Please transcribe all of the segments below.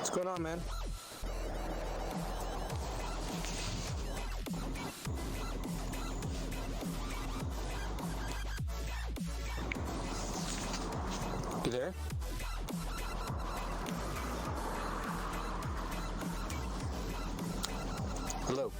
What's going on, man? You there? Hello.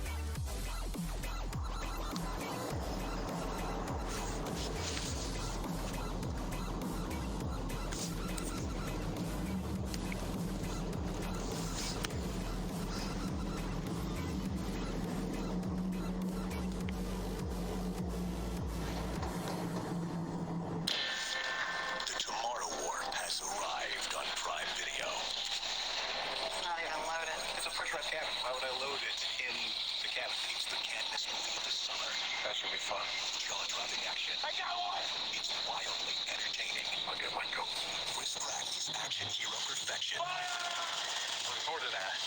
I got one! It's wildly entertaining. I'll get one go. Chris Pratt's action hero perfection. Fire! Looking forward to that.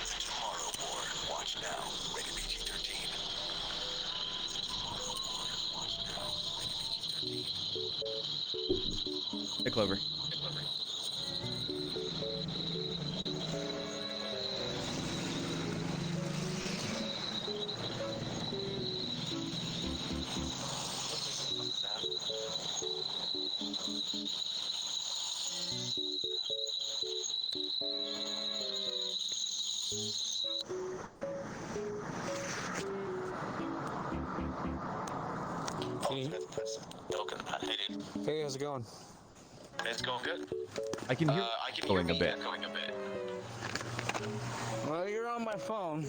The Tomorrow War. Watch now. Rated PG-13. The Tomorrow War. Watch now. Rated PG-13. Hey, Clover. Hey, how's it going? It's going good. I can hear going a bit. Well, you're on my phone.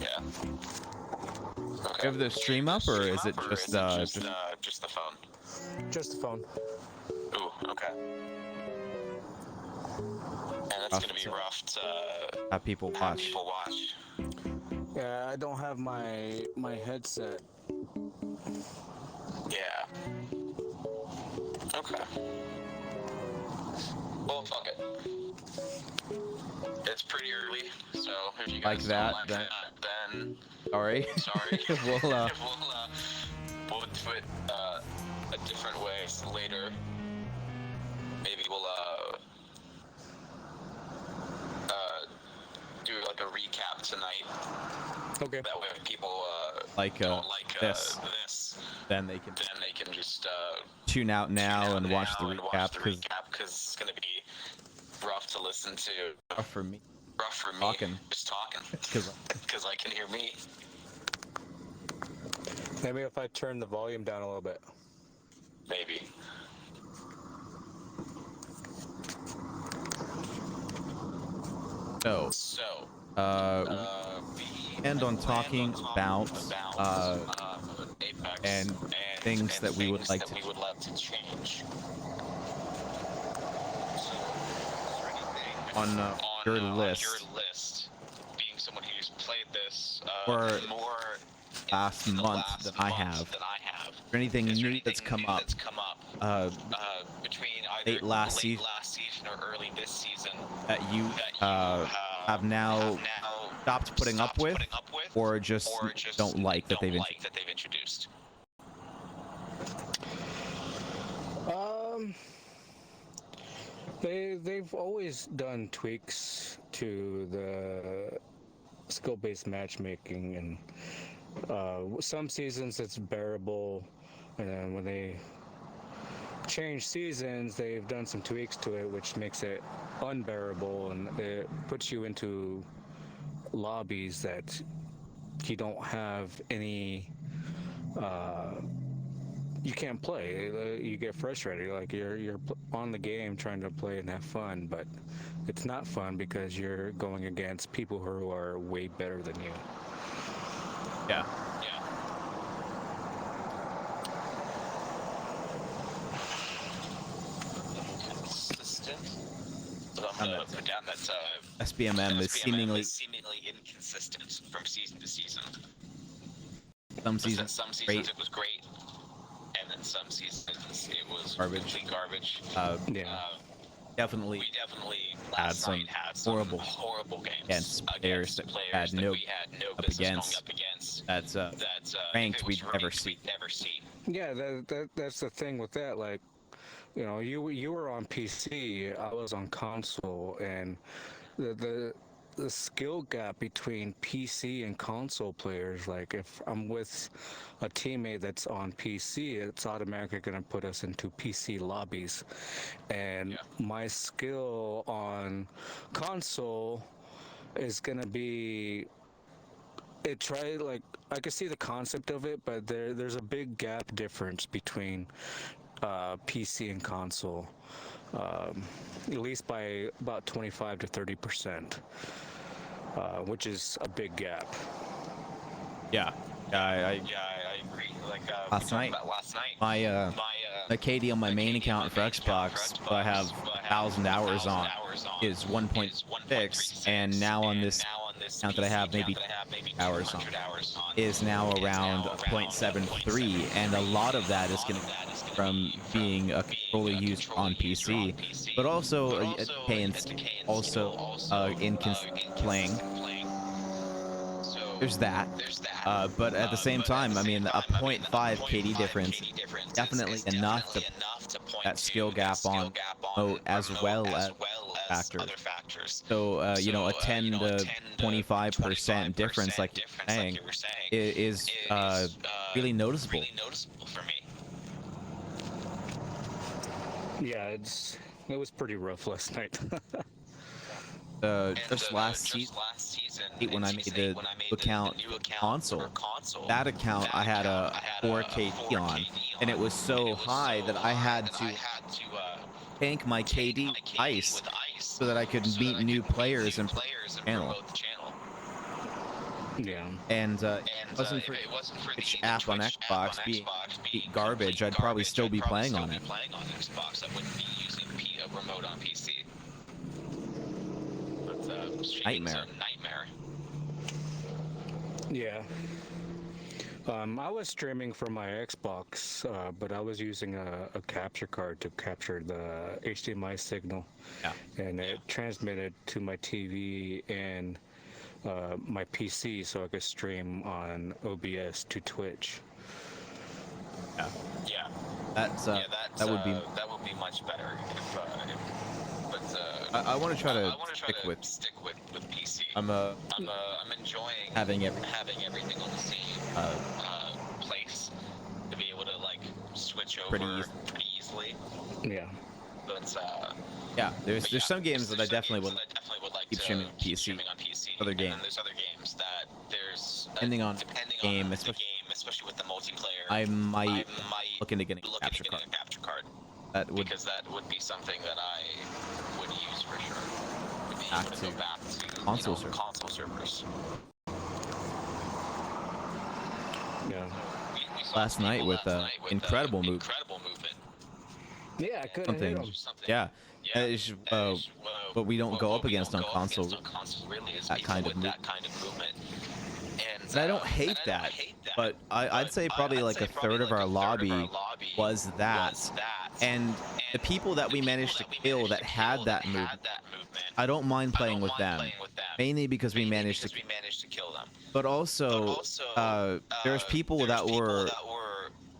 Yeah. Do you have the stream up, or is it just just the phone? Just the phone. Ooh, okay. And that's gonna be rough to have people watch? Yeah, I don't have my headset. Yeah. Okay. Well, fuck it. It's pretty early, so if you guys Like that, don't like then- then Sorry. sorry. We'll we'll do it a different way later. Maybe we'll do like a recap tonight. Okay. That way, if people like don't like this, then they can just tune out now and watch the and recap because it's gonna be rough to listen to. for me, Rough for me. Talking. Just talking. 'Cause- Because I can hear me. Maybe if I turn the volume down a little bit. Maybe. so So, we end on talking about Apex and things that we would like to change. on your list Your list, being someone who's played this or more last in the month last than I month have. than I have. Or anything Is there new that's anything come new up that's come up between either late last late season last season or early this season that you have now stopped putting up with, or just don't like that they've introduced? They've always done tweaks to the skill-based matchmaking, and some seasons it's bearable, and then when they change seasons, they've done some tweaks to it, which makes it unbearable, and it puts you into lobbies that you don't have any. You can't play. You get frustrated. Like you're on the game trying to play and have fun, but it's not fun because you're going against people who are way better than you. Yeah. Consistent. But I'm gonna put down that SBMM is seemingly inconsistent from season to season. some seasons great, it was great, and then some seasons it was Garbage. complete garbage. definitely We definitely had last some night had some horrible games against players that we had no we had no up business against. going up against. that's if ranked it we'd was never ranked, see. we'd never see. Yeah, that's the thing with that. Like, you know, you were on PC, I was on console, and the skill gap between PC and console players, like if I'm with a teammate that's on PC, it's automatically going to put us into PC lobbies, and my skill on console is going to be like I can see the concept of it, but there's a big gap difference between PC and console, at least by about 25 to 30%, which is a big gap. I agree. Like last night, my KD on my main account for Xbox, I have 1,000 hours on, is 1.6, and now on this account that I have maybe hours on is now around 0.73, and a lot of that is going to come from being a controller used on PC, but also inconsistent playing. There's that. But at the same time, I mean, a 0.5 KD difference definitely enough to that skill gap on remote as well as factors. So, you know, a 10 to 25% difference, like you're saying, is really noticeable. For me. Yeah, it was pretty rough last night. Just last season, when I made the new account console, that account I had a 4 KD on, and it was so high that I had to tank my KD with ice so that I could meet new players and play the channel. Yeah. And it wasn't for which app on Xbox being garbage, I'd probably still be playing on it. Xbox. I wouldn't be using a remote on PC. Nightmare. Yeah. I was streaming from my Xbox, but I was using a capture card to capture the HDMI signal. Yeah. And it transmitted to my TV and my PC, so I could stream on OBS to Twitch. Yeah. Yeah. That would be much better. I want to try to stick with PC. I'm enjoying having everything on the same place to be able to like switch over pretty easily. Yeah. But yeah, there's some games that I definitely would like keep streaming on PC. Other games. And there's other games that depending on the game, especially with the multiplayer, I might look into getting a capture card. Because that would be something that I would use for sure. To be able to go back to console servers. Yeah. Last night with incredible movement. Yeah, I couldn't Something. hit 'em. Yeah. But we don't go up against on console really is that kind of movement. And I don't hate that, but I'd say probably like a third of our lobby was that. And the people that we managed to kill that had that movement, I don't mind playing with them, mainly because we managed to kill them. But also, there's people that were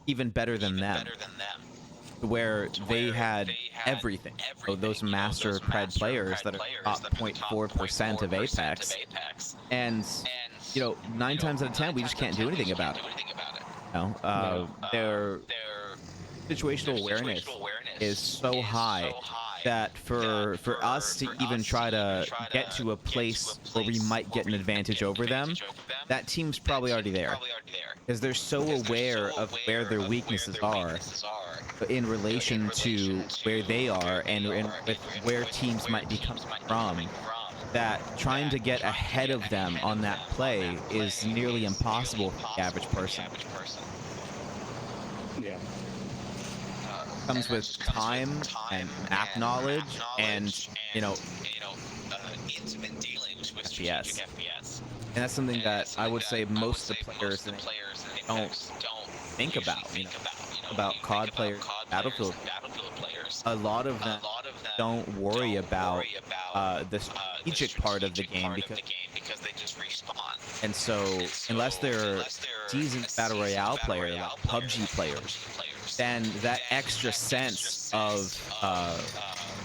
even better than them, where they had everything. So those master pred players that are top 0.4% of Apex, and you know, 9 times out of 10 we just can't do anything about it. You know, their situational awareness is so high that for us to even try to get to a place where we might get an advantage over them, that team's probably already there, because they're so aware of where their weaknesses are in relation to where they are and with where teams might be coming from, that trying to get ahead of them on that play is nearly impossible for the average person. Yeah. Comes with time and map knowledge and, you know, intimate dealings with FPS. FPS. And that's something that I would say most of the players don't think about, you know, about COD players, Battlefield players. A lot of them don't worry about the strategic part of the game because they just respawn. And so, unless they're seasoned Battle Royale player, like PUBG players, then that extra sense of,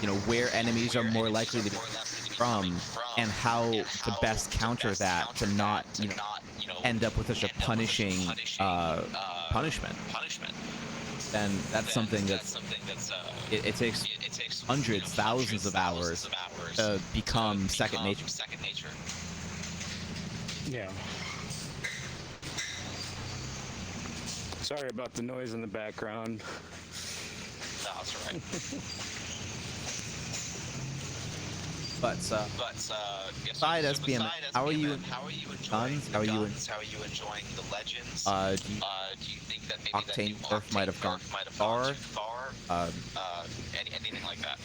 you know, where enemies are more likely to be from and how to best counter that to not, you know, end up with such a punishing punishment. Then that's something that's it takes hundreds, thousands of hours to become second nature. Yeah. Sorry about the noise in the background. No, that's right. But beside SBM, how are you enjoying How are you enjoying the Legends? Do you think that maybe Octane that Nerf might have gone far? far? Anything like that?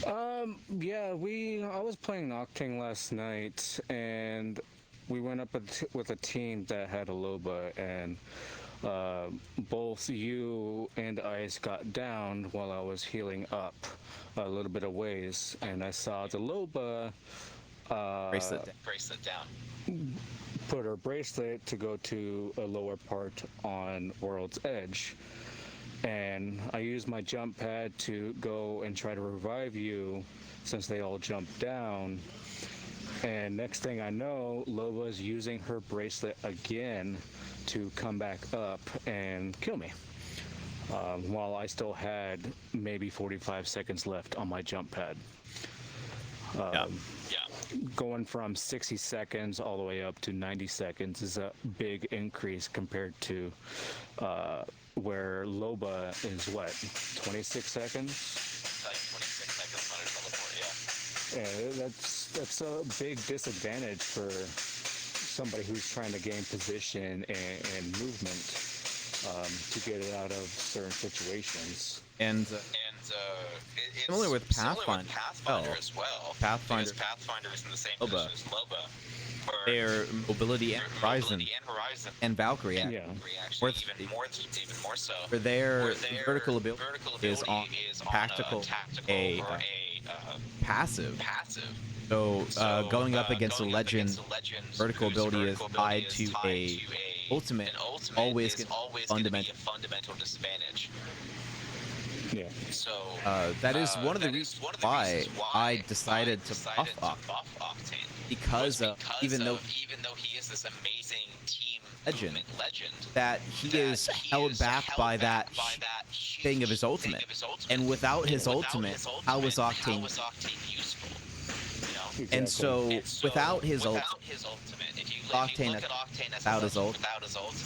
Yeah, I was playing Octane last night, and we went up with a team that had a Loba, and uh, both you and Ice got down while I was healing up a little bit of ways, and I saw the Loba uh, Bracelet down. put her bracelet to go to a lower part on World's Edge. And I used my jump pad to go and try to revive you since they all jumped down. And next thing I know, Loba's using her bracelet again to come back up and kill me. While I still had maybe 45 seconds left on my jump pad. Yeah. Going from 60 seconds all the way up to 90 seconds is a big increase compared to where Loba is what, 26 seconds? Like 26 seconds on his teleport, yeah. That's a big disadvantage for somebody who's trying to gain position and movement to get it out of certain situations. And It's similar with Pathfinder as well. Pathfinder Is in the same Loba. position as Loba. Their mobility and Horizon and Valkyrie Yeah. Actually, even more so. for their vertical ability is on tactical a passive. So going up against a legend, vertical ability is tied to a ultimate. Always gets fundamental disadvantage. Yeah. So that is one of the reasons why I decided to buff Octane. because even though he is this amazing team legend, legend that he is held back by that thing of his ultimate, and without his ultimate, how was Octane useful? Exactly. And so without his ultimate, if you Octane look at Octane without his ultimate,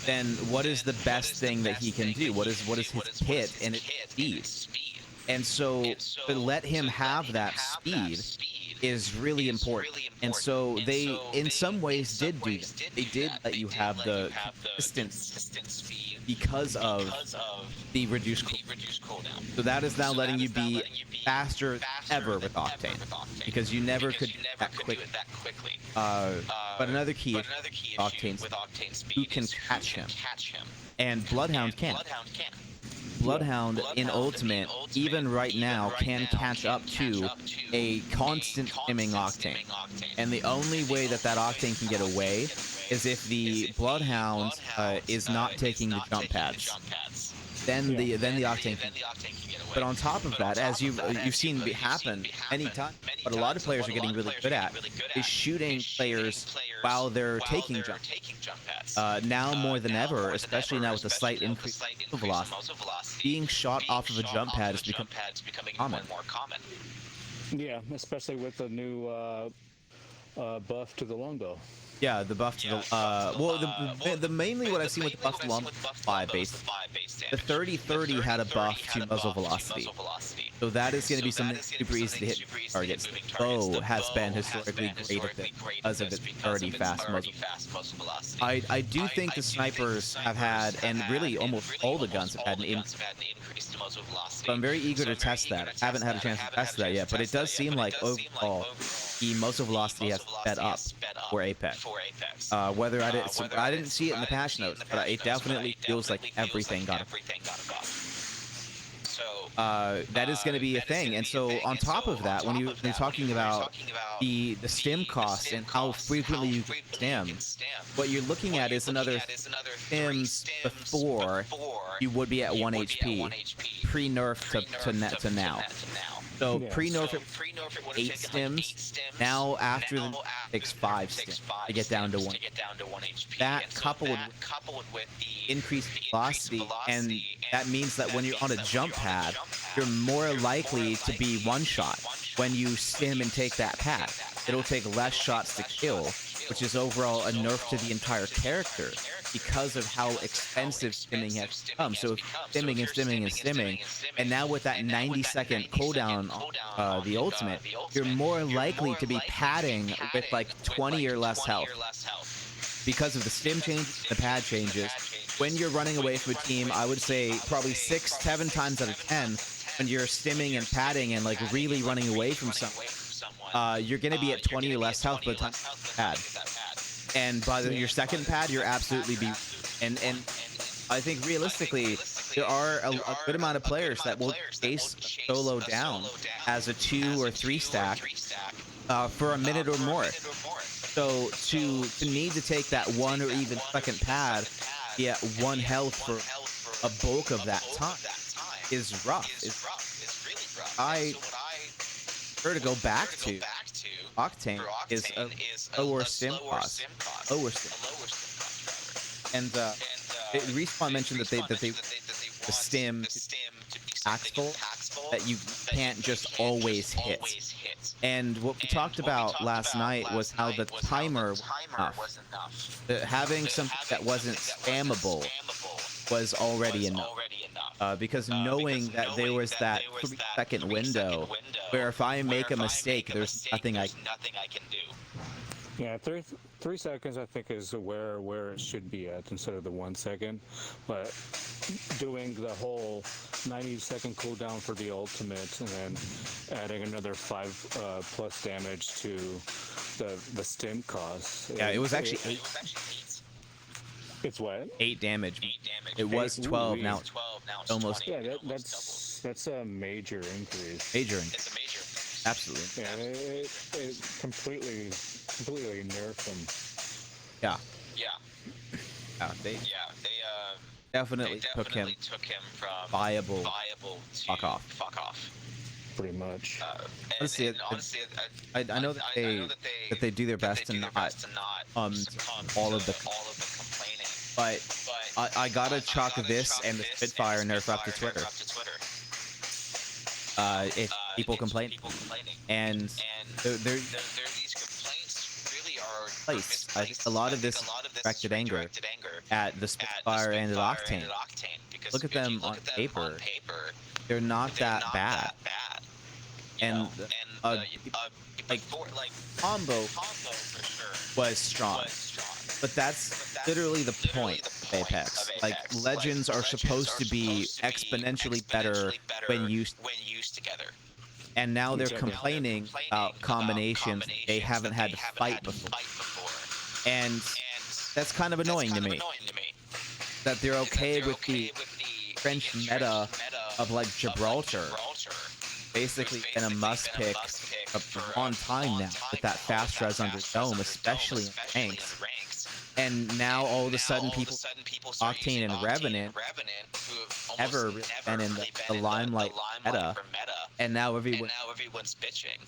then what is the best thing that he can do? What is his hit and its speed? And so to let him have that speed is really important. And so they, in some ways, did do that. They did let you have the consistent speed because of the reduced cooldown. So that is now letting you be faster ever with Octane, because you never could do that quickly. But another key with Octane's who can catch him, and Bloodhound can. Bloodhound in Ultimate, even right now, can catch up to a constant stimming Octane. And the only way that Octane can get away is if the Bloodhound is not taking the jump pads. Then the Octane can. But on top of that, as you've seen happen many times, what a lot of players are getting really good at is shooting players while they're taking jump pads. Now more than ever, especially now with the slight increase in velocity, being shot off of a jump pad is becoming common. Yeah, especially with the new buff to the longbow. Yeah, the buff to the the mainly what I've seen with the buff to long 5 base. The 30-30 had a buff to muzzle velocity. So that is going to be something super easy to hit targets. Bow has been historically great at this because of its 30 fast muzzle. I do think the snipers have had, and really almost all the guns have had an increase. So I'm very eager to test that. I haven't had a chance to test that yet, but it does seem like overall the muzzle velocity has sped up for Apex. Whether I didn't see it in the patch notes, but it definitely feels like everything got a that is going to be a thing. And so on top of that, when you're talking about the stim costs and how frequently you stim, what you're looking at is another stims before you would be at 1 HP, pre-nerf to now. So pre-nerf it 8 stims. Now after the takes 5 stims to get down to 1. That coupled with the increased velocity, and that means that when you're on a jump pad, you're more likely to be one-shot when you stim and take that pad. It'll take less shots to kill, which is overall a nerf to the entire character because of how expensive stimming has become. So stimming and stimming and stimming, and now with that 90-second cooldown on the ultimate, you're more likely to be padding with like 20 or less health. Because of the stim changes, the pad changes, when you're running away from a team, I would say probably 6-7 times out of 10, when you're stimming and padding and like really running away from someone, you're gonna be at 20 or less health by the time you pad. And by your second pad, you're absolutely be. And I think realistically, there are a good amount of players that will chase solo down as a 2 or 3 stack for a minute or more. So to need to take that 1 or even second pad, get 1 health for a bulk of that time is rough. I prefer to go back to Octane is a lower stim cost, and Respawn mentioned that they the stim to be impactful, that you can't just always hit. And what we talked about last night was how the timer was enough. Having something that wasn't spammable was already enough. Because knowing that there was that 3-second window where if I make a mistake, there's nothing I can do. Yeah, 3 seconds I think is where it should be at instead of the 1 second. But doing the whole 90-second cooldown for the ultimate and then adding another 5 plus damage to the stim cost. Yeah, it was actually 8. It's what? 8 damage. It was 12. Now it's almost. Yeah, that's a major increase. It's a major. Absolutely. Yeah, it completely nerfed them. Yeah. They definitely took him from viable to fuck off. Pretty much. Honestly, I know that they do their best to not all of the complaining, but I gotta chalk this and the Spitfire nerf up to Twitter. If people complain, and there these complaints really are placed. I think a lot of this directed anger at the Spitfire and at Octane. Look at them on paper; they're not that bad. And like combo was strong, but that's literally the point of Apex. Like legends are supposed to be exponentially better when used together. And now they're complaining about combinations they haven't had to fight before. And that's kind of annoying to me. That they're okay with the French meta of like Gibraltar. Basically in a must pick on time now with that fast res under dome, especially in ranks. And now all of a sudden people Octane and Revenant ever really been in the limelight meta, and now everyone's bitching.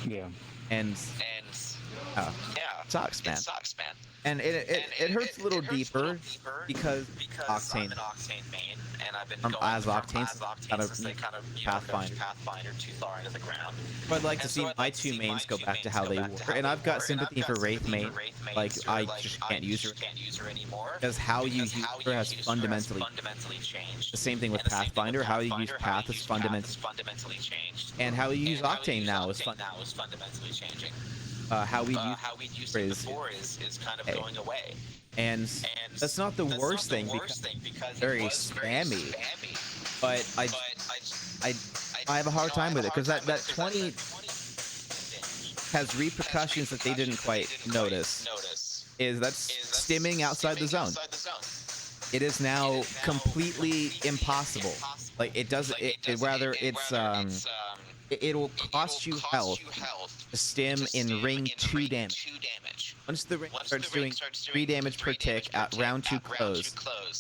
Yeah. And it sucks, man. And it hurts a little deeper because Octane main, and I've been going as Octane since they kind of Pathfinder too far into the ground. But I'd like to see my 2 mains go back to how they were, and I've got sympathy for Wraith main. Like I just can't use her anymore because how you use her has fundamentally changed. The same thing with Pathfinder. How you use Path is fundamentally changed, and how you use Octane now is fundamentally changing. How we used it before is kind of going away. And that's not the worst thing because it's very spammy. But I have a hard time with it because that 20 has repercussions that they didn't quite notice. That's stimming outside the zone. It is now completely impossible. Like it doesn't. It will cost you health to stim in ring 2 damage. Once the ring starts doing 3 damage per tick at round 2 close,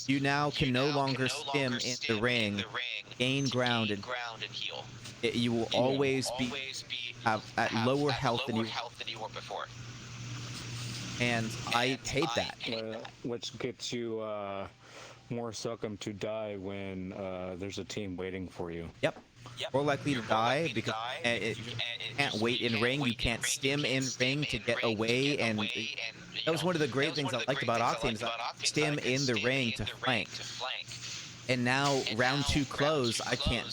you now can no longer stim in the ring, gain ground, and heal. You will always have at lower health than you were before. And I hate that. Which gets you more welcome to die when there's a team waiting for you. Yep. More likely to die because you can't wait in ring, you can't stim in ring to get away, and that was one of the great things I liked about Octane is that stim in the ring to flank. And now round 2 close, I can't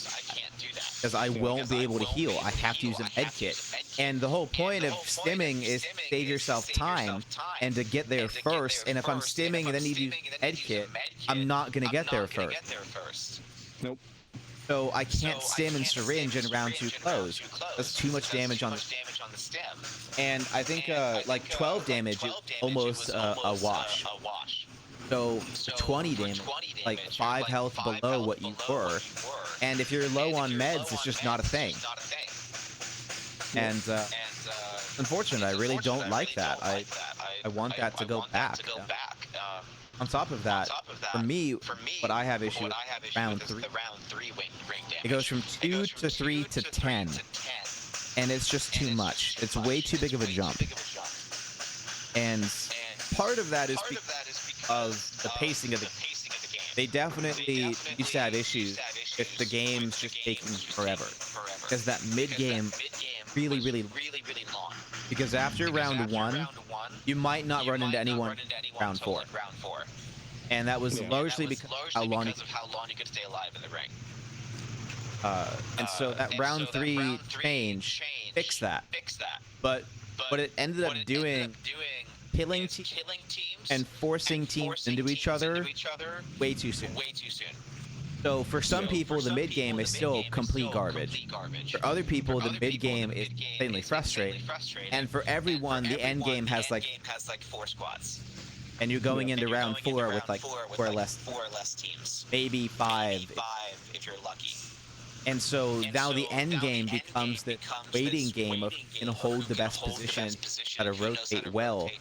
do that because I won't be able to heal. I have to use a med kit. And the whole point of stimming is to save yourself time and to get there first. And if I'm stimming and then need to use med kit, I'm not going to get there first. Nope. So I can't stim and syringe in round 2 close. That's too much damage on the stem. and I think like 12 damage is almost a wash. So 20 damage, like 5 health below what you were, and if you're low on meds, it's just not a thing. And unfortunately, I really don't like that. I want that to go back. On top of that, for me, what I have issue with round 3, it goes from 2 to 3 to 10, and it's just too much. It's way too big of a jump. And part of that is because of the pacing of the game. They definitely used to have issues with the games just taking forever, because that mid-game really long. Because after round 1, you might not run into anyone round 4. And that was largely because of how long you could stay alive in the ring. And so that round 3 change fixed that. But what it ended up doing, killing teams and forcing teams into each other way too soon. So for some people, the mid game is still complete garbage. For other people, the mid game is insanely frustrating. And for everyone, the end game has like 4 squads. And you're going into round 4 with like 4 or less teams, maybe 5 if you're lucky. And so now the end game becomes the waiting game of can hold the best position, how to rotate well,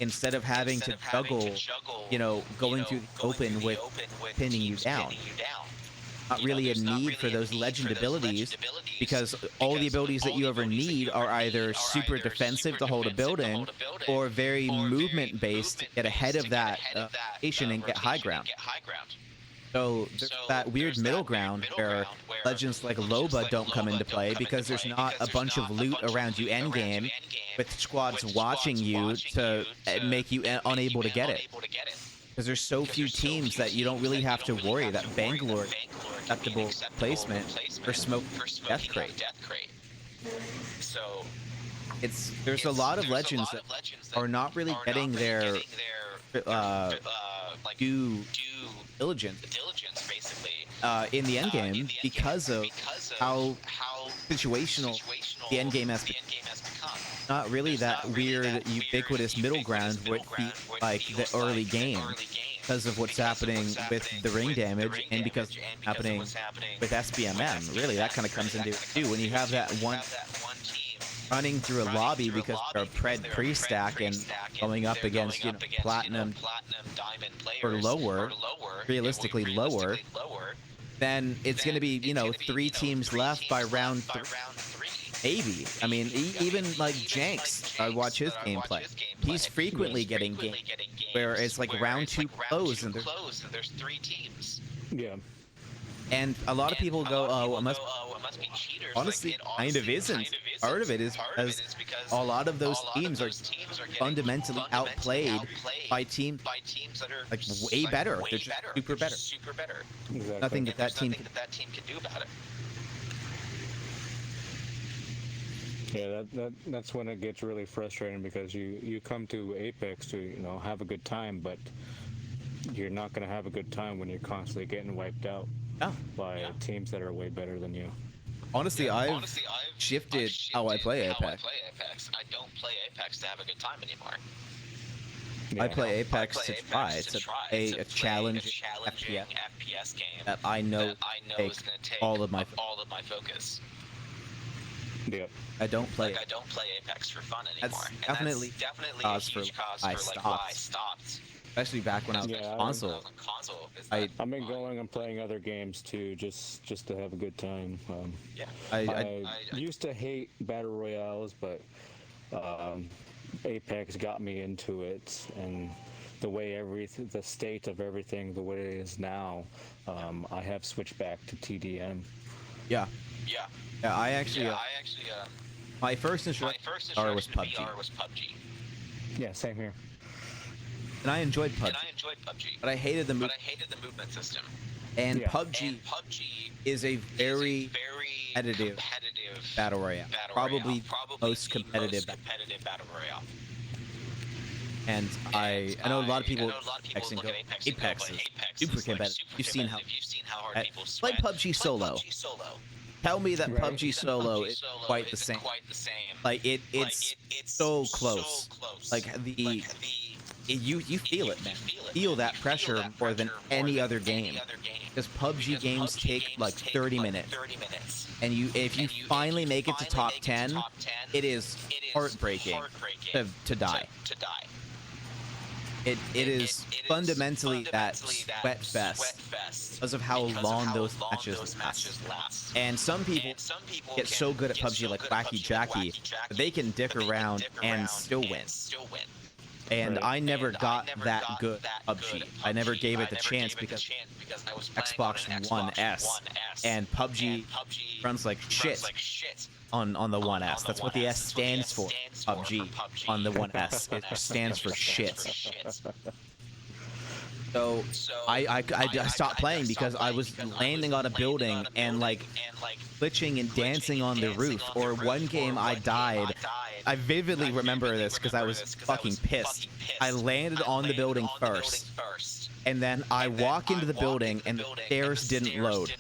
instead of having to juggle, you know, going through the open with pinning you down. Not really a need for those legend abilities, because all the abilities that you ever need are either super defensive to hold a building or very movement based to get ahead of that rotation and get high ground. So there's that weird middle ground where legends like Loba don't come into play because there's not a bunch of loot around you endgame with squads watching you to make you unable to get it. Because there's so few teams that you don't really have to worry that Bangalore acceptable placement for smoke death crate. So there's a lot of legends that are not really getting their due diligence in the end game because of how situational the end game has become. Not really that weird ubiquitous middle ground would be like the early game because of what's happening with the ring damage and because of what's happening with SBMM. Really, that kind of comes into it too when you have that one running through a lobby because they're a pred pre-stack and going up against, you know, platinum or lower, realistically lower, then it's going to be, you know, 3 teams left by round 3. Maybe. I mean, even like Jenks, I watch his gameplay. He's frequently getting games where it's like round 2 close and there's 3 teams. Yeah. And a lot of people go, oh, it must be cheaters. Honestly, it kind of isn't. Part of it is because a lot of those teams are fundamentally outplayed by teams that are like way better. They're just super better. Exactly. Nothing that team can do about it. Yeah, that's when it gets really frustrating because you come to Apex to, you know, have a good time, but you're not going to have a good time when you're constantly getting wiped out by teams that are way better than you. Honestly, I've shifted how I play Apex. I don't play Apex to have a good time anymore. Yeah. I play Apex to try. It's a challenging FPS game that I know is going to take all of my focus. Yeah. I don't play Apex for fun anymore. That's definitely a huge cause for why I stopped. Especially back when I was on console. I've been going and playing other games too, just to have a good time. I used to hate battle royales, but Apex got me into it, and the way the state of everything, the way it is now, I have switched back to TDM. Yeah. I actually. My first introduction was PUBG. Yeah, same here. And I enjoyed PUBG. But I hated the movement system. And PUBG is a very competitive battle royale. Probably most competitive battle royale. And I know a lot of people Apex and go, Apex is super competitive. You've seen how play PUBG solo. Tell me that Right. PUBG solo is quite the same. Like it's so close. Like you feel it, man. Feel that pressure more than any other game. Because PUBG games take like 30 minutes, and if you finally make it to top 10, it is heartbreaking to die. It is fundamentally that sweat fest because of how long those matches last. And some people get so good at PUBG, like Wacky Jackie, that they can dick around and still win. And I never got that good at PUBG. I never gave it the chance because I was Xbox One S, and PUBG runs like shit on the One S. That's what the S stands for. PUBG on the One S. It stands for shit. So I stopped playing because I was landing on a building and like glitching and dancing on the roof. Or one game I died. I vividly remember this because I was fucking pissed. I landed on the building first, and then I walk into the building and the stairs didn't load.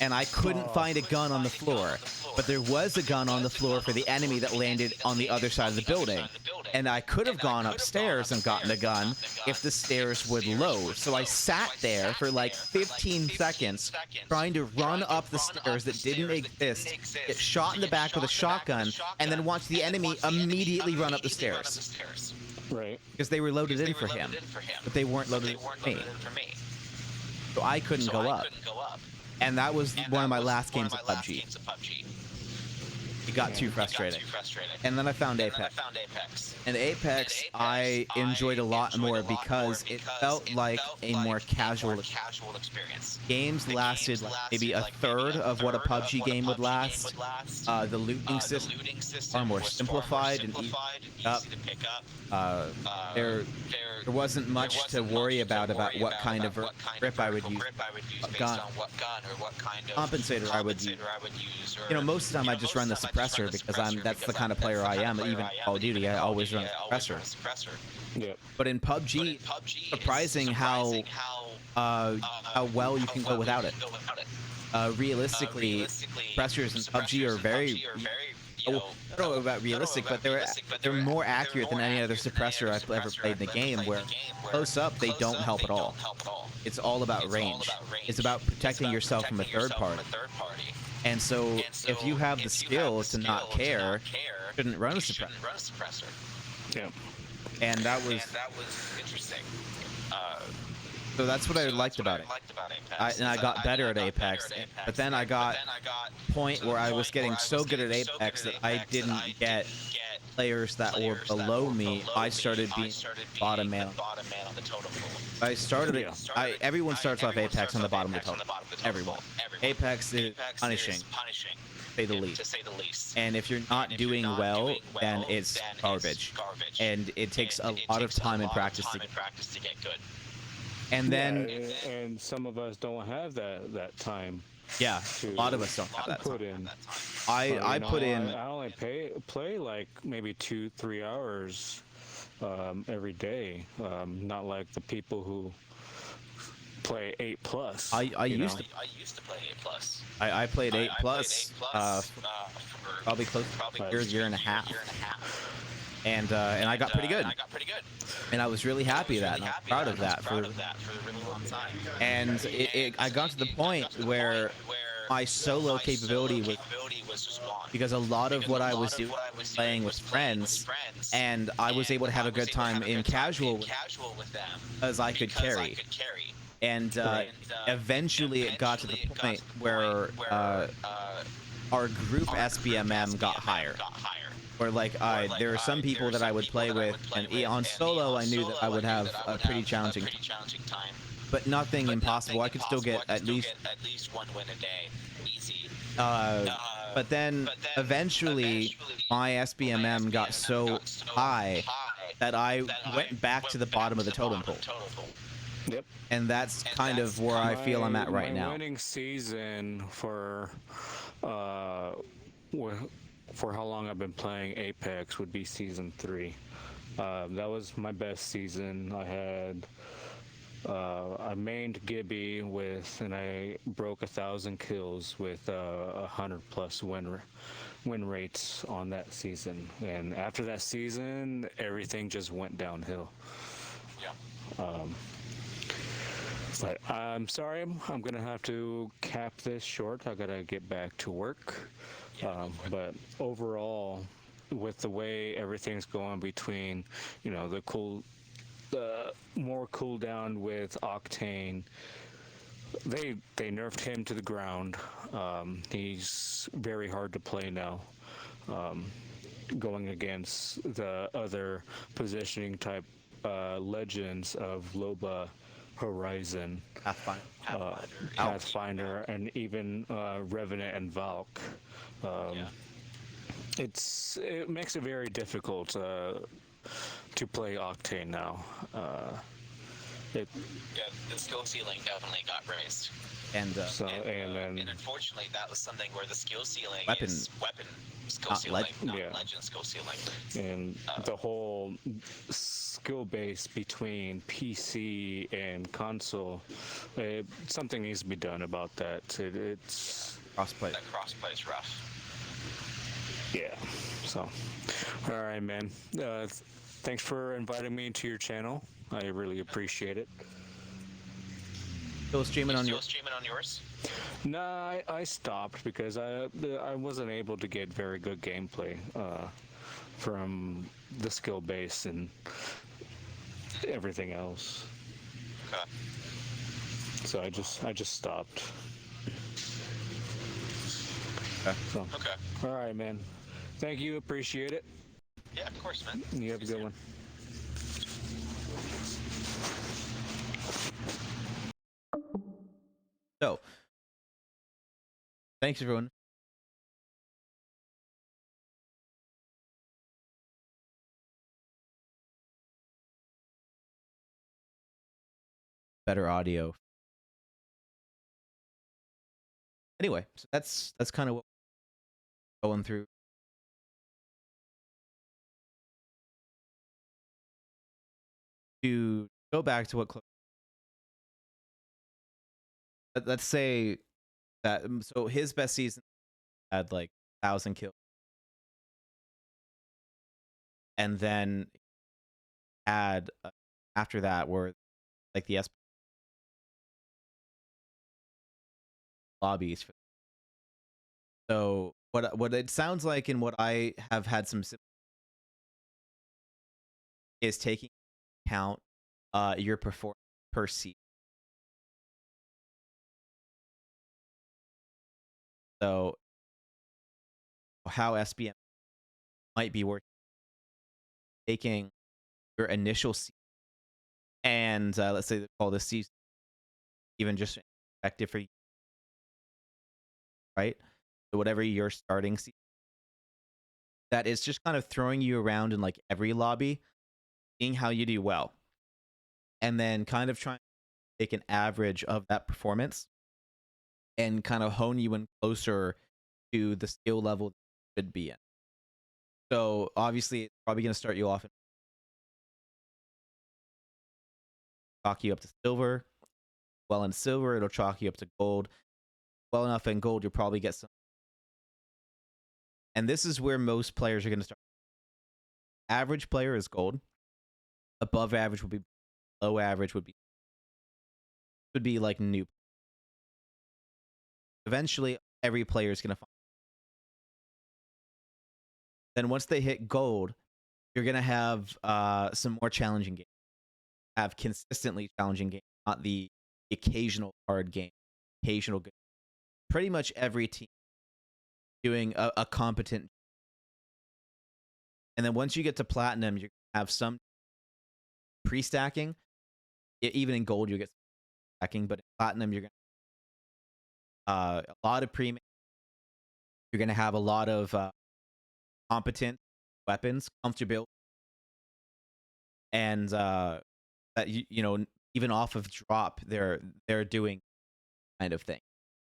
And I couldn't find a gun on the floor, but there was a gun on the floor for the enemy that landed on the other side of the building. And I could have gone upstairs and gotten a gun if the stairs would load. So I sat there for like 15 seconds trying to run up the stairs that didn't exist, get shot in the back with a shotgun, and then watch the enemy immediately run up the stairs. Right. Because they were loaded in for him, but they weren't loaded in for me. So I couldn't go up. And that was one of my last games of PUBG. It got too frustrating. And then I found Apex. And Apex I enjoyed a lot more because it felt like a more casual experience. Games lasted like maybe a third of what a PUBG game would last. The looting systems are more simplified and easy to pick up. There wasn't much to worry about what kind of grip I would use, what gun or what kind of compensator I would use. You know, most of the time I just run the suppressor because that's the kind of player I am. Even in Call of Duty, I always run the suppressor. Yep. But in PUBG, surprising how well you can go without it. Realistically, suppressors in PUBG are very. I don't know about realistic, but they're more accurate than any other suppressor I've ever played in the game. Where close up, they don't help at all. It's all about range. It's about protecting yourself from a third party. And so, if you have the skill to not care, you shouldn't run a suppressor. Yeah. And that was interesting. So that's what I liked about it. I got better at Apex, but then I got point where I was getting so good at Apex that I didn't get players that were below me. I started being bottom man on the totem pole. Everyone starts off Apex on the bottom of the totem. Everyone. Apex is punishing, to say the least. And if you're not doing well, then it's garbage. And it takes a lot of time and practice to get good. And then, and some of us don't have that time. Yeah, a lot of us don't have that put in. I put in. I only play like maybe 2-3 hours every day. Not like the people who play 8+. I used to play 8+. I played 8+. Probably close to a year and a half. And I got pretty good. And I was really happy that, and I'm proud of that for a really long time. And I got to the point where my solo capability was just gone. Because a lot of what I was doing was playing with friends, and I was able to have a good time in casual with them because I could carry. And eventually it got to the point where our group SBMM got higher. Or like there are some people that I would play with, and on solo I knew that I would have a pretty challenging time, but nothing impossible. I could still get at least one win a day, easy. But then eventually my SBMM got so high that I went back to the bottom of the totem pole. Yep. And that's kind of where I feel I'm at right now. My winning season for how long I've been playing Apex would be season 3. That was my best season. I mained Gibby and I broke 1,000 kills with 100+ win rates on that season. And after that season, everything just went downhill. Yeah. But I'm sorry, I'm gonna have to cap this short. I gotta get back to work. But overall, with the way everything's going between, the more cooldown with Octane, they nerfed him to the ground. He's very hard to play now. Going against the other positioning type legends of Loba, Horizon, Pathfinder, and even Revenant and Valk. It makes it very difficult to play Octane now. Yeah, the skill ceiling definitely got raised. And then and unfortunately, that was something where the skill ceiling Weapon- is weapon skill not ceiling, not yeah. legend skill ceiling. and the whole skill base between PC and console, something needs to be done about that. It's crossplay. That crossplay is rough. yeah. So, all right, man. Thanks for inviting me to your channel. I really appreciate it. Still streaming on Still streaming on yours? No, I stopped because I wasn't able to get very good gameplay from the skill base and everything else. Okay. So I just stopped. Okay. So, Okay. all right, man. Thank you. Appreciate it. Yeah, of course, man. You have a good one. So, thanks everyone. Better audio. Anyway, so that's kind of what we're going through. To go back to what let's say that so his best season had like 1,000 kills, and then had after that were like the lobbies. So what it sounds like and what I have had some is taking account your performance per season. So how SBM might be working, taking your initial season and let's say they call this season even just effective for you, right? So whatever your starting season, that is just kind of throwing you around in like every lobby, seeing how you do well, and then kind of trying to take an average of that performance and kind of hone you in closer to the skill level you should be in. So obviously, it's probably going to start you off and chalk you up to silver. Well, in silver, it'll chalk you up to gold. Well enough in gold, you'll probably get some. And this is where most players are going to start. Average player is gold. Above average would be low average would be like new. Eventually, every player is going to find. Then once they hit gold, you're going to have some more challenging games. Have consistently challenging games, not the occasional hard game, occasional good. Pretty much every team doing a competent. And then once you get to platinum, you have some pre-stacking. Even in gold, you get stacking, but in platinum, you're going to a lot of pre. You're going to have a lot of competent weapons, comfortable, and that you know even off of drop, they're doing kind of thing.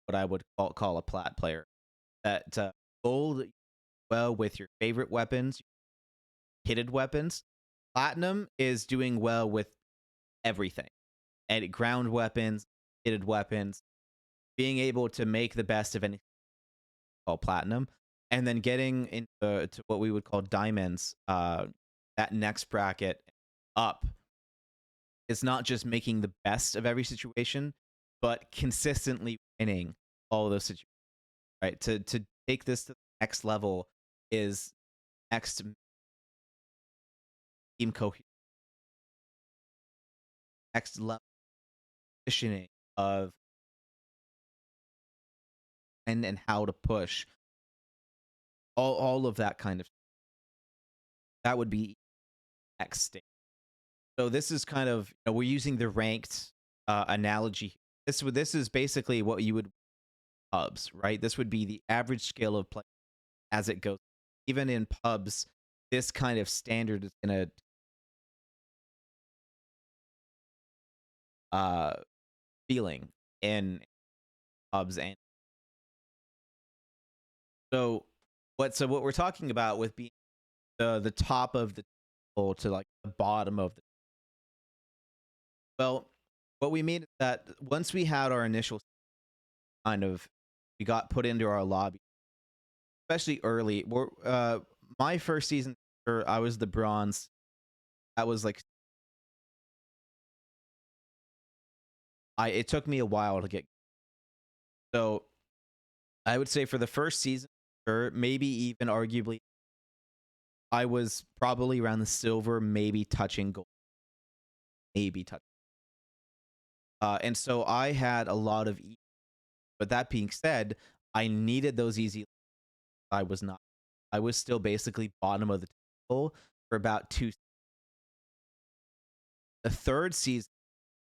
What I would call a plat player. That gold well with your favorite weapons, kitted weapons, Platinum is doing well with everything, and ground weapons, hitted weapons, being able to make the best of anything called platinum, and then getting into to what we would call diamonds. That next bracket up is not just making the best of every situation, but consistently winning all of those situations. Right, to take this to the next level is next team cohesion, next level positioning of and how to push all of that kind of that would be next stage. So this is kind of, we're using the ranked analogy. This is basically what you would pubs, right? This would be the average scale of play as it goes. Even in pubs, this kind of standard is gonna feeling in pubs. And so what we're talking about with being the top of the table to like the bottom of the, well, what we mean is that once we had our initial kind of, we got put into our lobby, especially early. My first season, I was the bronze. That was like, it took me a while to get. So I would say for the first season, or maybe even arguably, I was probably around the silver, maybe touching gold, maybe touching. And so I had a lot of, but that being said, I needed those easy. I was not. I was still basically bottom of the table for about 2. The third season,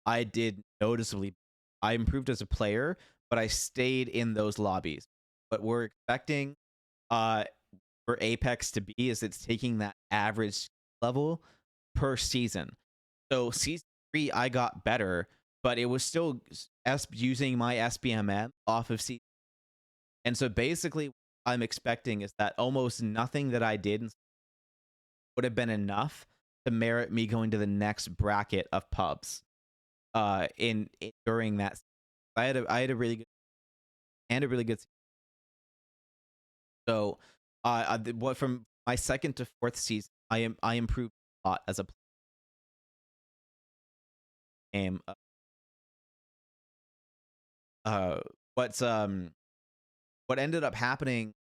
I did noticeably. I improved as a player, but I stayed in those lobbies. What we're expecting for Apex to be is it's taking that average level per season. So season 3, I got better, but it was still using my SBMM off of season. And so basically, what I'm expecting is that almost nothing that I did would have been enough to merit me going to the next bracket of pubs. In during that, I had a really good and a really good. So, what from my second to fourth season, I improved a lot as a game. Uh, what's what ended up happening,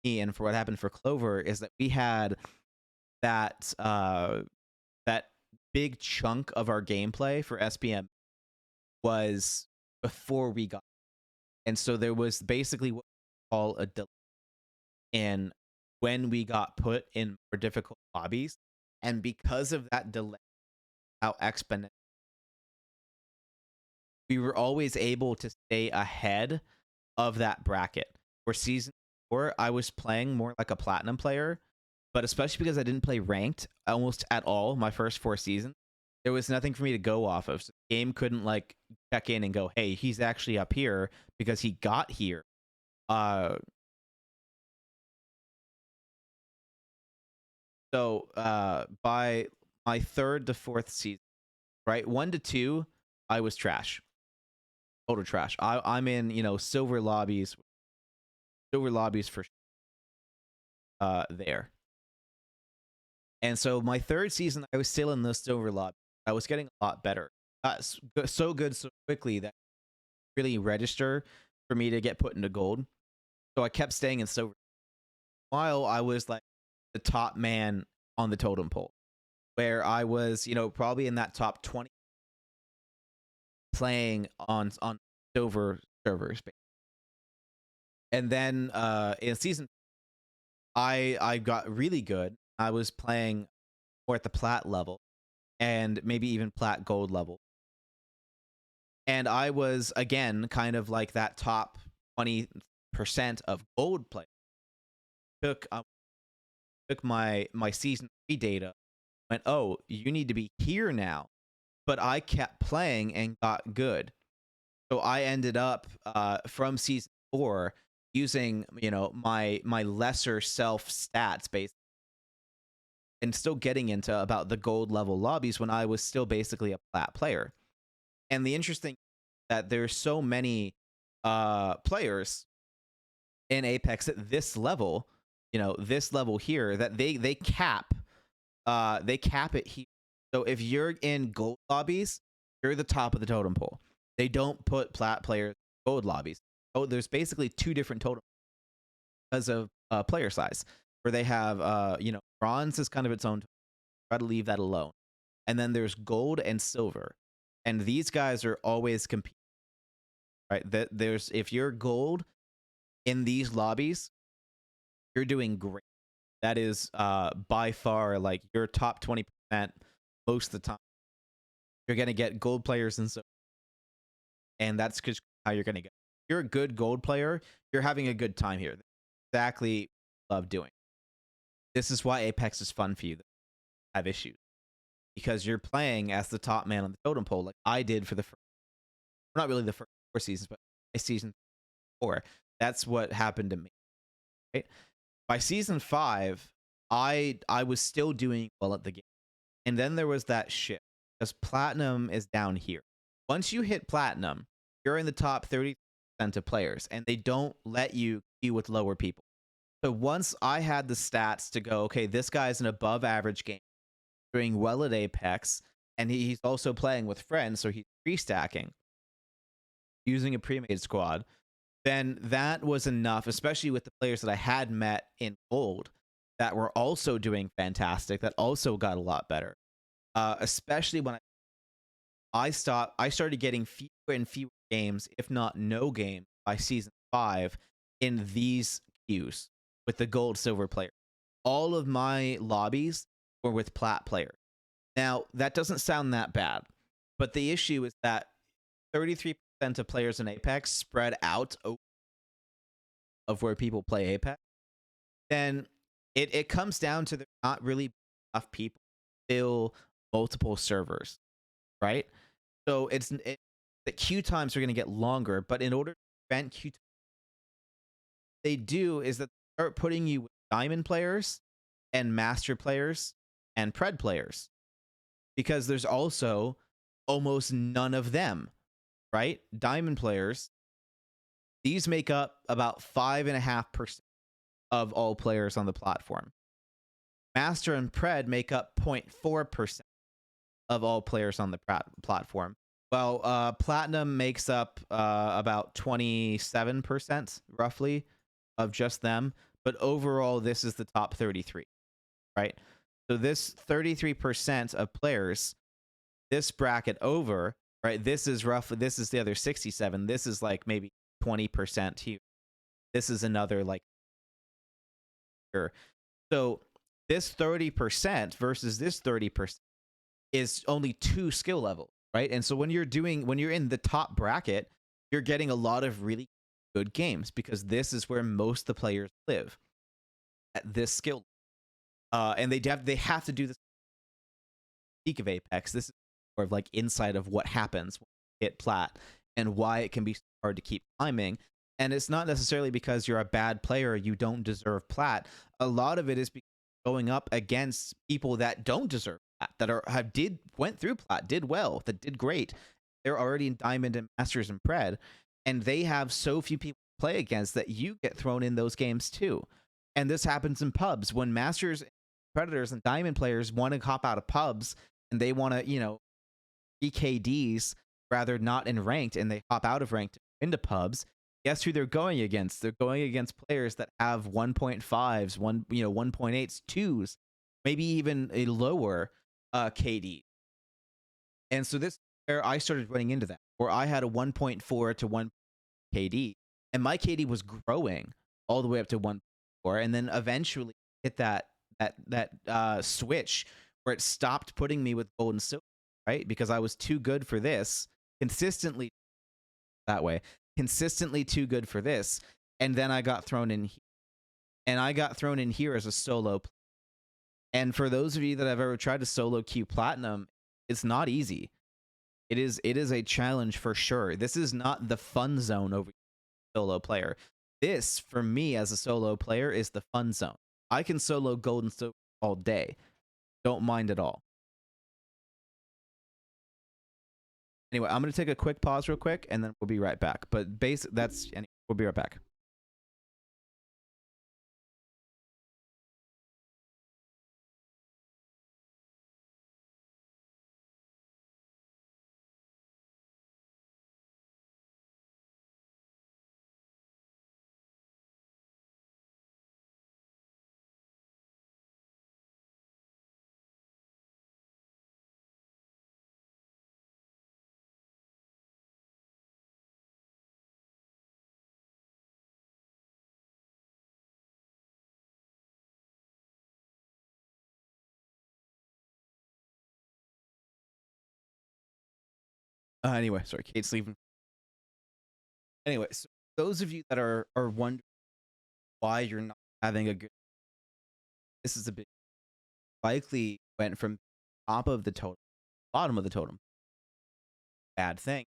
and for what happened for Clover is that we had that big chunk of our gameplay for SPM was before we got, and so there was basically what we call a delay in when we got put in more difficult lobbies, and because of that delay, how exponential, we were always able to stay ahead of that bracket. For season 4, I was playing more like a platinum player, but especially because I didn't play ranked almost at all my first 4 seasons, there was nothing for me to go off of. So the game couldn't like check in and go, "Hey, he's actually up here because he got here." Uh, by my third to fourth season, right, 1 to 2, I was trash, total trash. I'm in silver lobbies for there. And so my third season, I was still in the silver lobby. I was getting a lot better. So good so quickly that really register for me to get put into gold. So I kept staying in silver while I was like the top man on the totem pole, where I was, probably in that top 20 playing on silver servers. And then in season, I got really good. I was playing more at the plat level and maybe even plat gold level. And I was again kind of like that top 20% of gold play. Took my season 3 data, went, "Oh, you need to be here now." But I kept playing and got good. So I ended up from season 4 using, my lesser self stats based and still getting into about the gold level lobbies when I was still basically a plat player. And the interesting that there's so many players in Apex at this level, this level here, that they cap it here. So if you're in gold lobbies, you're the top of the totem pole. They don't put plat players in gold lobbies. Oh, there's basically two different totem because of player size, where they have bronze is kind of its own. Try to leave that alone. And then there's gold and silver, and these guys are always competing. Right? There's if you're gold in these lobbies, you're doing great. That is by far like your top 20% most of the time. You're gonna get gold players and that's because how you're gonna get. If you're a good gold player, you're having a good time here. Exactly what I love doing. This is why Apex is fun for you that have issues. Because you're playing as the top man on the totem pole, like I did for the first, not really the first 4 seasons, but season 4. That's what happened to me. Right? By season 5, I was still doing well at the game. And then there was that shift because platinum is down here. Once you hit platinum, you're in the top 30% of players, and they don't let you queue with lower people. So once I had the stats to go, okay, this guy's an above average game, doing well at Apex, and he's also playing with friends, so he's pre-stacking, using a pre-made squad, then that was enough, especially with the players that I had met in gold that were also doing fantastic, that also got a lot better. Especially when I started getting fewer and fewer games, if not no game, by season 5 in these queues with the gold silver player. All of my lobbies were with plat players. Now, that doesn't sound that bad, but the issue is that 33% of players in Apex spread out of where people play Apex. Then it comes down to there's not really enough people to fill multiple servers, right? So the queue times are going to get longer, but in order to prevent queue times, they do is that they start putting you with diamond players and master players and pred players, because there's also almost none of them, right? Diamond players, these make up about 5.5% of all players on the platform. Master and pred make up 0.4% of all players on the platform. Well, platinum makes up about 27%, roughly, of just them. But overall, this is the top 33, right? So this 33% of players, this bracket over, right? This is roughly, this is the other 67. This is like maybe 20% here. This is another like here. So this 30% versus this 30% is only 2 skill levels, right? And so when you're in the top bracket, you're getting a lot of really good games because this is where most of the players live at this skill. And they have to do this peak of Apex. This is more of like insight of what happens when you hit plat and why it can be hard to keep climbing. And it's not necessarily because you're a bad player, you don't deserve plat. A lot of it is because going up against people that don't deserve plat, that went through plat, did well, that did great. They're already in diamond and masters and pred, and they have so few people to play against that you get thrown in those games too. And this happens in pubs when masters, predators, and diamond players want to hop out of pubs and they want to, EKDs rather not in ranked, and they hop out of ranked into pubs. Guess who they're going against? They're going against players that have 1.5s, 1.8s, 2s, maybe even a lower KD. And so this where I started running into that, where I had a 1.4 to 1 KD, and my KD was growing all the way up to 1.4, and then eventually hit that switch where it stopped putting me with gold and silver, right? Because I was too good for this consistently too good for this, and then I got thrown in here. And I got thrown in here as a solo player. And for those of you that have ever tried to solo queue platinum, it's not easy. It is a challenge for sure. This is not the fun zone over solo player. This, for me as a solo player, is the fun zone. I can solo gold and silver all day. Don't mind at all. Anyway, I'm going to take a quick pause real quick, and then we'll be right back. But we'll be right back. Anyway, sorry, Kate's leaving. Anyway, so those of you that are wondering why you're not having a good, this is a bit likely went from top of the totem, bottom of the totem. Bad thing.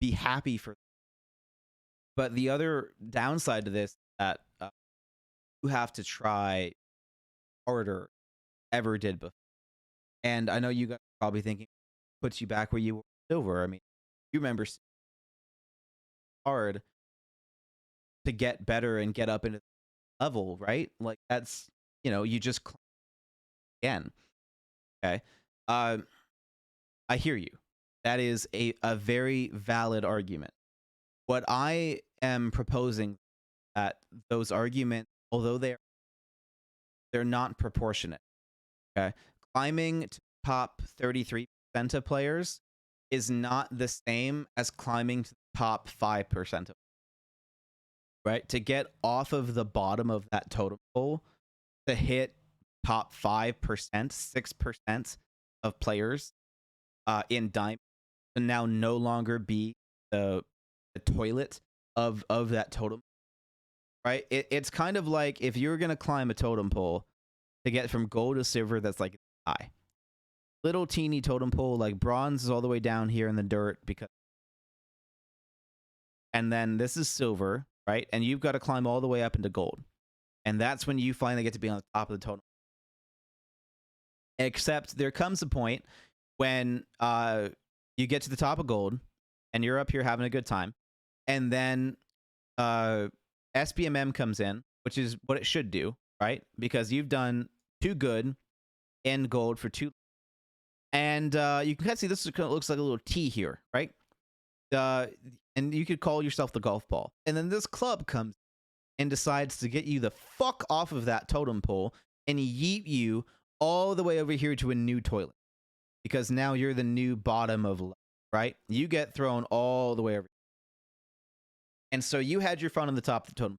Be happy for. But the other downside to this is that you have to try harder ever did before. And I know you guys are probably thinking, puts you back where you were silver. I mean, you remember hard to get better and get up into the level, right? Like that's, you just again. Okay. I hear you. That is a very valid argument. What I am proposing that those arguments, although they're not proportionate. Okay. Climbing to top 33% of players is not the same as climbing to the top 5% of, right? To get off of the bottom of that totem pole to hit top 5%, 6% of players in Diamond to now no longer be the toilet of that totem, right? It's kind of like if you're going to climb a totem pole to get from gold to silver, that's like high. Little teeny totem pole, like bronze is all the way down here in the dirt and then this is silver, right? And you've got to climb all the way up into gold. And that's when you finally get to be on the top of the totem. Except there comes a point when you get to the top of gold and you're up here having a good time. And then SBMM comes in, which is what it should do, right? Because you've done too good in gold for too. And you can kind of see this looks like a little T here, right? And you could call yourself the golf ball. And then this club comes and decides to get you the fuck off of that totem pole and yeet you all the way over here to a new toilet. Because now you're the new bottom of life, right? You get thrown all the way over. And so you had your fun on the top of the totem.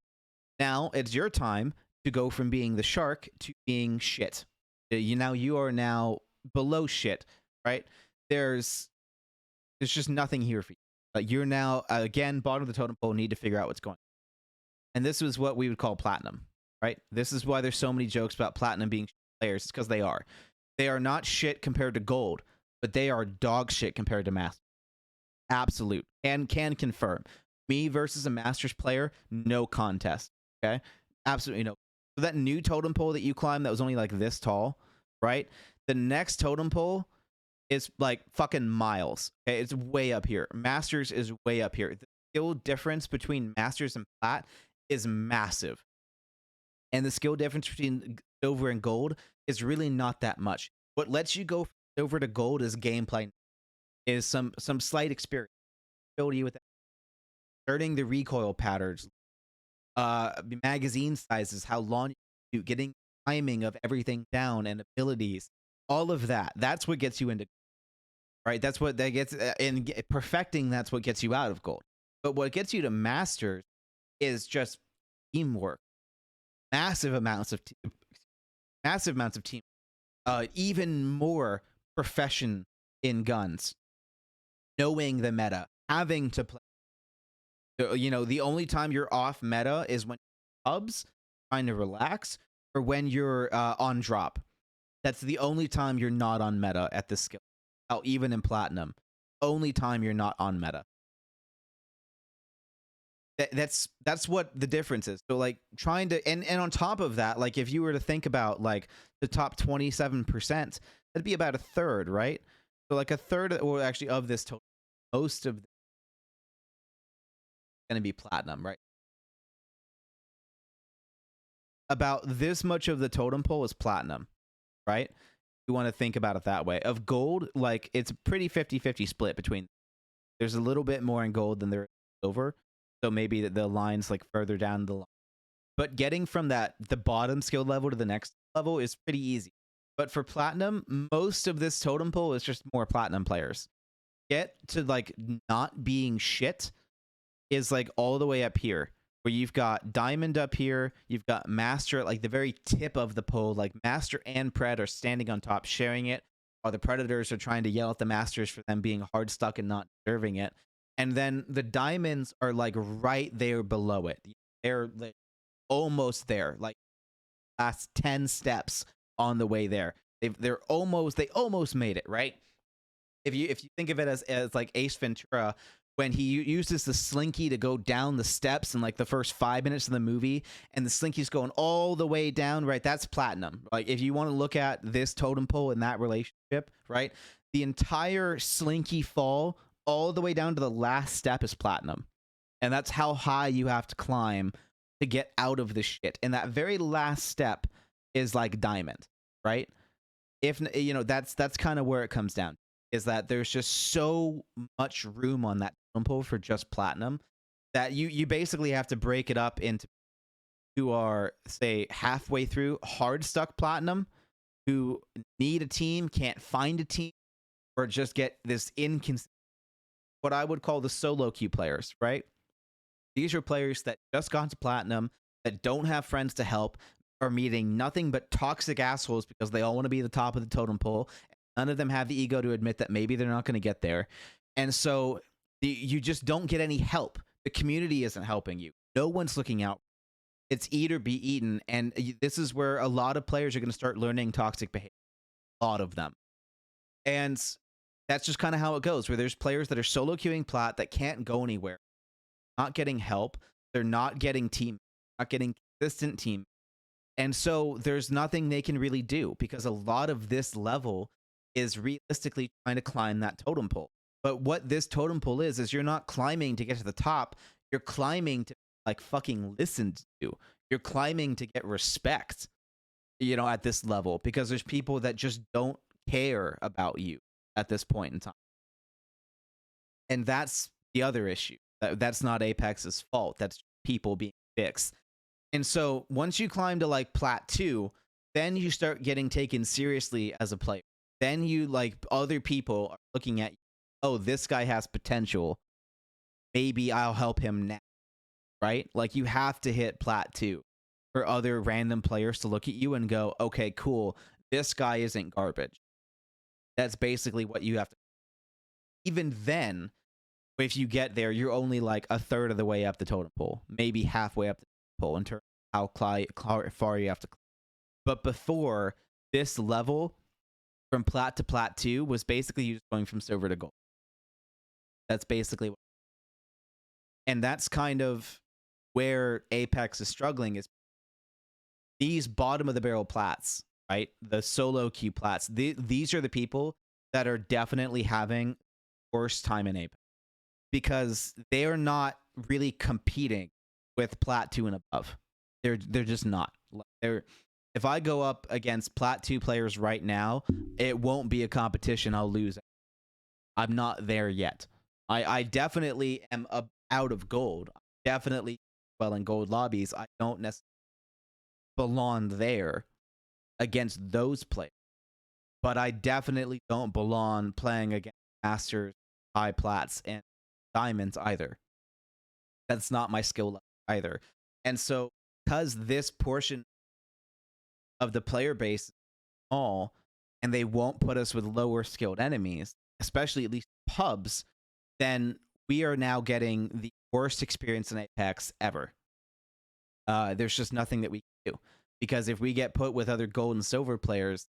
Now it's your time to go from being the shark to being shit. You are now below shit, right? There's just nothing here for you. You're now, again, bottom of the totem pole, need to figure out what's going on. And this was what we would call platinum, right? This is why there's so many jokes about platinum being players. It's because they are. They are not shit compared to gold, but they are dog shit compared to master. Absolute. And can confirm. Me versus a Masters player, no contest. Okay? Absolutely no. So that new totem pole that you climbed that was only like this tall, right? The next totem pole is like fucking miles. Okay? It's way up here. Masters is way up here. The skill difference between Masters and Plat is massive. And the skill difference between silver and gold is really not that much. What lets you go from silver to gold is gameplay, is some slight experience. Build you with that. Learning the recoil patterns, magazine sizes, how long you getting timing of everything down and abilities, all of that. That's what gets you into, right? That's what that gets in perfecting. That's what gets you out of gold. But what gets you to masters is just teamwork, massive amounts of team, even more profession in guns, knowing the meta, having to play. The only time you're off meta is when you're hubs, trying to relax, or when you're on drop. That's the only time you're not on meta at this skill. Oh, even in platinum, only time you're not on meta. that's what the difference is. So like trying to and on top of that, like if you were to think about like the top 27%, that'd be about a third, right? So like a third, or actually of this total, most of going to be platinum, right? About this much of the totem pole is platinum, right? You want to think about it that way. Of gold, like it's a pretty 50-50 split between. There's a little bit more in gold than there is silver, so maybe the line's like further down the line. But getting from the bottom skill level to the next level is pretty easy. But for platinum, most of this totem pole is just more platinum players. Get to like not being shit is like all the way up here, where you've got diamond up here, you've got master at like the very tip of the pole, like master and pred are standing on top sharing it, while the predators are trying to yell at the masters for them being hard stuck and not deserving it. And then the diamonds are like right there below it. They're like almost there, like last 10 steps on the way there. They almost made it, right? If you think of it as like Ace Ventura, when he uses the slinky to go down the steps in like the first 5 minutes of the movie, and the slinky's going all the way down, right? That's platinum. Like if you want to look at this totem pole in that relationship, right? The entire slinky fall all the way down to the last step is platinum. And that's how high you have to climb to get out of the shit. And that very last step is like diamond, right? If you know, that's kind of where it comes down, is that there's just so much room on that totem pole for just platinum that you basically have to break it up into who are, say, halfway through hard stuck platinum, who need a team, can't find a team, or just get this what I would call the solo queue players, right? These are players that just got to platinum, that don't have friends to help, are meeting nothing but toxic assholes because they all want to be the top of the totem pole. None of them have the ego to admit that maybe they're not going to get there. And so you just don't get any help. The community isn't helping you. No one's looking out. It's eat or be eaten. And this is where a lot of players are going to start learning toxic behavior. A lot of them. And that's just kind of how it goes, where there's players that are solo queuing plat that can't go anywhere, not getting help. They're not getting team, not getting consistent team. And so there's nothing they can really do, because a lot of this level is realistically trying to climb that totem pole. But what this totem pole is you're not climbing to get to the top. You're climbing to like fucking listen to. You're climbing to get respect, you know, at this level, because there's people that just don't care about you at this point in time. And that's the other issue. That's not Apex's fault. That's people being fixed. And so once you climb to like plat 2, then you start getting taken seriously as a player. Then you, like, other people are looking at you, oh, this guy has potential. Maybe I'll help him now, right? Like you have to hit plat 2 for other random players to look at you and go, okay, cool. This guy isn't garbage. That's basically what you have to. Even then, if you get there, you're only like a third of the way up the totem pole, maybe halfway up the totem pole in terms of how far you have to climb. But before this level, from plat to plat 2, was basically you just going from silver to gold. That's basically what. And that's kind of where Apex is struggling, is these bottom of the barrel plats, right? The solo queue plats. These are the people that are definitely having worse time in Apex, because they are not really competing with plat 2 and above. They're just not. If I go up against plat 2 players right now, it won't be a competition I'll lose. I'm not there yet. I definitely am out of gold. Definitely well in gold lobbies. I don't necessarily belong there against those players. But I definitely don't belong playing against masters, high plats, and diamonds either. That's not my skill level either. And so, because this portion of the player base is small, and they won't put us with lower skilled enemies, especially at least pubs, then we are now getting the worst experience in Apex ever. There's just nothing that we can do, because if we get put with other gold and silver players,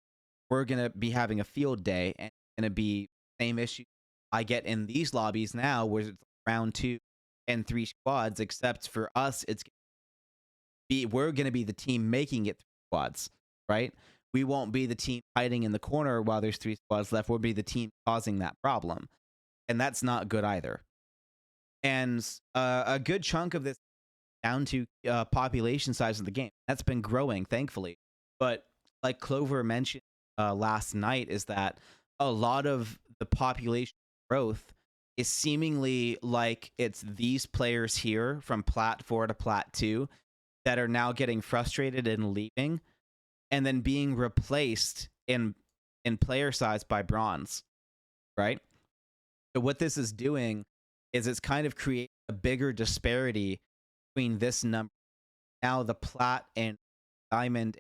we're going to be having a field day, and it's going to be the same issue I get in these lobbies now, where it's round 2, and 3 squads, except for us, we're going to be the team making it 3 squads, right? We won't be the team hiding in the corner while there's 3 squads left. We'll be the team causing that problem. And that's not good either. And a good chunk of this down to population size of the game. That's been growing, thankfully. But like Clover mentioned last night, is that a lot of the population growth is seemingly like it's these players here from Plat 4 to Plat 2 that are now getting frustrated and leaving, and then being replaced in player size by bronze, right? So what this is doing is it's kind of creating a bigger disparity between this number. Now the Plat and Diamond,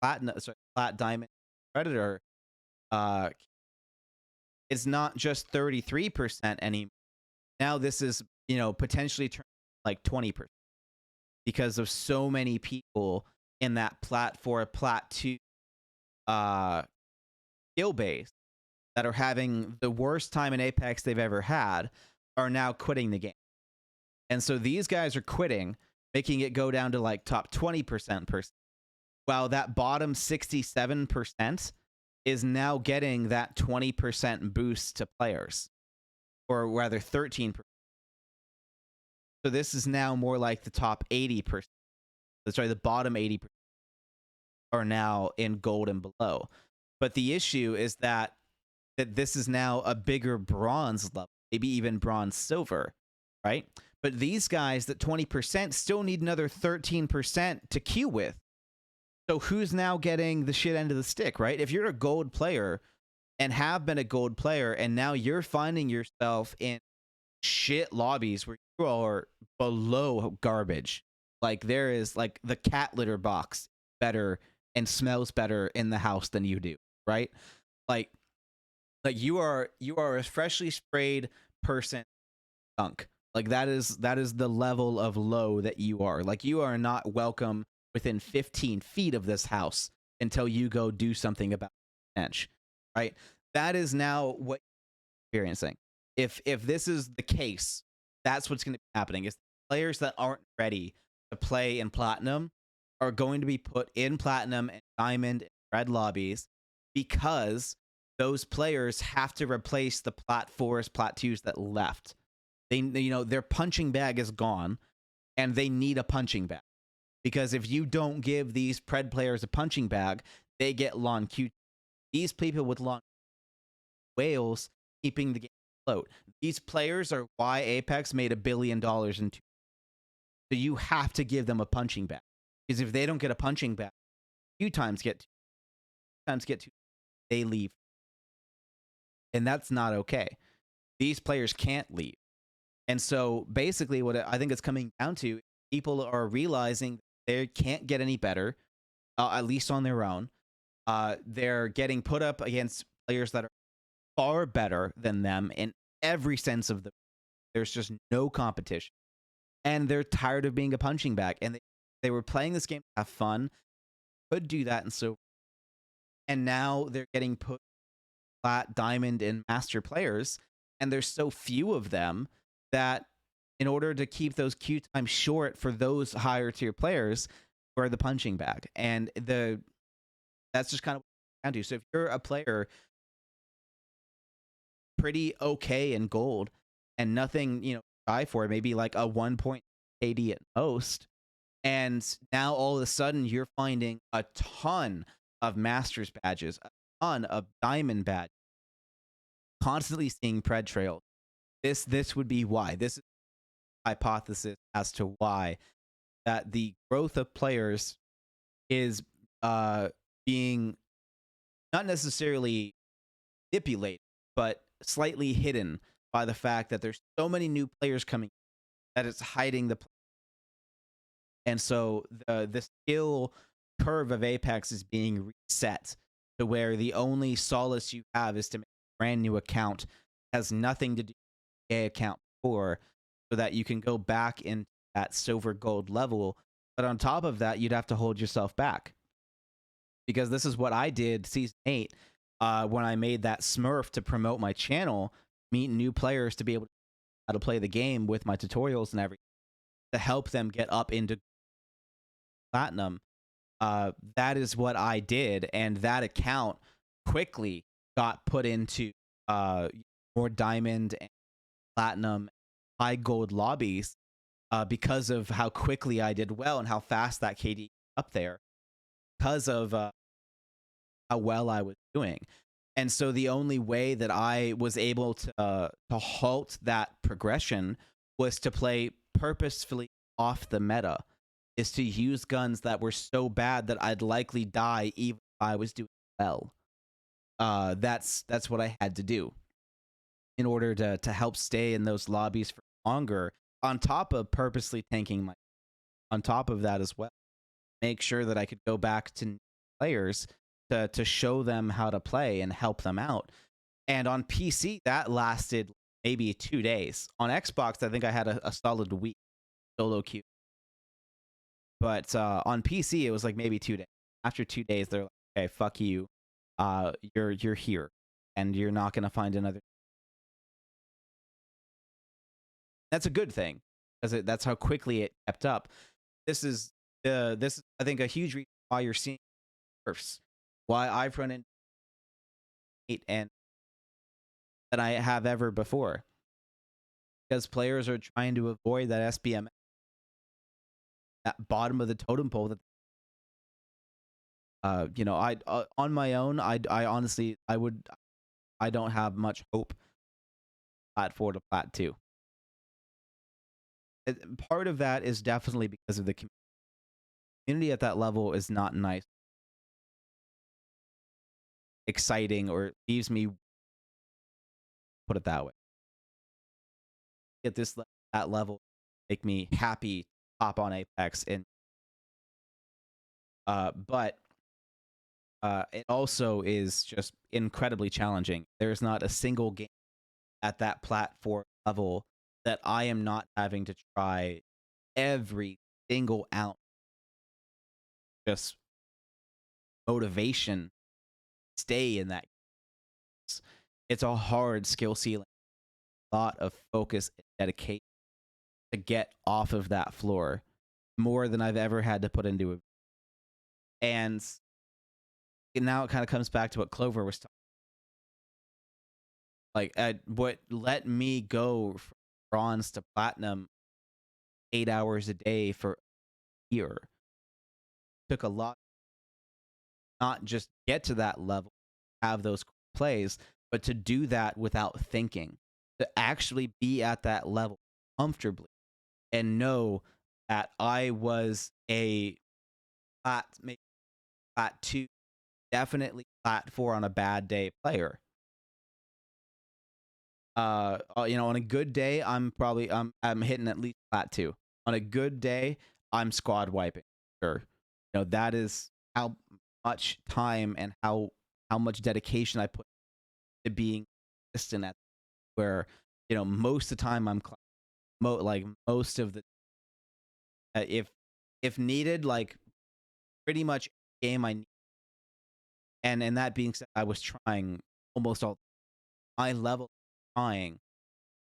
Plat, Diamond, Predator, is not just 33% anymore. Now this is, potentially like 20%, because of so many people in that Plat 4, Plat 2 skill base that are having the worst time in Apex they've ever had are now quitting the game. And so these guys are quitting, making it go down to like top 20%, while that bottom 67% is now getting that 20% boost to players, or rather 13%. So this is now more like the top 80%. That's right, the bottom 80% are now in gold and below. But the issue is that this is now a bigger bronze level, maybe even bronze silver, right? But these guys, that 20%, still need another 13% to queue with. So who's now getting the shit end of the stick, right? If you're a gold player and have been a gold player, and now you're finding yourself in shit lobbies where you are below garbage, like there is like the cat litter box better and smells better in the house than you do, right? Like you are a freshly sprayed person skunk. Like that is the level of low that you are. Like you are not welcome within 15 feet of this house until you go do something about the bench, right? That is now what you're experiencing. If this is the case, that's what's going to be happening. Is players that aren't ready to play in Platinum are going to be put in Platinum and Diamond and Red lobbies, because those players have to replace the Plat 4s, Plat 2s that left. Their punching bag is gone, and they need a punching bag. Because if you don't give these Pred players a punching bag, they get long Q. These people with long whales keeping the game afloat. These players are why Apex made $1 billion in 2. So you have to give them a punching bag. Because if they don't get a punching bag, few times get two, they leave. And that's not okay. These players can't leave. And so basically what I think it's coming down to, people are realizing they can't get any better, at least on their own. They're getting put up against players that are far better than them in every sense of the. There's just no competition. And they're tired of being a punching bag. And they were playing this game to have fun, could do that, and so. And now they're getting put Plat, Diamond, and Master players, and there's so few of them that in order to keep those queue times short for those higher tier players, for the punching bag. And that's just kind of what down to. So if you're a player pretty okay in gold and nothing, try for, maybe like a 1 point KD at most, and now all of a sudden you're finding a ton of Masters badges, a ton of Diamond badges, constantly seeing Pred trails. This would be why. This is a hypothesis as to why that the growth of players is being not necessarily stipulated, but slightly hidden by the fact that there's so many new players coming that it's hiding the. And so the skill curve of Apex is being reset to where the only solace you have is to make a brand new account. It has nothing to do with a account before, so that you can go back in that silver gold level. But on top of that, you'd have to hold yourself back. Because this is what I did season 8 when I made that Smurf to promote my channel, meet new players to be able to how to play the game with my tutorials and everything to help them get up into platinum. That is what I did, and that account quickly got put into more diamond and platinum, high gold lobbies because of how quickly I did well and how fast that KD up there because of how well I was doing. And so the only way that I was able to halt that progression was to play purposefully off the meta, is to use guns that were so bad that I'd likely die even if I was doing well. That's what I had to do in order to help stay in those lobbies for longer. On top of purposely tanking my, on top of that as well, make sure that I could go back to players to show them how to play and help them out. And on PC, that lasted maybe 2 days. On Xbox, I think I had a solid week solo queue. But on PC, it was like maybe 2 days. After 2 days, they're like, "Okay, fuck you. You're here, and you're not gonna find another." That's a good thing because that's how quickly it kept up. This is I think a huge reason why you're seeing nerfs, why I've run into it and than I have ever before, because players are trying to avoid that SBM, that bottom of the totem pole. That I on my own, I honestly I don't have much hope. Plat 4 to Plat 2. Part of that is definitely because of the community at that level is not nice, exciting, or leaves me, put it that way. At that level, make me happy, hop on Apex, and but it also is just incredibly challenging. There's not a single game at that platform level that I am not having to try every single ounce, just motivation, stay in that. It's a hard skill ceiling, a lot of focus and dedication to get off of that floor, more than I've ever had to put into it. And now it kind of comes back to what Clover was talking. Like, what let me go from bronze to platinum 8 hours a day for a year took a lot, not just get to that level, have those plays, but to do that without thinking, to actually be at that level comfortably and know that I was a maybe plat 2, definitely plat 4 on a bad day player. On a good day, I'm probably I'm hitting at least plat 2. On a good day, I'm squad wiping. Sure, that is how much time and how much dedication I put to being consistent at where most of the time I'm like most of the if needed, like pretty much game I need. And that being said, I was trying almost all. My level of trying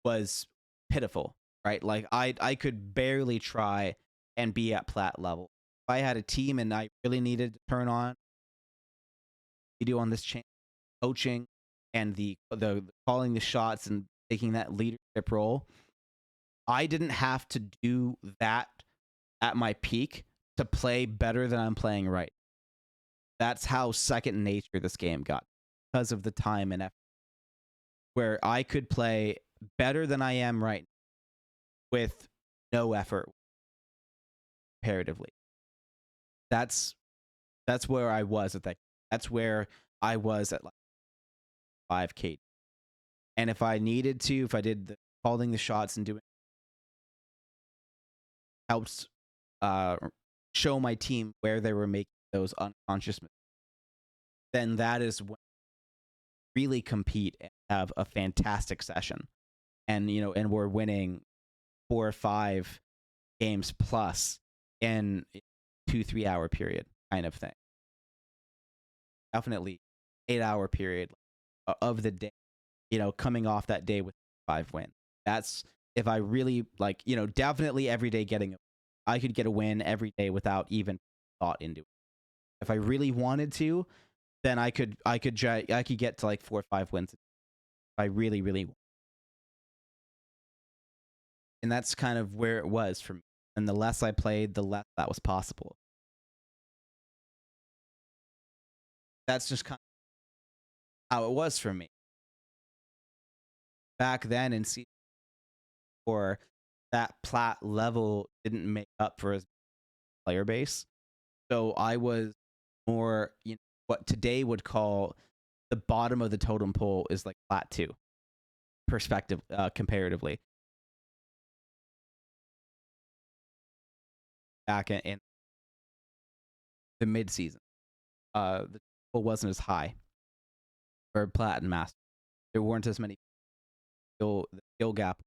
was pitiful, right? Like I could barely try and be at plat level. If I had a team and I really needed to turn on, you do on this chain, coaching and the calling the shots and taking that leadership role, I didn't have to do that at my peak to play better than I'm playing right. That's how second nature this game got because of the time and effort, where I could play better than I am right now with no effort comparatively. That's where I was at that. That's where I was at like 5K. And if I needed to, if I did the calling the shots and doing helps show my team where they were making those unconscious mistakes, then that is when really compete and have a fantastic session. And and we're winning 4 or 5 games plus in 2-3 hour period kind of thing. Definitely 8-hour period of the day, coming off that day with 5 wins. That's if I really like, definitely every day I could get a win every day without even thought into it. If I really wanted to, then I could get to like 4 or 5 wins if I really really want. And that's kind of where it was for me. And the less I played, the less that was possible. That's just kind of how it was for me back then in season 4. That plat level didn't make up for his player base, so I was more, what today would call the bottom of the totem pole is like plat 2 perspective, comparatively. Back in the mid season, the total wasn't as high for plat and master. There weren't as many the skill gap.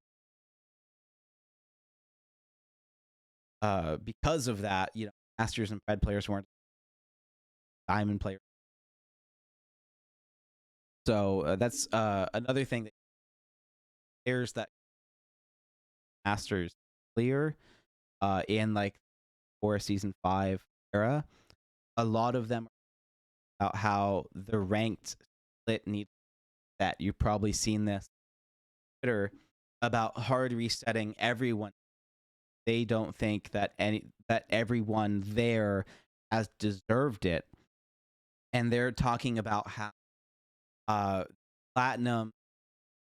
Because of that, masters and pred players weren't diamond players. So that's another thing that players that masters clear in like for season 5 era, a lot of them are about how the ranked split needs that. You've probably seen this on Twitter about hard resetting everyone. They don't think that everyone there has deserved it, and they're talking about how platinum,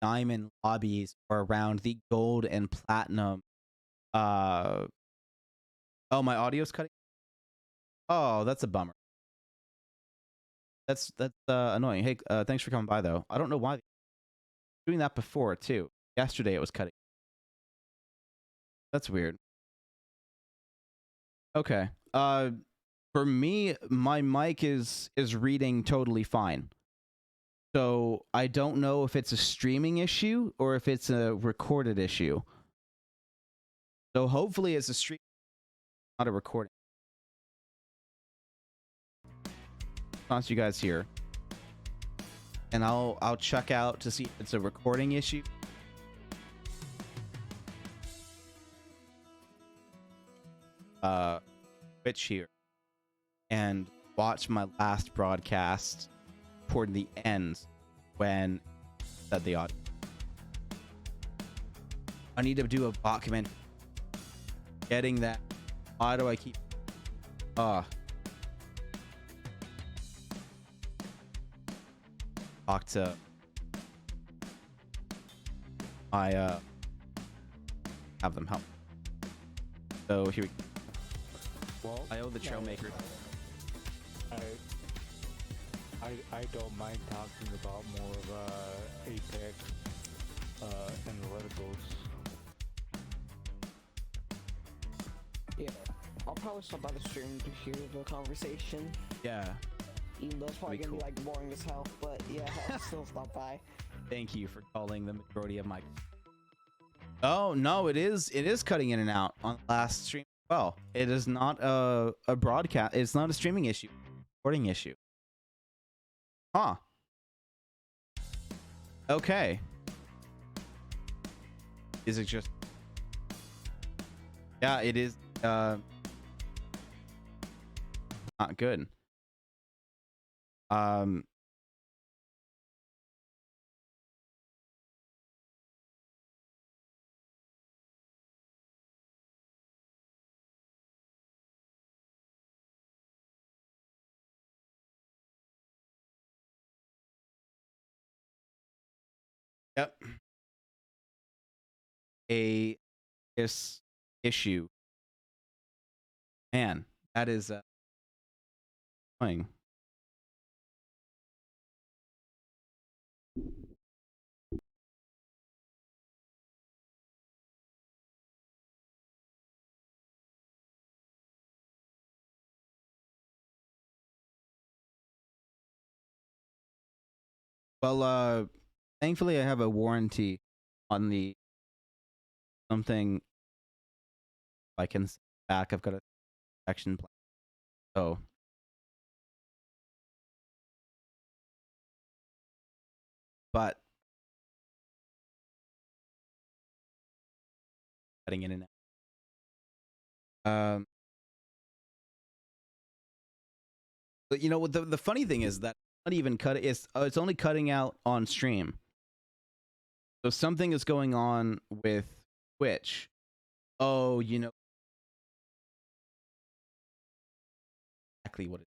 diamond lobbies are around the gold and platinum. Oh, my audio's cutting. Oh, that's a bummer. That's annoying. Hey, thanks for coming by though. I don't know why. Doing that before too. Yesterday it was cutting. That's weird. Okay. For me, my mic is reading totally fine. So I don't know if it's a streaming issue or if it's a recorded issue. So hopefully it's a stream, not a recording. Response you guys here, and I'll check out to see if it's a recording issue. Twitch here, and watch my last broadcast toward the end when said the audio. I need to do a bot command. Getting that. Why do I keep? Talk to I have them help. So here we go. Well, I owe the Trailmaker. I don't mind talking about more of Apex analyticals. Yeah, I'll probably stop by the stream to hear the conversation. Yeah. Even though it's probably gonna be like boring as hell, but yeah, I'll still stop by. Thank you for calling the majority of my. Oh no, it is cutting in and out on the last stream. Well, it is not a broadcast. It's not a streaming issue, recording issue. Huh. Okay. Is it just? Yeah, it is. Not good. Yep. This issue. Man, that is annoying. Well, thankfully I have a warranty on the something I can send back. I've got a protection plan. So but cutting in and out. But you know what? The funny thing is that not even it's only cutting out on stream. So something is going on with Twitch. Oh, you know exactly what it is.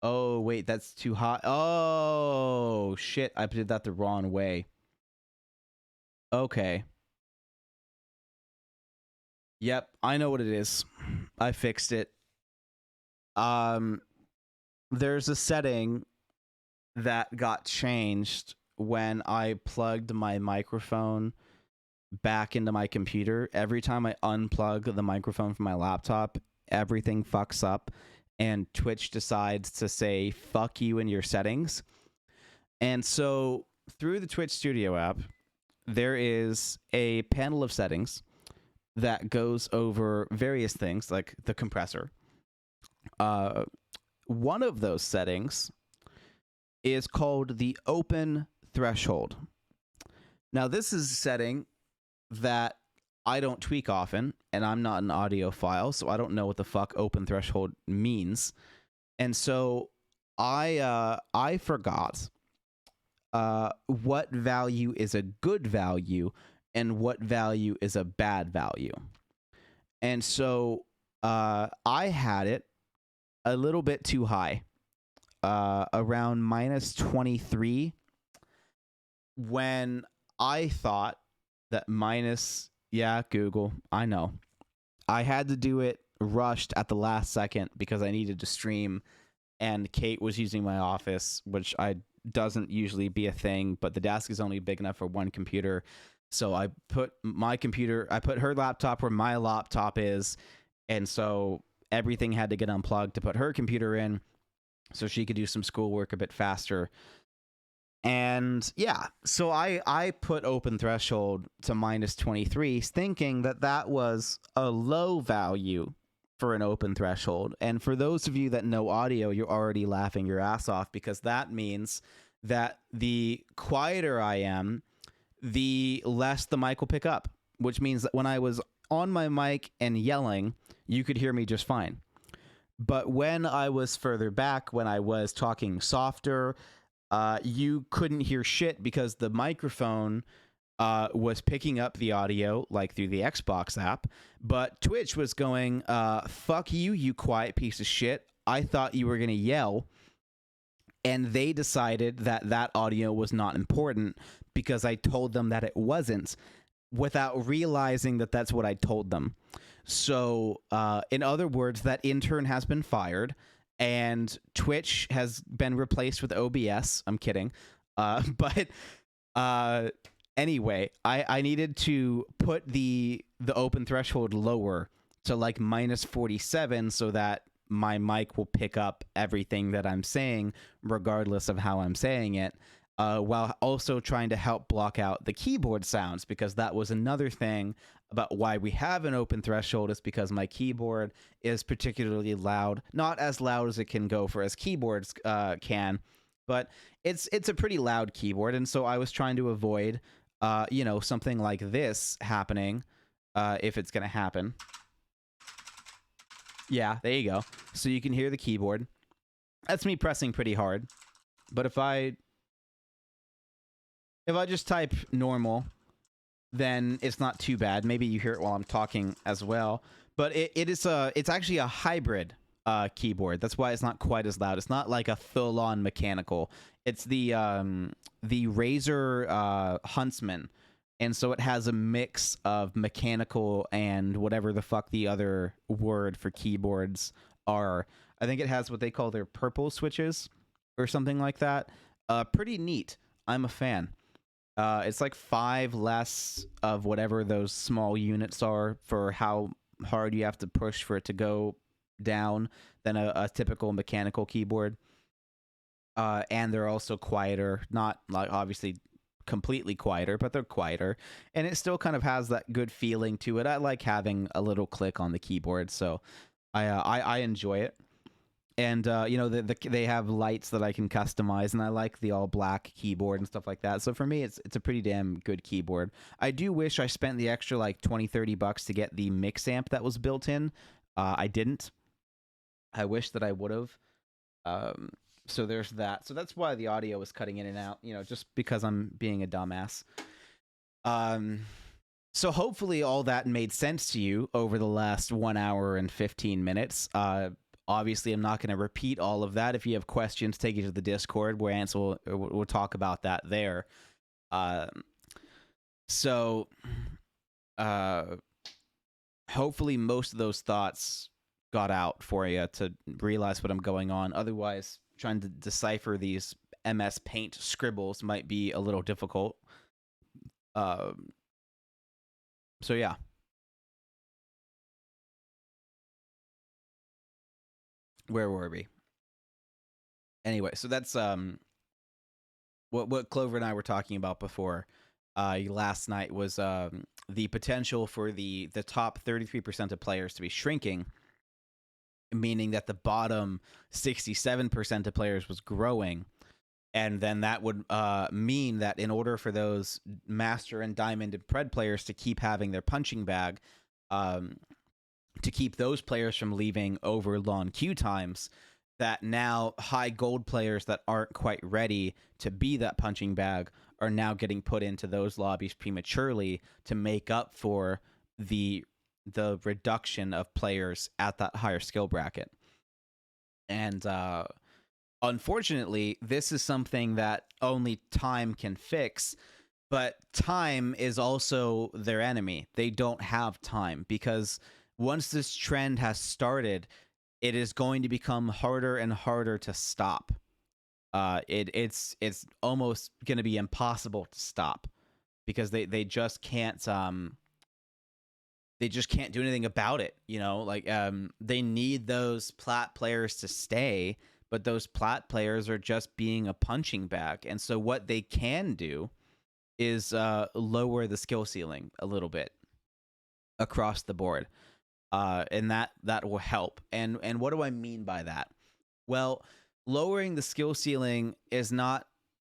Oh, wait, that's too hot. Oh, shit. I did that the wrong way. Okay. Yep, I know what it is. I fixed it. There's a setting that got changed when I plugged my microphone back into my computer. Every time I unplug the microphone from my laptop, everything fucks up, and Twitch decides to say, fuck you in your settings. And so through the Twitch Studio app, there is a panel of settings that goes over various things like the compressor. One of those settings is called the open threshold. Now, this is a setting that I don't tweak often, and I'm not an audiophile, so I don't know what the fuck open threshold means. And so I forgot what value is a good value and what value is a bad value. And so I had it a little bit too high, around -23, when I thought that yeah, Google, I know. I had to do it rushed at the last second because I needed to stream, and Kate was using my office, which doesn't usually be a thing, but the desk is only big enough for one computer. So I put her laptop where my laptop is, and so everything had to get unplugged to put her computer in so she could do some schoolwork a bit faster. And yeah, so I put open threshold to -23, thinking that that was a low value for an open threshold. And for those of you that know audio, you're already laughing your ass off, because that means that the quieter I am, the less the mic will pick up, which means that when I was on my mic and yelling, you could hear me just fine. But when I was further back, when I was talking softer, you couldn't hear shit because the microphone was picking up the audio like through the Xbox app, but Twitch was going, fuck you, you quiet piece of shit. I thought you were going to yell. And they decided that that audio was not important because I told them that it wasn't, without realizing that that's what I told them. So, in other words, that intern has been fired, and Twitch has been replaced with OBS. I'm kidding. But anyway, I needed to put the open threshold lower to like -47 so that my mic will pick up everything that I'm saying, regardless of how I'm saying it, while also trying to help block out the keyboard sounds, because that was another thing about why we have an open threshold, is because my keyboard is particularly loud. Not as loud as it can go for as keyboards can, but it's a pretty loud keyboard, and so I was trying to avoid something like this happening, if it's gonna happen. Yeah, there you go. So you can hear the keyboard. That's me pressing pretty hard. But if I just type normal, then it's not too bad. Maybe you hear it while I'm talking as well. But it's actually a hybrid keyboard. That's why it's not quite as loud. It's not like a full-on mechanical. It's the Razer Huntsman. And so it has a mix of mechanical and whatever the fuck the other word for keyboards are. I think it has what they call their purple switches or something like that. Pretty neat. I'm a fan. It's like 5 less of whatever those small units are for how hard you have to push for it to go down than a typical mechanical keyboard. And they're also quieter. Not like obviously completely quieter, but they're quieter, and it still kind of has that good feeling to it. I like having a little click on the keyboard, so I enjoy it. And they have lights that I can customize, and I like the all black keyboard and stuff like that. So for me, it's a pretty damn good keyboard. I do wish I spent the extra like $20-$30 to get the mix amp that was built in. I didn't. I wish that I would have. So there's that. So that's why the audio is cutting in and out, just because I'm being a dumbass. So hopefully all that made sense to you over the last 1 hour and 15 minutes. Obviously, I'm not going to repeat all of that. If you have questions, take it to the Discord where Ansel will talk about that there. So hopefully most of those thoughts got out for you to realize what I'm going on. Otherwise, trying to decipher these MS Paint scribbles might be a little difficult. So yeah. Where were we? Anyway, so that's what Clover and I were talking about before last night was the potential for the top 33% of players to be shrinking, meaning that the bottom 67% of players was growing. And then that would mean that in order for those Master and Diamond and Pred players to keep having their punching bag, to keep those players from leaving over long queue times, that now high gold players that aren't quite ready to be that punching bag are now getting put into those lobbies prematurely to make up for the reduction of players at that higher skill bracket. And unfortunately, this is something that only time can fix, but time is also their enemy. They don't have time, because once this trend has started, it is going to become harder and harder to stop. It's almost going to be impossible to stop, because they just can't do anything about it. They need those plat players to stay, but those plat players are just being a punching bag. And so what they can do is lower the skill ceiling a little bit across the board. And that will help. And what do I mean by that? Well, lowering the skill ceiling is not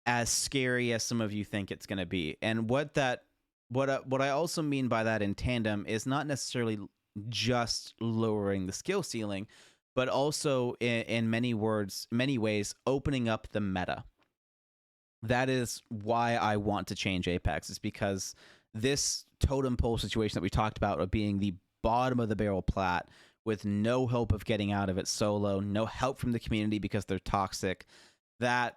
as scary as some of you think it's going to be. And what I also mean by that in tandem is not necessarily just lowering the skill ceiling, but also in many ways opening up the meta. That is why I want to change Apex, is because this totem pole situation that we talked about of being the bottom of the barrel plat with no hope of getting out of it solo, no help from the community because they're toxic, that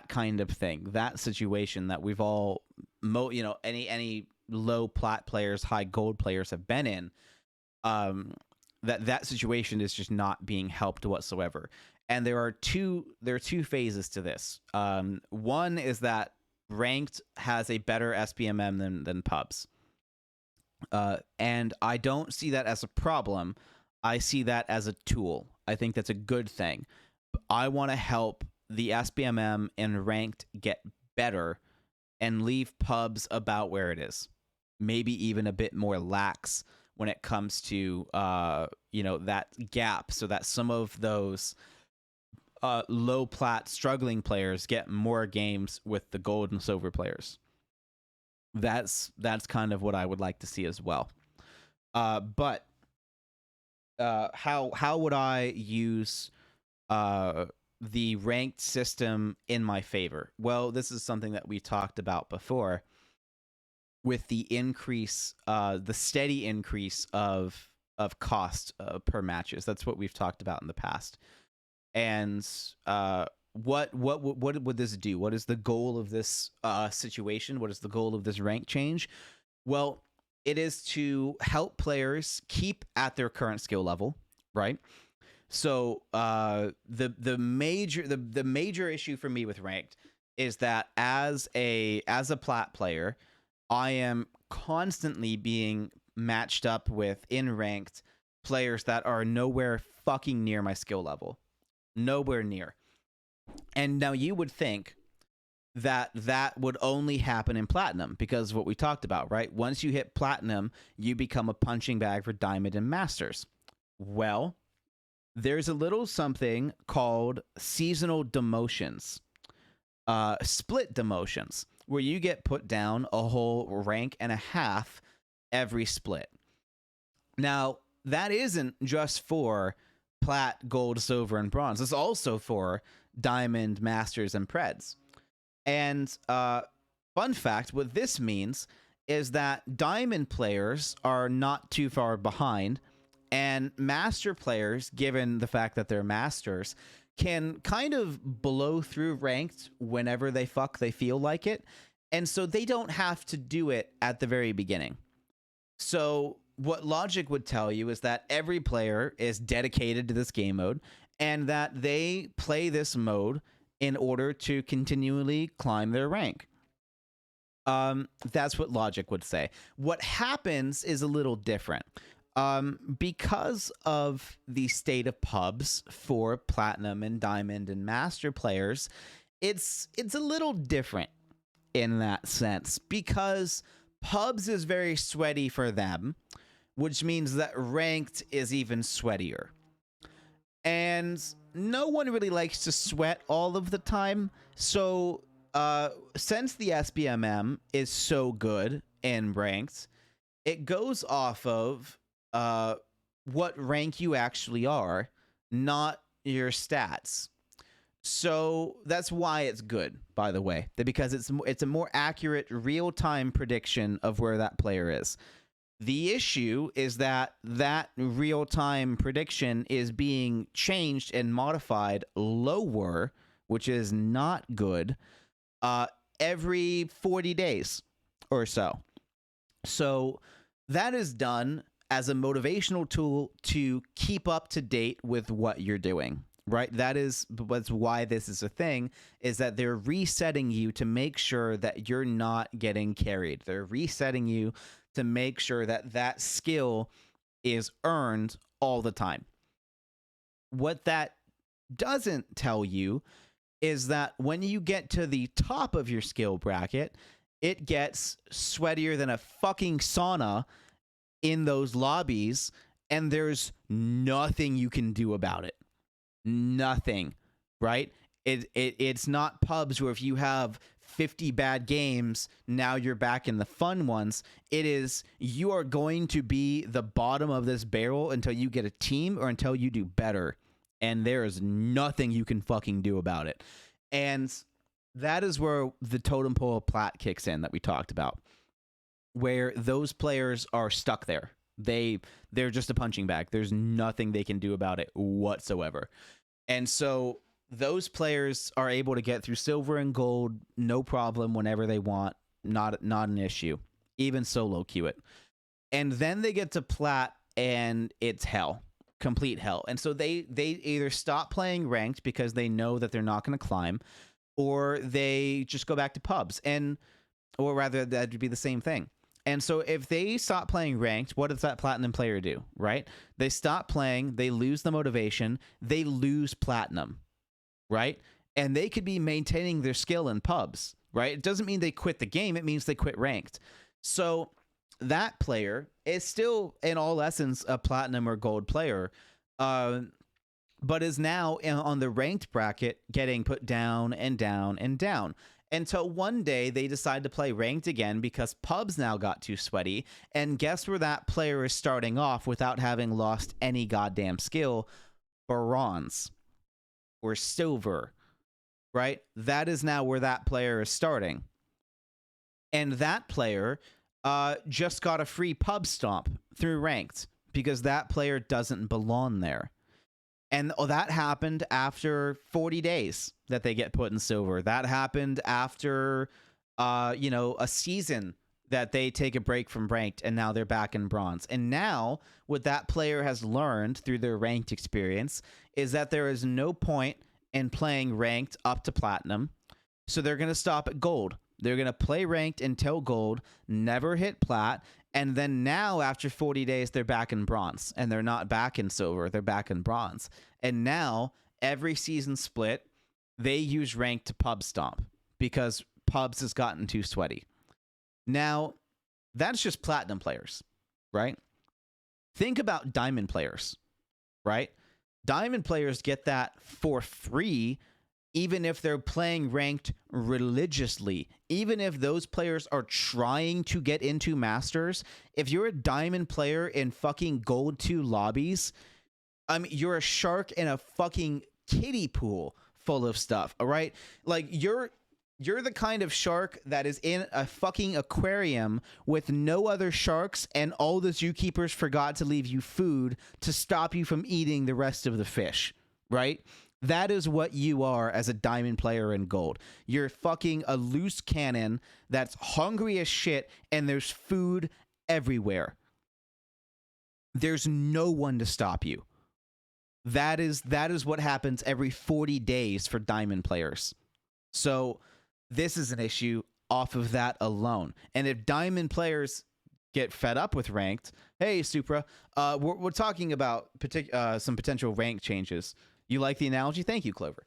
kind of thing, that situation that we've all any low plat players, high gold players have been in, that situation is just not being helped whatsoever. And there are two phases to this. One is that ranked has a better SPMM than pubs. And I don't see that as a problem. I see that as a tool. I think that's a good thing. I want to help the SPMM and ranked get better and leave pubs about where it is. Maybe even a bit more lax when it comes to that gap, so that some of those low plat struggling players get more games with the gold and silver players. That's kind of what I would like to see as well. But how would I use the ranked system in my favor? Well, this is something that we talked about before with the increase, the steady increase of cost per matches. That's what we've talked about in the past. And what would this do? What is the goal of this situation? What is the goal of this rank change? Well, it is to help players keep at their current skill level, right? So the major issue for me with ranked is that as a plat player, I am constantly being matched up with in ranked players that are nowhere fucking near my skill level. Nowhere near. And now you would think that would only happen in platinum because of what we talked about, right? Once you hit platinum, you become a punching bag for diamond and masters. Well, there's a little something called seasonal demotions, split demotions, where you get put down a whole rank and a half every split. Now, that isn't just for plat, gold, silver, and bronze. It's also for diamond, masters, and preds. And fun fact, what this means is that diamond players are not too far behind, and master players, given the fact that they're masters, can kind of blow through ranked whenever they feel like it. And so they don't have to do it at the very beginning. So what logic would tell you is that every player is dedicated to this game mode and that they play this mode in order to continually climb their rank. That's what logic would say. What happens is a little different. Because of the state of pubs for platinum and diamond and master players, it's a little different in that sense, because pubs is very sweaty for them, which means that ranked is even sweatier. And no one really likes to sweat all of the time. So since the SBMM is so good in ranked, it goes off of what rank you actually are, not your stats. So that's why it's good, by the way, because it's a more accurate real-time prediction of where that player is. The issue is that real-time prediction is being changed and modified lower, which is not good, every 40 days or so. So that is done as a motivational tool to keep up to date with what you're doing. Right? That's why this is a thing, is that they're resetting you to make sure that you're not getting carried. They're resetting you to make sure that that skill is earned all the time. What that doesn't tell you is that when you get to the top of your skill bracket, it gets sweatier than a fucking sauna in those lobbies, and there's nothing you can do about it. Nothing, right? It's not pubs where if you have 50 bad games, now you're back in the fun ones. It is, you are going to be the bottom of this barrel until you get a team or until you do better. And there is nothing you can fucking do about it. And that is where the totem pole of plat kicks in that we talked about, where those players are stuck there. They're just a punching bag. There's nothing they can do about it whatsoever. And so those players are able to get through silver and gold no problem whenever they want. Not an issue. Even solo queue it. And then they get to plat and it's hell. Complete hell. And so they either stop playing ranked because they know that they're not going to climb, or they just go back to pubs. Or rather, that would be the same thing. And so if they stop playing ranked, what does that platinum player do, right? They stop playing, they lose the motivation, they lose platinum, right? And they could be maintaining their skill in pubs, right? It doesn't mean they quit the game, it means they quit ranked. So that player is still, in all essence, a platinum or gold player, but is now on the ranked bracket getting put down and down and down. Until one day they decide to play ranked again because pubs now got too sweaty. And guess where that player is starting off without having lost any goddamn skill? Bronze or silver, right? That is now where that player is starting. And that player just got a free pub stomp through ranked because that player doesn't belong there. And that happened after 40 days that they get put in silver. That happened after, a season that they take a break from ranked, and now they're back in bronze. And now what that player has learned through their ranked experience is that there is no point in playing ranked up to platinum. So they're going to stop at gold. They're going to play ranked until gold, never hit plat. And then now, after 40 days, they're back in bronze. And they're not back in silver. They're back in bronze. And now, every season split, they use rank to pub stomp because pubs has gotten too sweaty. Now, that's just platinum players, right? Think about diamond players, right? Diamond players get that for free, even if they're playing ranked religiously. Even if those players are trying to get into Masters, if you're a Diamond player in fucking Gold 2 lobbies, you're a shark in a fucking kiddie pool full of stuff, all right? Like, you're the kind of shark that is in a fucking aquarium with no other sharks, and all the zookeepers forgot to leave you food to stop you from eating the rest of the fish, right? That is what you are as a Diamond player in Gold. You're fucking a loose cannon that's hungry as shit, and there's food everywhere. There's no one to stop you. That is what happens every 40 days for Diamond players. So this is an issue off of that alone. And if Diamond players get fed up with ranked, hey, Supra, we're talking about some potential rank changes. You like the analogy? Thank you, Clover.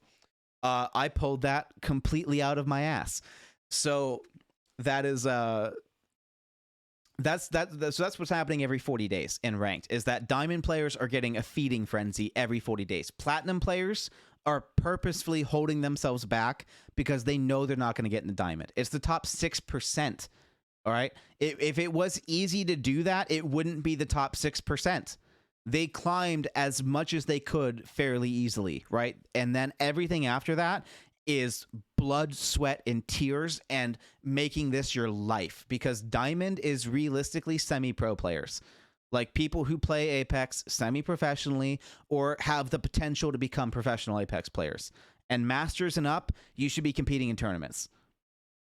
I pulled that completely out of my ass. So that is that's what's happening every 40 days in ranked, is that Diamond players are getting a feeding frenzy every 40 days. Platinum players are purposefully holding themselves back because they know they're not going to get in the Diamond. It's the top 6%. All right. If it was easy to do that, it wouldn't be the top 6%. They climbed as much as they could fairly easily, right? And then everything after that is blood, sweat, and tears, and making this your life, because Diamond is realistically semi-pro players. Like people who play Apex semi-professionally or have the potential to become professional Apex players. And Masters and up, you should be competing in tournaments.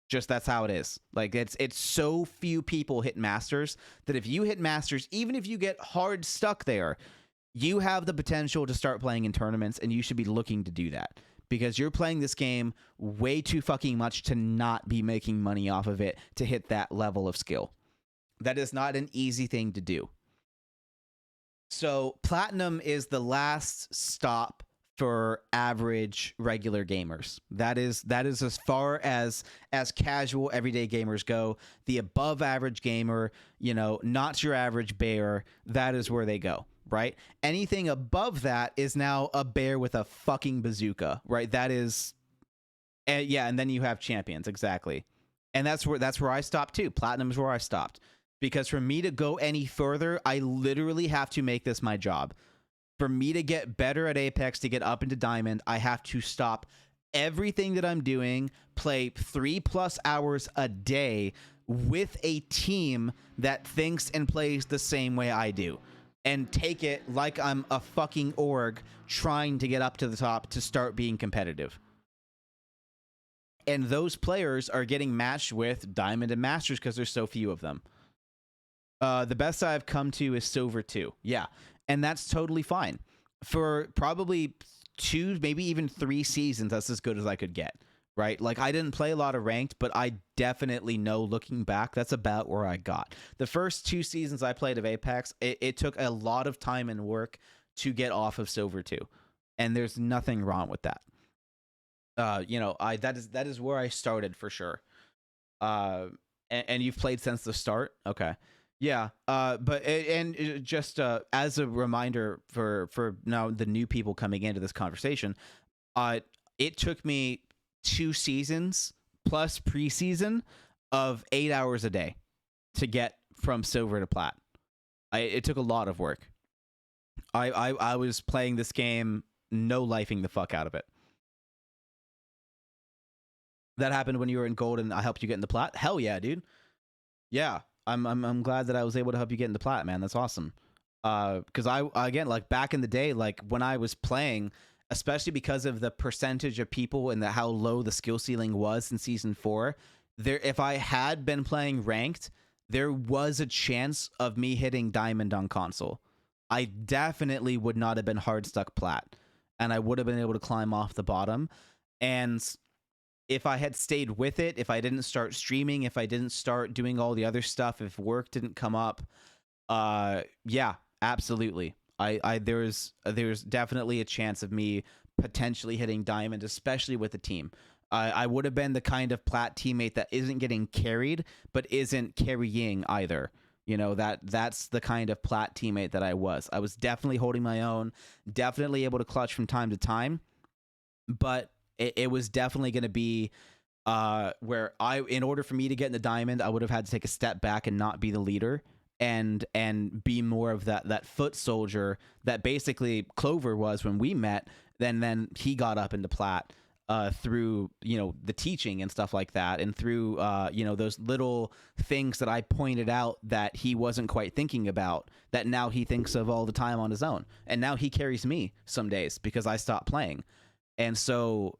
Just that's how it is. Like it's so few people hit Masters that if you hit Masters, even if you get hard stuck there, you have the potential to start playing in tournaments, and you should be looking to do that, because you're playing this game way too fucking much to not be making money off of it to hit that level of skill. That is not an easy thing to do. So Platinum is the last stop for average regular gamers. That is as far as casual everyday gamers go. The above average gamer, not your average bear, that is where they go, right? Anything above that is now a bear with a fucking bazooka, right? That is, and then you have champions, exactly. And that's where I stopped too. Platinum is where I stopped, because for me to go any further, I literally have to make this my job. For me to get better at Apex, to get up into Diamond, I have to stop everything that I'm doing, play 3+ hours a day with a team that thinks and plays the same way I do, and take it like I'm a fucking org trying to get up to the top to start being competitive. And those players are getting matched with Diamond and Masters because there's so few of them. The best I've come to is Silver 2. Yeah. And that's totally fine. For probably 2, maybe even 3 seasons, that's as good as I could get, right? Like, I didn't play a lot of ranked, but I definitely know, looking back, that's about where I got. The first 2 seasons I played of Apex, it took a lot of time and work to get off of Silver 2. And there's nothing wrong with that. That is where I started for sure. And you've played since the start? Okay. Yeah, but just as a reminder for now the new people coming into this conversation, it took me 2 seasons plus preseason of 8 hours a day to get from silver to plat. It took a lot of work. I was playing this game, no lifing the fuck out of it. That happened when you were in gold and I helped you get into plat? Hell yeah, dude. Yeah. I'm glad that I was able to help you get into plat, man. That's awesome. Because again, like back in the day, like when I was playing, especially because of the percentage of people and how low the skill ceiling was in season 4, if I had been playing ranked, there was a chance of me hitting diamond on console. I definitely would not have been hard stuck plat, and I would have been able to climb off the bottom. And if I had stayed with it, if I didn't start streaming, if I didn't start doing all the other stuff, if work didn't come up, yeah, absolutely. There's definitely a chance of me potentially hitting diamond, especially with the team. I would have been the kind of plat teammate that isn't getting carried, but isn't carrying either. You know, that's the kind of plat teammate that I was. I was definitely holding my own, definitely able to clutch from time to time, but it was definitely going to be where in order for me to get in the diamond, I would have had to take a step back and not be the leader and be more of that foot soldier that basically Clover was when we met. Then he got up into plat through, you know, the teaching and stuff like that, and through you know, those little things that I pointed out that he wasn't quite thinking about, that now he thinks of all the time on his own, and now he carries me some days because I stopped playing. And so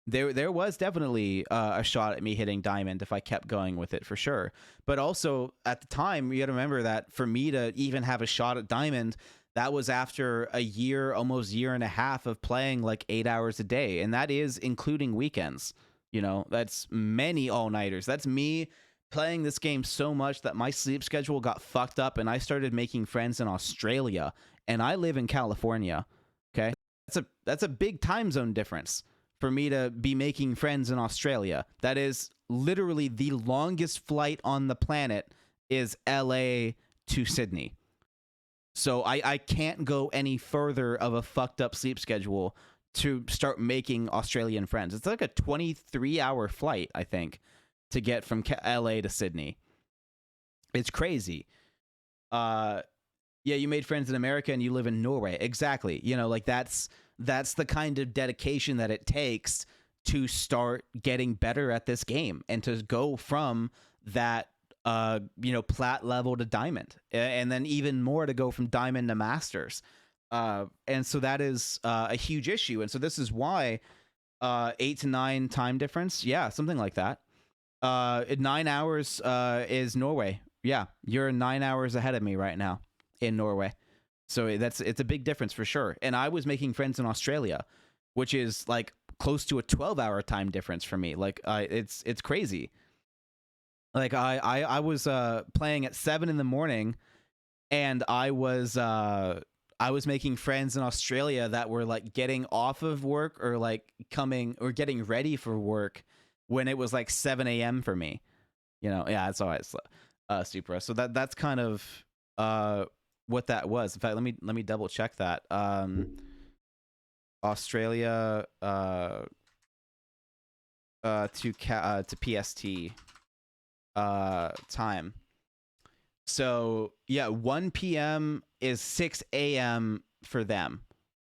there was definitely a shot at me hitting diamond if I kept going with it, for sure. But also at the time, you got to remember that for me to even have a shot at diamond, that was after a year, almost year and a half of playing like 8 hours a day, and that is including weekends. You know, that's many all-nighters. That's me playing this game so much that my sleep schedule got fucked up, and I started making friends in Australia, and I live in California. Okay, that's a big time zone difference for me to be making friends in Australia. That is literally the longest flight on the planet is LA to Sydney. So I can't go any further of a fucked up sleep schedule to start making Australian friends. It's like a 23-hour flight, I think, to get from LA to Sydney. It's crazy. Yeah, you made friends in America and you live in Norway. Exactly. You know, like that's the kind of dedication that it takes to start getting better at this game and to go from that you know, plat level to diamond, and then even more to go from diamond to masters. And so that is a huge issue. And so this is why 8 to 9 time difference. Yeah, something like that. 9 hours is Norway. Yeah, you're 9 hours ahead of me right now in Norway. So it's a big difference for sure. And I was making friends in Australia, which is like close to a 12-hour time difference for me. Like it's crazy. Like I was playing at 7 in the morning, and I was making friends in Australia that were like getting off of work or like coming or getting ready for work when it was like 7 a.m. for me. You know, yeah, that's all right. Super. So that's kind of what that was. In fact, let me double check that. Australia to PST time. So yeah, 1 p.m. is 6 a.m. for them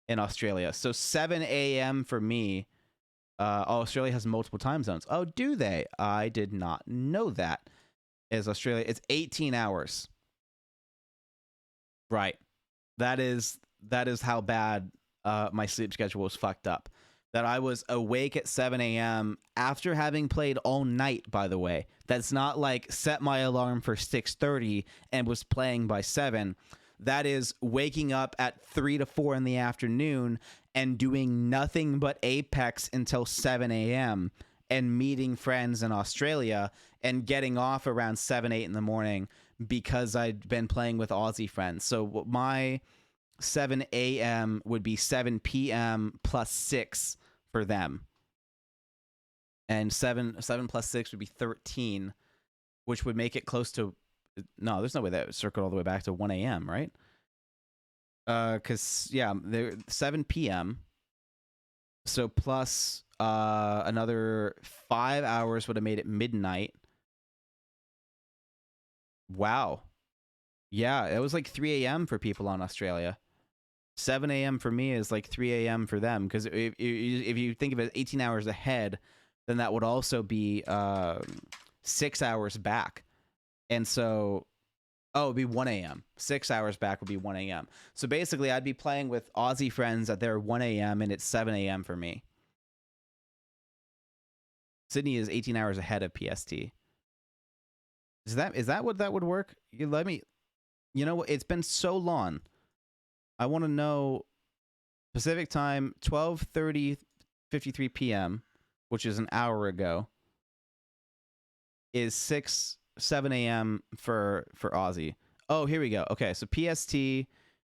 in Australia. So 7 a.m. for me. Australia has multiple time zones. Oh, do they? I did not know that. Is Australia? It's 18 hours. Right. That is how bad my sleep schedule was fucked up. That I was awake at 7 a.m. after having played all night, by the way. That's not like set my alarm for 6:30 and was playing by 7. That is waking up at 3 to 4 in the afternoon and doing nothing but Apex until 7 a.m. and meeting friends in Australia and getting off around 7, 8 in the morning because I'd been playing with Aussie friends. So my 7 a.m. would be 7 p.m. plus 6 for them. And 7 plus 6 would be 13, which would make it close to... No, there's no way that would circle all the way back to 1 a.m., right? Because, yeah, 7 p.m. So plus another 5 hours would have made it midnight. Wow. Yeah, it was like 3 a.m. for people on Australia. 7 a.m. for me is like 3 a.m. for them, because if you think of it 18 hours ahead, then that would also be 6 hours back. And so, oh, it would be 1 a.m. 6 hours back would be 1 a.m. So basically, I'd be playing with Aussie friends at their 1 a.m. and it's 7 a.m. for me. Sydney is 18 hours ahead of PST. Is that what that would work? You know what? It's been so long. I want to know Pacific time, 12:53 p.m., which is an hour ago, is 7 a.m. for Aussie. Oh, here we go. Okay, so PST,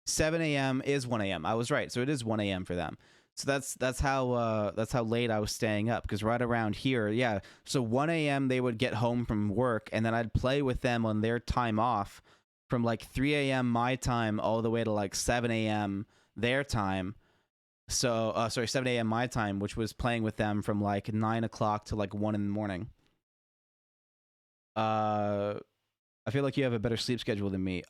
7 a.m. is 1 a.m. I was right. So it is 1 a.m. for them. So that's how late I was staying up, because right around here, yeah. So 1 a.m. they would get home from work, and then I'd play with them on their time off from like 3 a.m. my time all the way to like 7 a.m. their time. So sorry, 7 a.m. my time, which was playing with them from like 9 o'clock to like 1 in the morning. I feel like you have a better sleep schedule than me.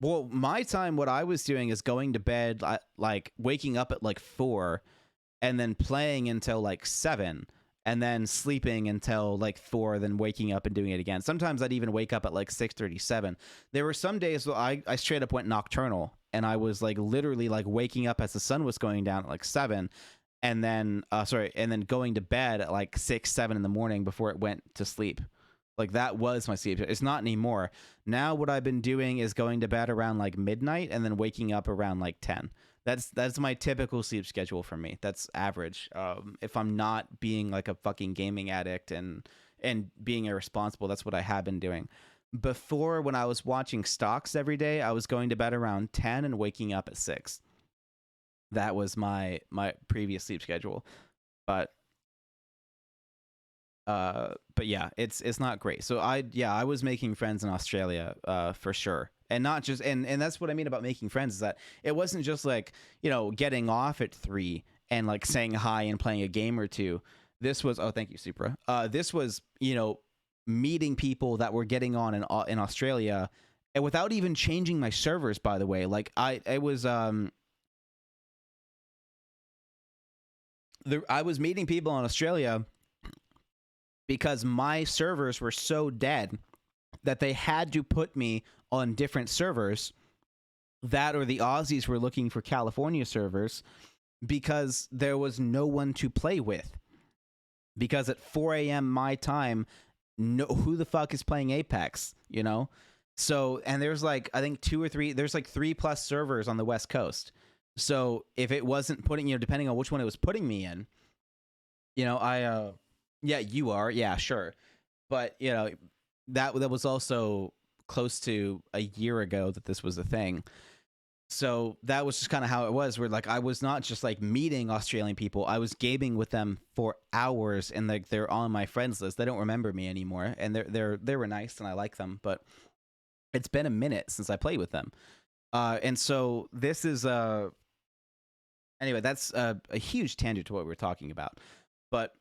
Well, my time, what I was doing is going to bed, like waking up at like 4 and then playing until like 7 and then sleeping until like 4, then waking up and doing it again. Sometimes I'd even wake up at like 6:37. There were some days where I straight up went nocturnal, and I was like literally like waking up as the sun was going down at like 7, and then and then going to bed at like 6, 7 in the morning before it went to sleep. Like that was my sleep. It's not anymore. Now what I've been doing is going to bed around like midnight and then waking up around like 10. That's my typical sleep schedule for me. That's average. If I'm not being like a fucking gaming addict and being irresponsible, that's what I have been doing. Before, when I was watching stocks every day, I was going to bed around 10 and waking up at 6. That was my previous sleep schedule. But yeah, it's not great. So I was making friends in Australia for sure. And not just and that's what I mean about making friends, is that it wasn't just like, you know, getting off at 3 and like saying hi and playing a game or two. This was, oh, thank you, Supra. This was, you know, meeting people that were getting on in Australia, and without even changing my servers, by the way. Like I was meeting people in Australia because my servers were so dead that they had to put me on different servers. That or the Aussies were looking for California servers because there was no one to play with. Because at 4 a.m. my time, who the fuck is playing Apex, you know? So, and there's like, I think 2 or 3, there's like 3+ servers on the West Coast. So if it wasn't putting, you know, depending on which one it was putting me in, you know, yeah, you are. Yeah, sure. But, you know, that was also close to a year ago that this was a thing. So that was just kind of how it was, where like I was not just like meeting Australian people, I was gaming with them for hours, and like they're on my friends list. They don't remember me anymore, and they were nice and I like them, but it's been a minute since I played with them. And so this is anyway, that's a huge tangent to what we're talking about. But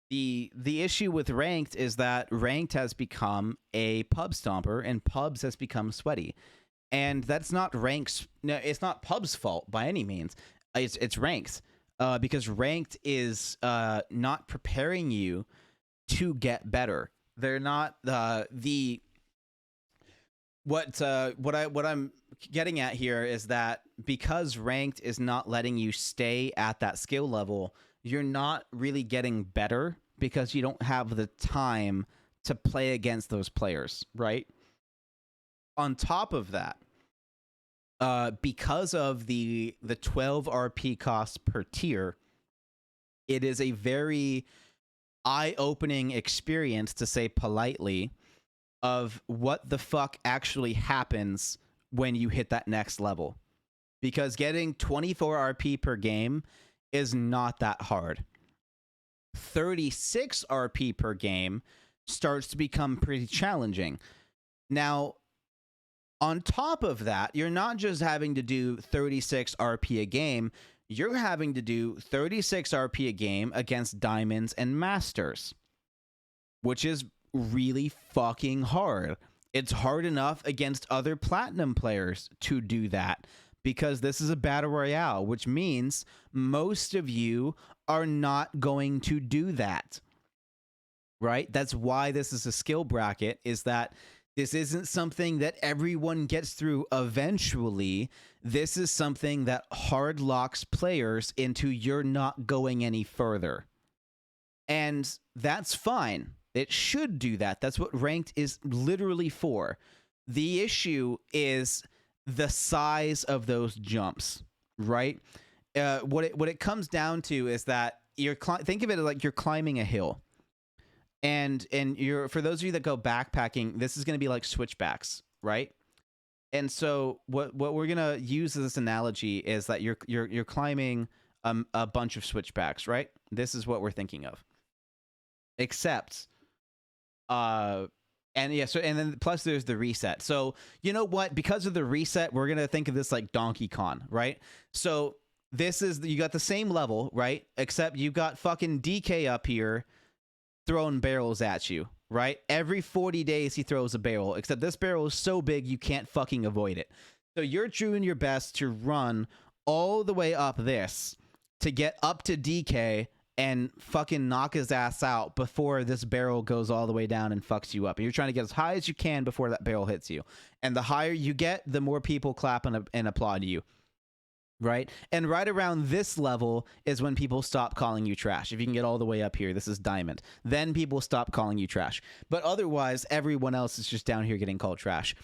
the issue with ranked is that ranked has become a pub stomper, and pubs has become sweaty. And that's not rank's. No, it's not pub's fault by any means. It's ranked, because ranked is not preparing you to get better. They're not what I'm getting at here is that because ranked is not letting you stay at that skill level, you're not really getting better because you don't have the time to play against those players, right? On top of that, because of the 12 RP cost per tier, it is a very eye-opening experience, to say politely, of what the fuck actually happens when you hit that next level. Because getting 24 RP per game is not that hard. 36 RP per game starts to become pretty challenging. Now, on top of that, you're not just having to do 36 RP a game, you're having to do 36 RP a game against diamonds and masters, which is really fucking hard. It's hard enough against other platinum players to do that, because this is a battle royale, which means most of you are not going to do that, right? That's why this is a skill bracket, is that this isn't something that everyone gets through eventually. This is something that hard locks players into you're not going any further. And that's fine. It should do that. That's what ranked is literally for. The issue is the size of those jumps, right? What it comes down to is that think of it like you're climbing a hill. And you're, for those of you that go backpacking, this is going to be like switchbacks, right? And so what we're gonna use as this analogy is that you're climbing a bunch of switchbacks, right? This is what we're thinking of. Except, and yeah, so and then plus there's the reset. So you know what? Because of the reset, we're gonna think of this like Donkey Kong, right? So this is you got the same level, right? Except you got fucking DK up here throwing barrels at you, right? Every 40 days he throws a barrel, except this barrel is so big you can't fucking avoid it. So you're doing your best to run all the way up this to get up to DK and fucking knock his ass out before this barrel goes all the way down and fucks you up. And you're trying to get as high as you can before that barrel hits you. And the higher you get, the more people clap and applaud you. Right? And right around this level is when people stop calling you trash. If you can get all the way up here, this is diamond. Then people stop calling you trash. But otherwise, everyone else is just down here getting called trash.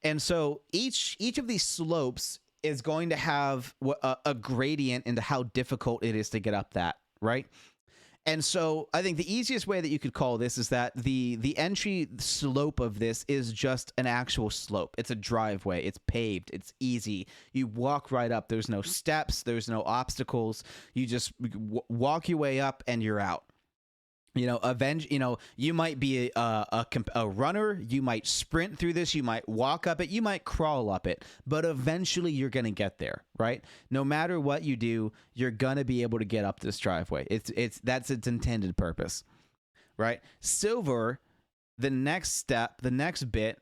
And so each of these slopes is going to have a gradient into how difficult it is to get up that, right? And so I think the easiest way that you could call this is that the entry slope of this is just an actual slope. It's a driveway. It's paved. It's easy. You walk right up. There's no steps. There's no obstacles. You just walk your way up and you're out. You know, you might be a runner. You might sprint through this. You might walk up it. You might crawl up it. But eventually you're going to get there, right? No matter what you do, you're going to be able to get up this driveway. That's its intended purpose, right? Silver, the next step, the next bit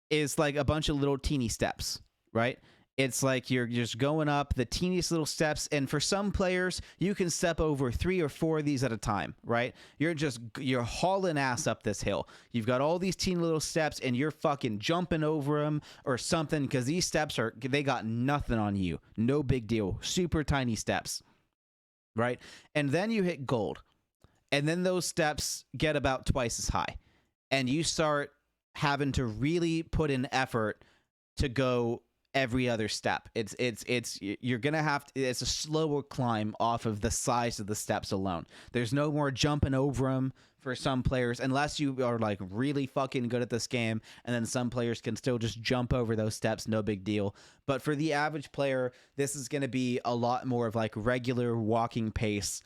is like a bunch of little teeny steps, right? It's like you're just going up the teeniest little steps, and for some players, you can step over 3 or 4 of these at a time, right? You're hauling ass up this hill. You've got all these teeny little steps, and you're fucking jumping over them or something, because these steps they got nothing on you. No big deal. Super tiny steps, right? And then you hit gold, and then those steps get about twice as high, and you start having to really put in effort to go every other step. You're gonna have to, it's a slower climb off of the size of the steps alone. There's no more jumping over them for some players, unless you are like really fucking good at this game, and then some players can still just jump over those steps, no big deal. But for the average player, this is gonna be a lot more of like regular walking pace,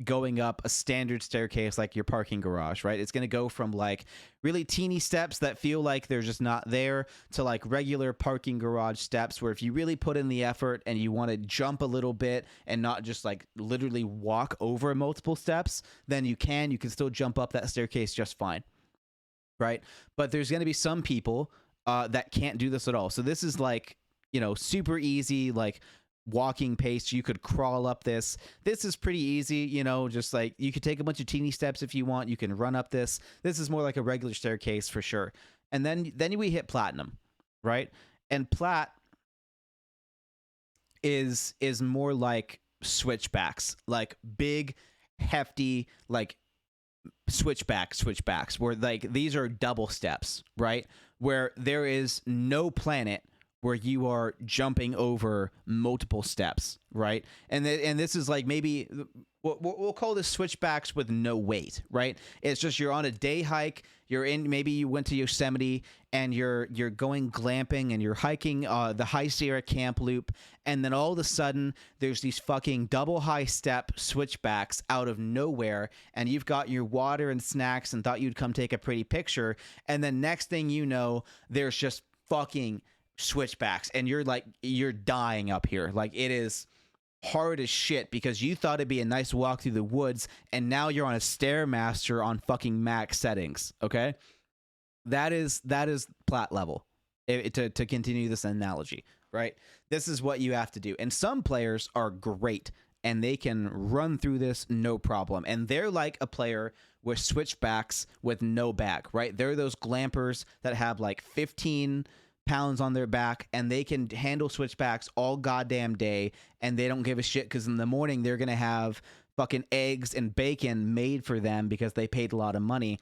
going up a standard staircase like your parking garage, right? It's going to go from like really teeny steps that feel like they're just not there to like regular parking garage steps where if you really put in the effort and you want to jump a little bit and not just like literally walk over multiple steps, then you can still jump up that staircase just fine, right? But there's going to be some people that can't do this at all. So this is like, you know, super easy, like walking pace. You could crawl up this. This is pretty easy, you know, just like you could take a bunch of teeny steps if you want. You can run up this. This is more like a regular staircase for sure. And then we hit platinum, right? And plat is more like switchbacks, like big, hefty, like switchbacks where like these are double steps, right? Where there is no planet where you are jumping over multiple steps, right? And this is like maybe we'll call this switchbacks with no weight, right? It's just you're on a day hike. Maybe you went to Yosemite and you're going glamping and you're hiking the High Sierra Camp Loop, and then all of a sudden there's these fucking double high step switchbacks out of nowhere, and you've got your water and snacks and thought you'd come take a pretty picture, and then next thing you know, there's just fucking switchbacks, and you're dying up here. Like, it is hard as shit because you thought it'd be a nice walk through the woods, and now you're on a Stairmaster on fucking max settings. Okay, that is plat level. To continue this analogy, right? This is what you have to do, and some players are great and they can run through this no problem, and they're like a player with switchbacks with no back, right? They're those glampers that have like 15 pounds on their back, and they can handle switchbacks all goddamn day, and they don't give a shit because in the morning they're gonna have fucking eggs and bacon made for them because they paid a lot of money.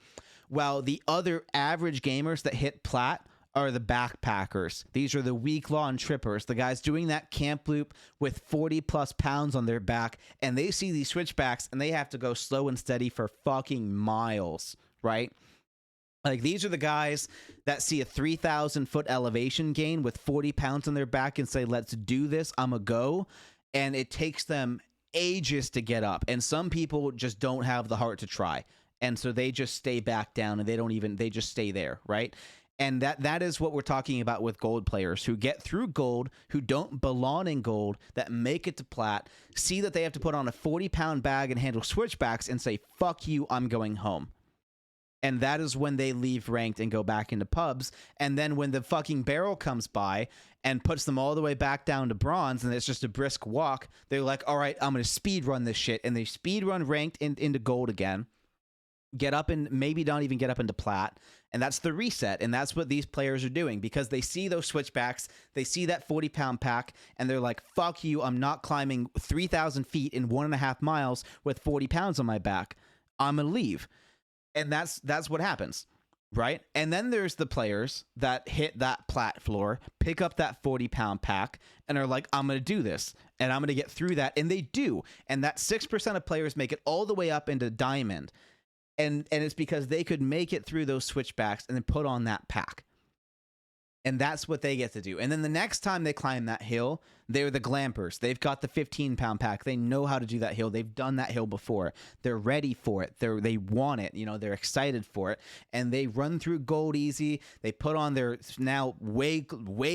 While the other average gamers that hit plat are the backpackers. These are the week-long trippers, the guys doing that camp loop with 40 plus pounds on their back, and they see these switchbacks and they have to go slow and steady for fucking miles, right? Like, these are the guys that see a 3,000-foot elevation gain with 40 pounds on their back and say, let's do this, I'm a go. And it takes them ages to get up. And some people just don't have the heart to try. And so they just stay back down and they just stay there, right? And that is what we're talking about with gold players who get through gold, who don't belong in gold, that make it to plat, see that they have to put on a 40-pound bag and handle switchbacks and say, fuck you, I'm going home. And that is when they leave ranked and go back into pubs. And then when the fucking barrel comes by and puts them all the way back down to bronze and it's just a brisk walk, they're like, all right, I'm going to speed run this shit. And they speed run ranked into gold again, get up and maybe not even get up into plat. And that's the reset. And that's what these players are doing because they see those switchbacks. They see that 40-pound pack and they're like, fuck you. I'm not climbing 3,000 feet in 1.5 miles with 40 pounds on my back. I'm going to leave. And that's what happens, right? And then there's the players that hit that plat floor, pick up that 40-pound pack, and are like, I'm going to do this, and I'm going to get through that. And they do. And that 6% of players make it all the way up into diamond. And it's because they could make it through those switchbacks and then put on that pack. And that's what they get to do. And then the next time they climb that hill, they're the glampers. They've got the 15-pound pack. They know how to do that hill. They've done that hill before. They're ready for it. They want it. You know, they're excited for it. And they run through gold easy. They put on their now way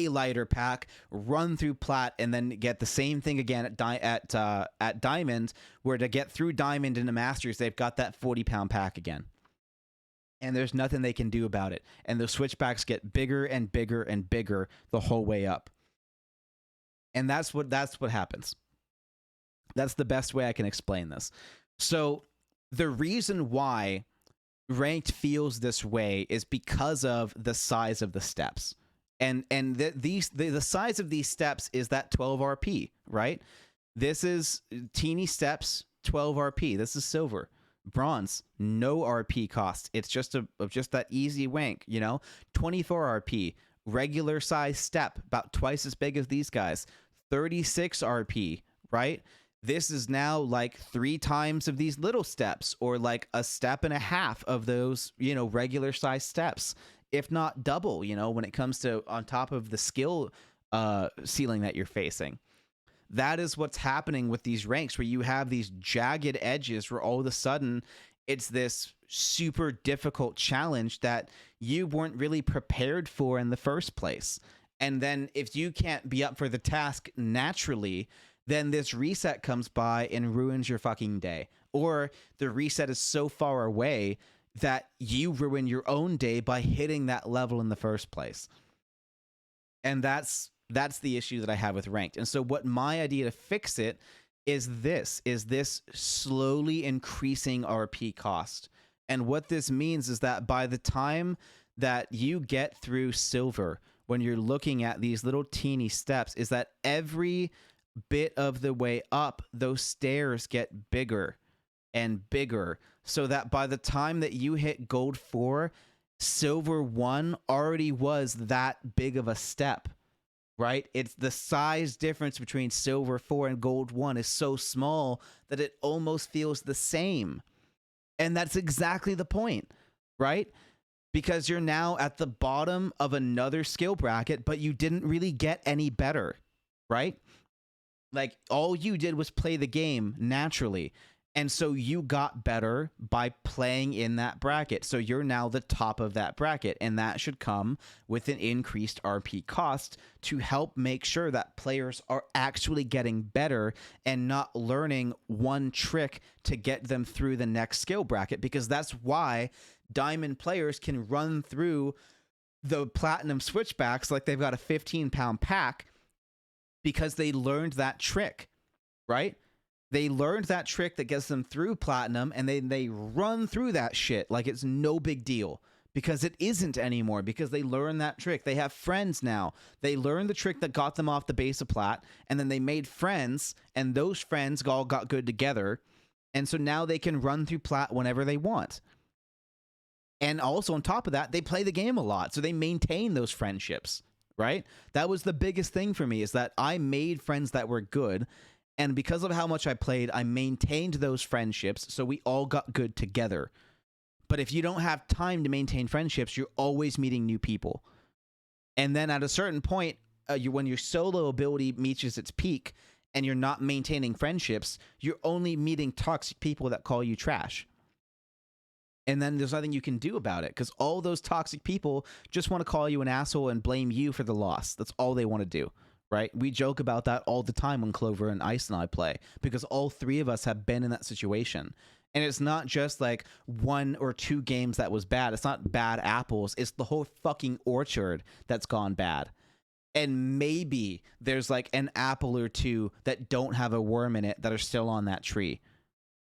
lighter pack, run through plat, and then get the same thing again at diamond, where to get through diamond into masters, they've got that 40-pound pack again. And there's nothing they can do about it. And the switchbacks get bigger and bigger and bigger the whole way up. And that's what happens. That's the best way I can explain this. So the reason why ranked feels this way is because of the size of the steps. And the size of these steps is that 12 RP, right? This is teeny steps, 12 RP. This is silver. Bronze, no RP cost. It's just that easy wank, you know. 24 RP, regular size step, about twice as big as these guys. 36 RP, right? This is now like 3 times of these little steps, or like a step and a half of those, you know, regular size steps, if not double, you know, when it comes to on top of the skill ceiling that you're facing. That is what's happening with these ranks, where you have these jagged edges where all of a sudden it's this super difficult challenge that you weren't really prepared for in the first place. And then if you can't be up for the task naturally, then this reset comes by and ruins your fucking day. Or the reset is so far away that you ruin your own day by hitting that level in the first place. And that's the issue that I have with ranked. And so what my idea to fix it is this slowly increasing RP cost. And what this means is that by the time that you get through silver, when you're looking at these little teeny steps, is that every bit of the way up, those stairs get bigger and bigger, so that by the time that you hit gold 4, silver 1 already was that big of a step. Right? It's the size difference between silver 4 and gold 1 is so small that it almost feels the same. And that's exactly the point, right? Because you're now at the bottom of another skill bracket, but you didn't really get any better, right? Like, all you did was play the game naturally. And so you got better by playing in that bracket. So you're now the top of that bracket. And that should come with an increased RP cost to help make sure that players are actually getting better and not learning one trick to get them through the next skill bracket. Because that's why diamond players can run through the platinum switchbacks like they've got a 15-pound pack, because they learned that trick, right? They learned that trick that gets them through platinum, and they run through that shit like it's no big deal, because it isn't anymore, because they learned that trick. They have friends now. They learned the trick that got them off the base of plat, and then they made friends, and those friends all got good together, and so now they can run through plat whenever they want. And also on top of that, they play the game a lot, so they maintain those friendships, right? That was the biggest thing for me, is that I made friends that were good. And because of how much I played, I maintained those friendships, so we all got good together. But if you don't have time to maintain friendships, you're always meeting new people. And then at a certain point, when your solo ability reaches its peak and you're not maintaining friendships, you're only meeting toxic people that call you trash. And then there's nothing you can do about it, because all those toxic people just want to call you an asshole and blame you for the loss. That's all they want to do, right? We joke about that all the time when Clover and Ice and I play, because all three of us have been in that situation. And it's not just like 1 or 2 games that was bad. It's not bad apples. It's the whole fucking orchard that's gone bad. And maybe there's like an apple or 2 that don't have a worm in it that are still on that tree.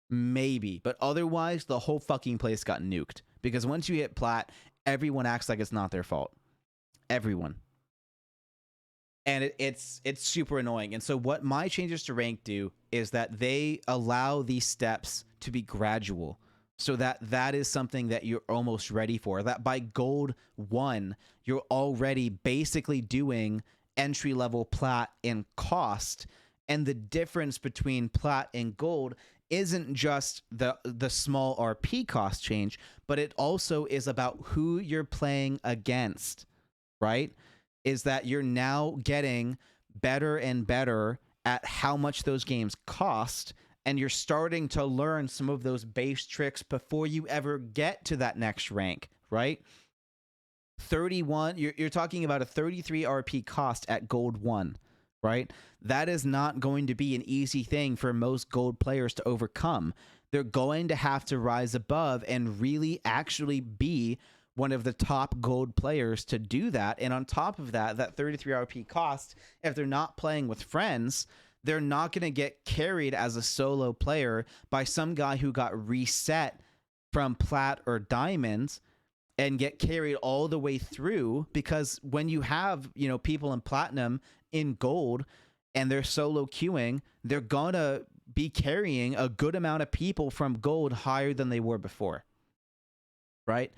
Maybe. But otherwise, the whole fucking place got nuked. Because once you hit plat, everyone acts like it's not their fault. Everyone. And it's super annoying. And so what my changes to rank do is that they allow these steps to be gradual, so that is something that you're almost ready for. That by gold 1, you're already basically doing entry level plat in cost. And the difference between plat and gold isn't just the small RP cost change, but it also is about who you're playing against, right? Is that you're now getting better and better at how much those games cost, and you're starting to learn some of those base tricks before you ever get to that next rank, right? 31, you're talking about a 33 RP cost at gold 1, right? That is not going to be an easy thing for most gold players to overcome. They're going to have to rise above and really actually be one of the top gold players to do that. And on top of that, that 33 RP cost, if they're not playing with friends, they're not going to get carried as a solo player by some guy who got reset from plat or diamonds and get carried all the way through. Because when you have, people in platinum in gold and they're solo queuing, they're gonna be carrying a good amount of people from gold higher than they were before, right?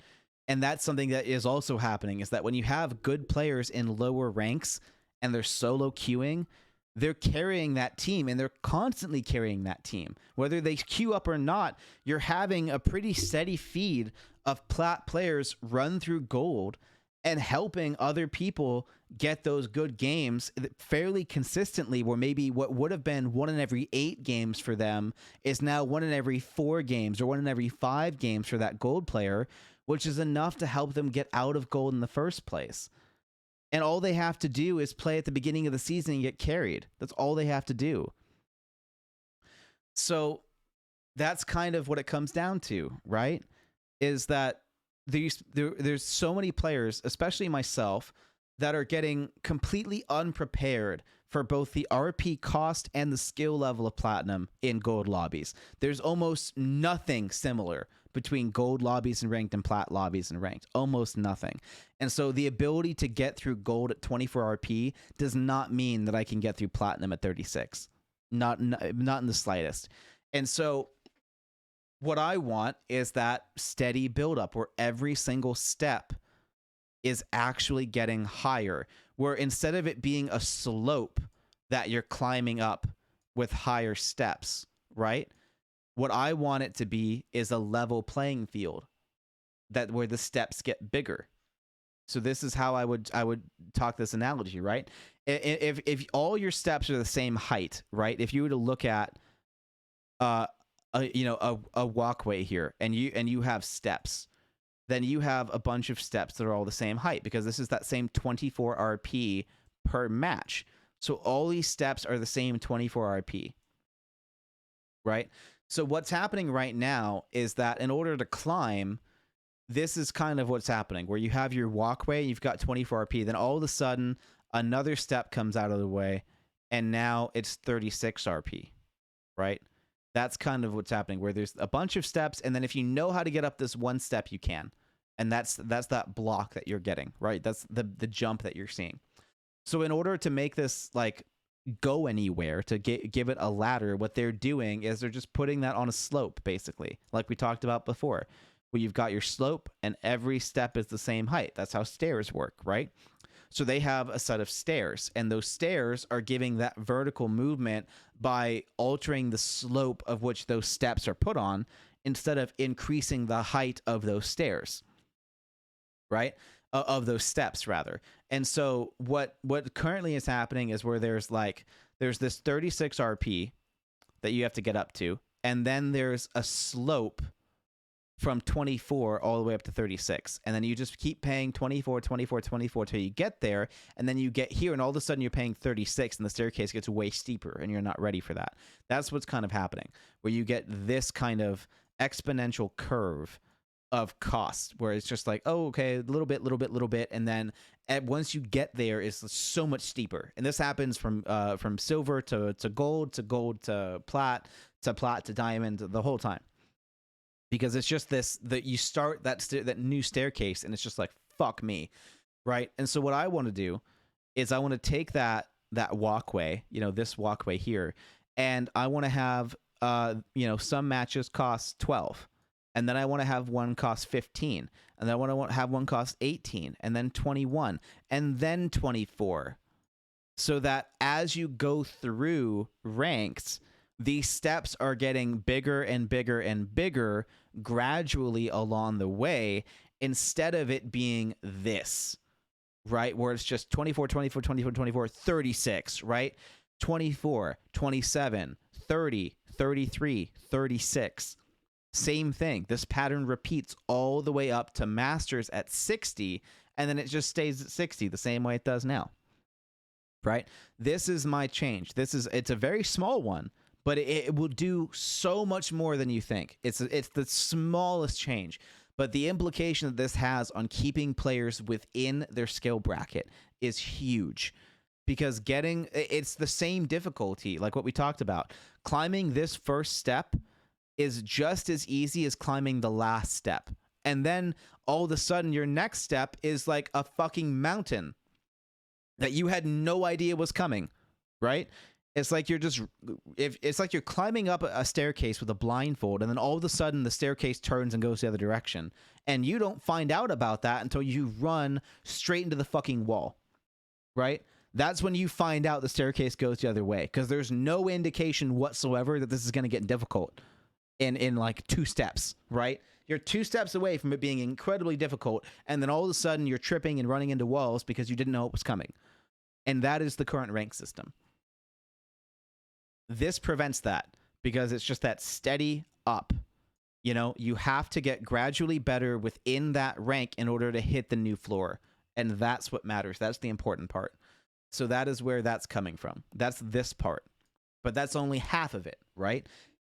And that's something that is also happening, is that when you have good players in lower ranks and they're solo queuing, they're carrying that team, and they're constantly carrying that team. Whether they queue up or not, you're having a pretty steady feed of plat players run through gold and helping other people get those good games fairly consistently, where maybe what would have been 1 in every 8 games for them is now 1 in every 4 games or 1 in every 5 games for that gold player, which is enough to help them get out of gold in the first place. And all they have to do is play at the beginning of the season and get carried. That's all they have to do. So that's kind of what it comes down to, right? Is that there's so many players, especially myself, that are getting completely unprepared for both the RP cost and the skill level of platinum in gold lobbies. There's almost nothing similar between gold lobbies and ranked and plat lobbies and ranked. Almost nothing. And so the ability to get through gold at 24 RP does not mean that I can get through platinum at 36. Not in the slightest. And so what I want is that steady buildup where every single step is actually getting higher, where instead of it being a slope that you're climbing up with higher steps, right? What I want it to be is a level playing field, that where the steps get bigger. So this is how I would talk this analogy, right? If all your steps are the same height, right? If you were to look at a walkway here, and you have steps, then you have a bunch of steps that are all the same height, because this is that same 24 RP per match. So all these steps are the same 24 RP, right? So what's happening right now is that in order to climb, this is kind of what's happening, where you have your walkway, you've got 24 RP, then all of a sudden another step comes out of the way, and now it's 36 RP, right? That's kind of what's happening, where there's a bunch of steps, and then if you know how to get up this one step, you can. And that's that block that you're getting, right? That's the jump that you're seeing. So in order to make this like go anywhere, to give it a ladder, what they're doing is they're just putting that on a slope, basically, like we talked about before, where you've got your slope and every step is the same height. That's how stairs work, right? So they have a set of stairs, and those stairs are giving that vertical movement by altering the slope of which those steps are put on, instead of increasing the height of those stairs, right? Of those steps rather. And so what currently is happening is where there's this 36 RP that you have to get up to, and then there's a slope from 24 all the way up to 36, and then you just keep paying 24 till you get there, and then you get here and all of a sudden you're paying 36 and the staircase gets way steeper and you're not ready for that. That's what's kind of happening, where you get this kind of exponential curve of cost where it's just like, oh, okay, little bit, and then once you get there, it's so much steeper. And this happens from silver to gold to plat to diamond the whole time, because it's just that you start that new staircase and it's just like, fuck me, right? And so what I want to do is I want to take that walkway, this walkway here, and I want to have some matches cost 12. And then I want to have one cost 15. And then I want to have one cost 18. And then 21. And then 24. So that as you go through ranks, these steps are getting bigger and bigger and bigger gradually along the way, instead of it being this, right? Where it's just 24, 24, 24, 24, 36, right? 24, 27, 30, 33, 36. Same thing. This pattern repeats all the way up to masters at 60, and then it just stays at 60 the same way it does now. Right? This is my change. It's a very small one, but it will do so much more than you think. It's the smallest change, but the implication that this has on keeping players within their skill bracket is huge. Because it's the same difficulty, like what we talked about. Climbing this first step is just as easy as climbing the last step. And then all of a sudden your next step is like a fucking mountain that you had no idea was coming, right? It's like it's like you're climbing up a staircase with a blindfold, and then all of a sudden the staircase turns and goes the other direction. And you don't find out about that until you run straight into the fucking wall, right? That's when you find out the staircase goes the other way, because there's no indication whatsoever that this is going to get difficult in like 2 steps, right? You're 2 steps away from it being incredibly difficult, and then all of a sudden you're tripping and running into walls because you didn't know it was coming. And that is the current rank system. This prevents that, because it's just that steady up. You have to get gradually better within that rank in order to hit the new floor. And that's what matters. That's the important part. So that is where that's coming from. That's this part. But that's only half of it, right?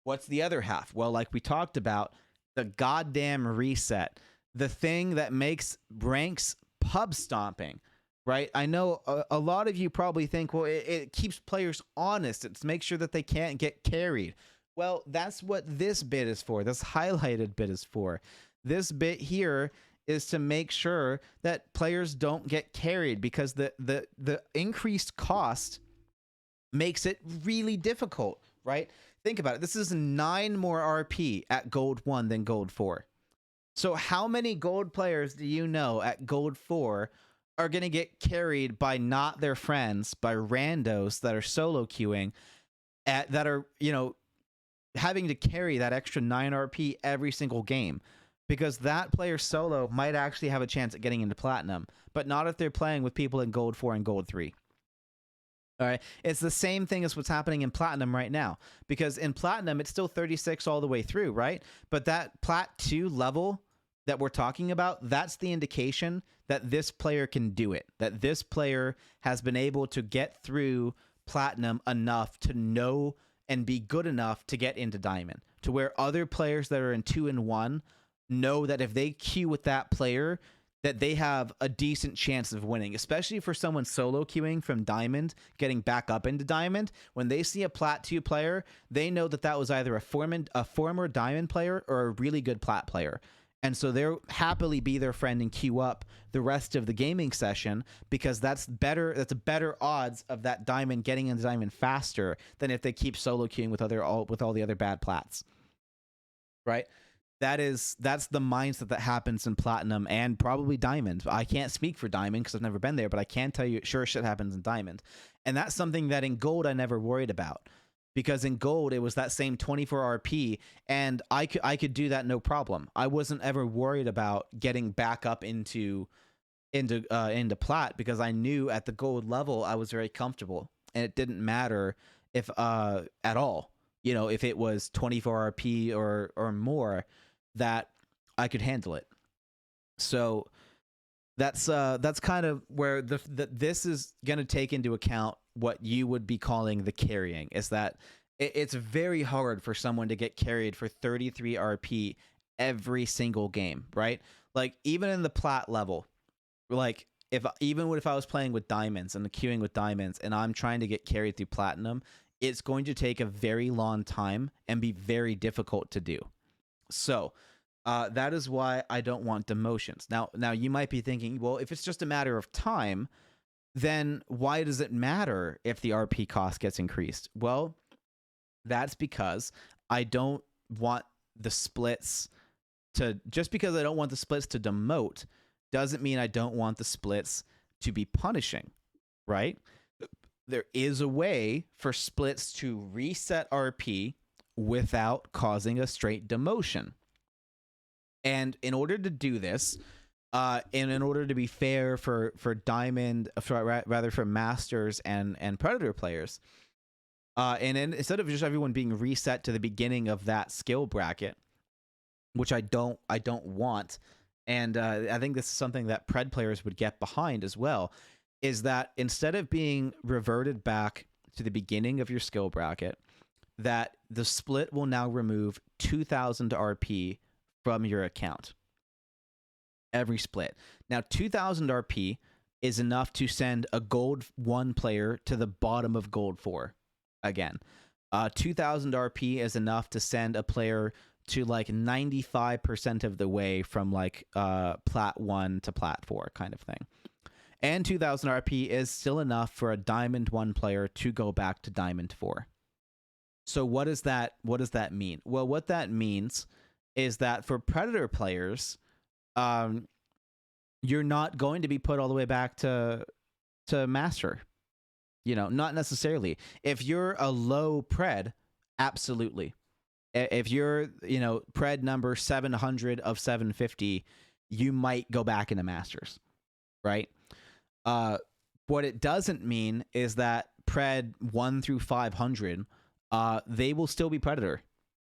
What's the other half? Well, like we talked about, the goddamn reset. The thing that makes ranks pub stomping, right? I know a lot of you probably think, well, it keeps players honest. It's make sure that they can't get carried. Well, that's what this bit is for. This highlighted bit is for. This bit here is to make sure that players don't get carried, because the increased cost makes it really difficult, right? Think about it. This is 9 more RP at Gold 1 than Gold 4. So how many Gold players do you know at Gold 4 are going to get carried by not their friends, by randos that are solo queuing, that are, having to carry that extra 9 RP every single game? Because that player solo might actually have a chance at getting into Platinum, but not if they're playing with people in Gold 4 and Gold 3. All right, it's the same thing as what's happening in Platinum right now, because in Platinum it's still 36 all the way through, right? But that Plat 2 level that we're talking about, that's the indication that this player can do it, that this player has been able to get through Platinum enough to know and be good enough to get into Diamond, to where other players that are in 2 and 1 know that if they queue with that player, that they have a decent chance of winning, especially for someone solo queuing from Diamond, getting back up into Diamond. When they see a Plat 2 player, they know that that was either a former Diamond player or a really good Plat player. And so they'll happily be their friend and queue up the rest of the gaming session, because that's better. That's a better odds of that Diamond getting into Diamond faster than if they keep solo queuing with all the other bad Plats, right? That's the mindset that happens in Platinum and probably Diamond. I can't speak for Diamond because I've never been there, but I can tell you sure shit happens in Diamond. And that's something that in Gold I never worried about, because in gold it was that same 24 RP, and I could do that no problem. I wasn't ever worried about getting back up into plat, because I knew at the gold level I was very comfortable, and it didn't matter if at all, you know, if it was 24 RP or more, that I could handle it. So that's kind of where this is going to take into account what you would be calling the carrying, is that it's very hard for someone to get carried for 33 RP every single game, right? Like even in the plat level, like if I was playing with diamonds and queuing with diamonds and I'm trying to get carried through platinum, it's going to take a very long time and be very difficult to do. So that is why I don't want demotions. Now you might be thinking, well, if it's just a matter of time, then why does it matter if the RP cost gets increased? Well, that's because I don't want the splits to, just because I don't want the splits to demote doesn't mean I don't want the splits to be punishing, right? There is a way for splits to reset RP without causing a straight demotion. And in order to do this, and in order to be fair for diamond, rather for masters and predator players, and instead of just everyone being reset to the beginning of that skill bracket, which I don't want, and I think this is something that pred players would get behind as well, is that instead of being reverted back to the beginning of your skill bracket, that the split will now remove 2,000 RP from your account. Every split. Now, 2,000 RP is enough to send a gold 1 player to the bottom of gold 4 again. 2,000 RP is enough to send a player to like 95% of the way from like plat 1 to plat 4 kind of thing. And 2,000 RP is still enough for a diamond 1 player to go back to diamond 4. So what does that mean? Well, what that means is that for predator players, you're not going to be put all the way back to master. You know, not necessarily. If you're a low pred, absolutely. If you're, you know, pred number 700 of 750, you might go back into masters, right? What it doesn't mean is that pred 1 through 500, they will still be predator.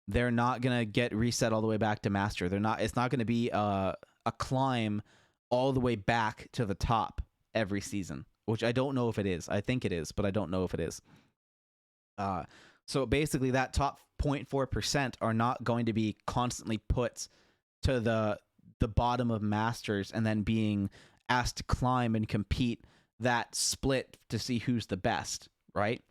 They're not gonna get reset all the way back to master. They're not. It's not gonna be a climb all the way back to the top every season, which I don't know if it is. I think it is, but I don't know if it is. So basically, that top 0.4% are not going to be constantly put to the bottom of masters and then being asked to climb and compete that split to see who's the best, right?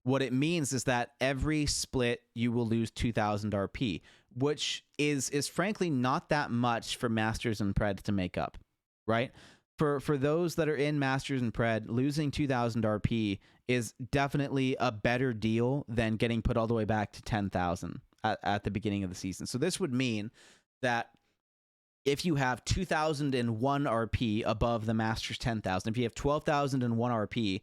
What it means is that every split you will lose 2,000 RP, which is frankly not that much for masters and pred to make up, right? For those that are in masters and pred, losing 2,000 RP is definitely a better deal than getting put all the way back to 10,000 at the beginning of the season. So this would mean that if you have 2,001 RP above the masters 10,000, if you have 12,001 RP,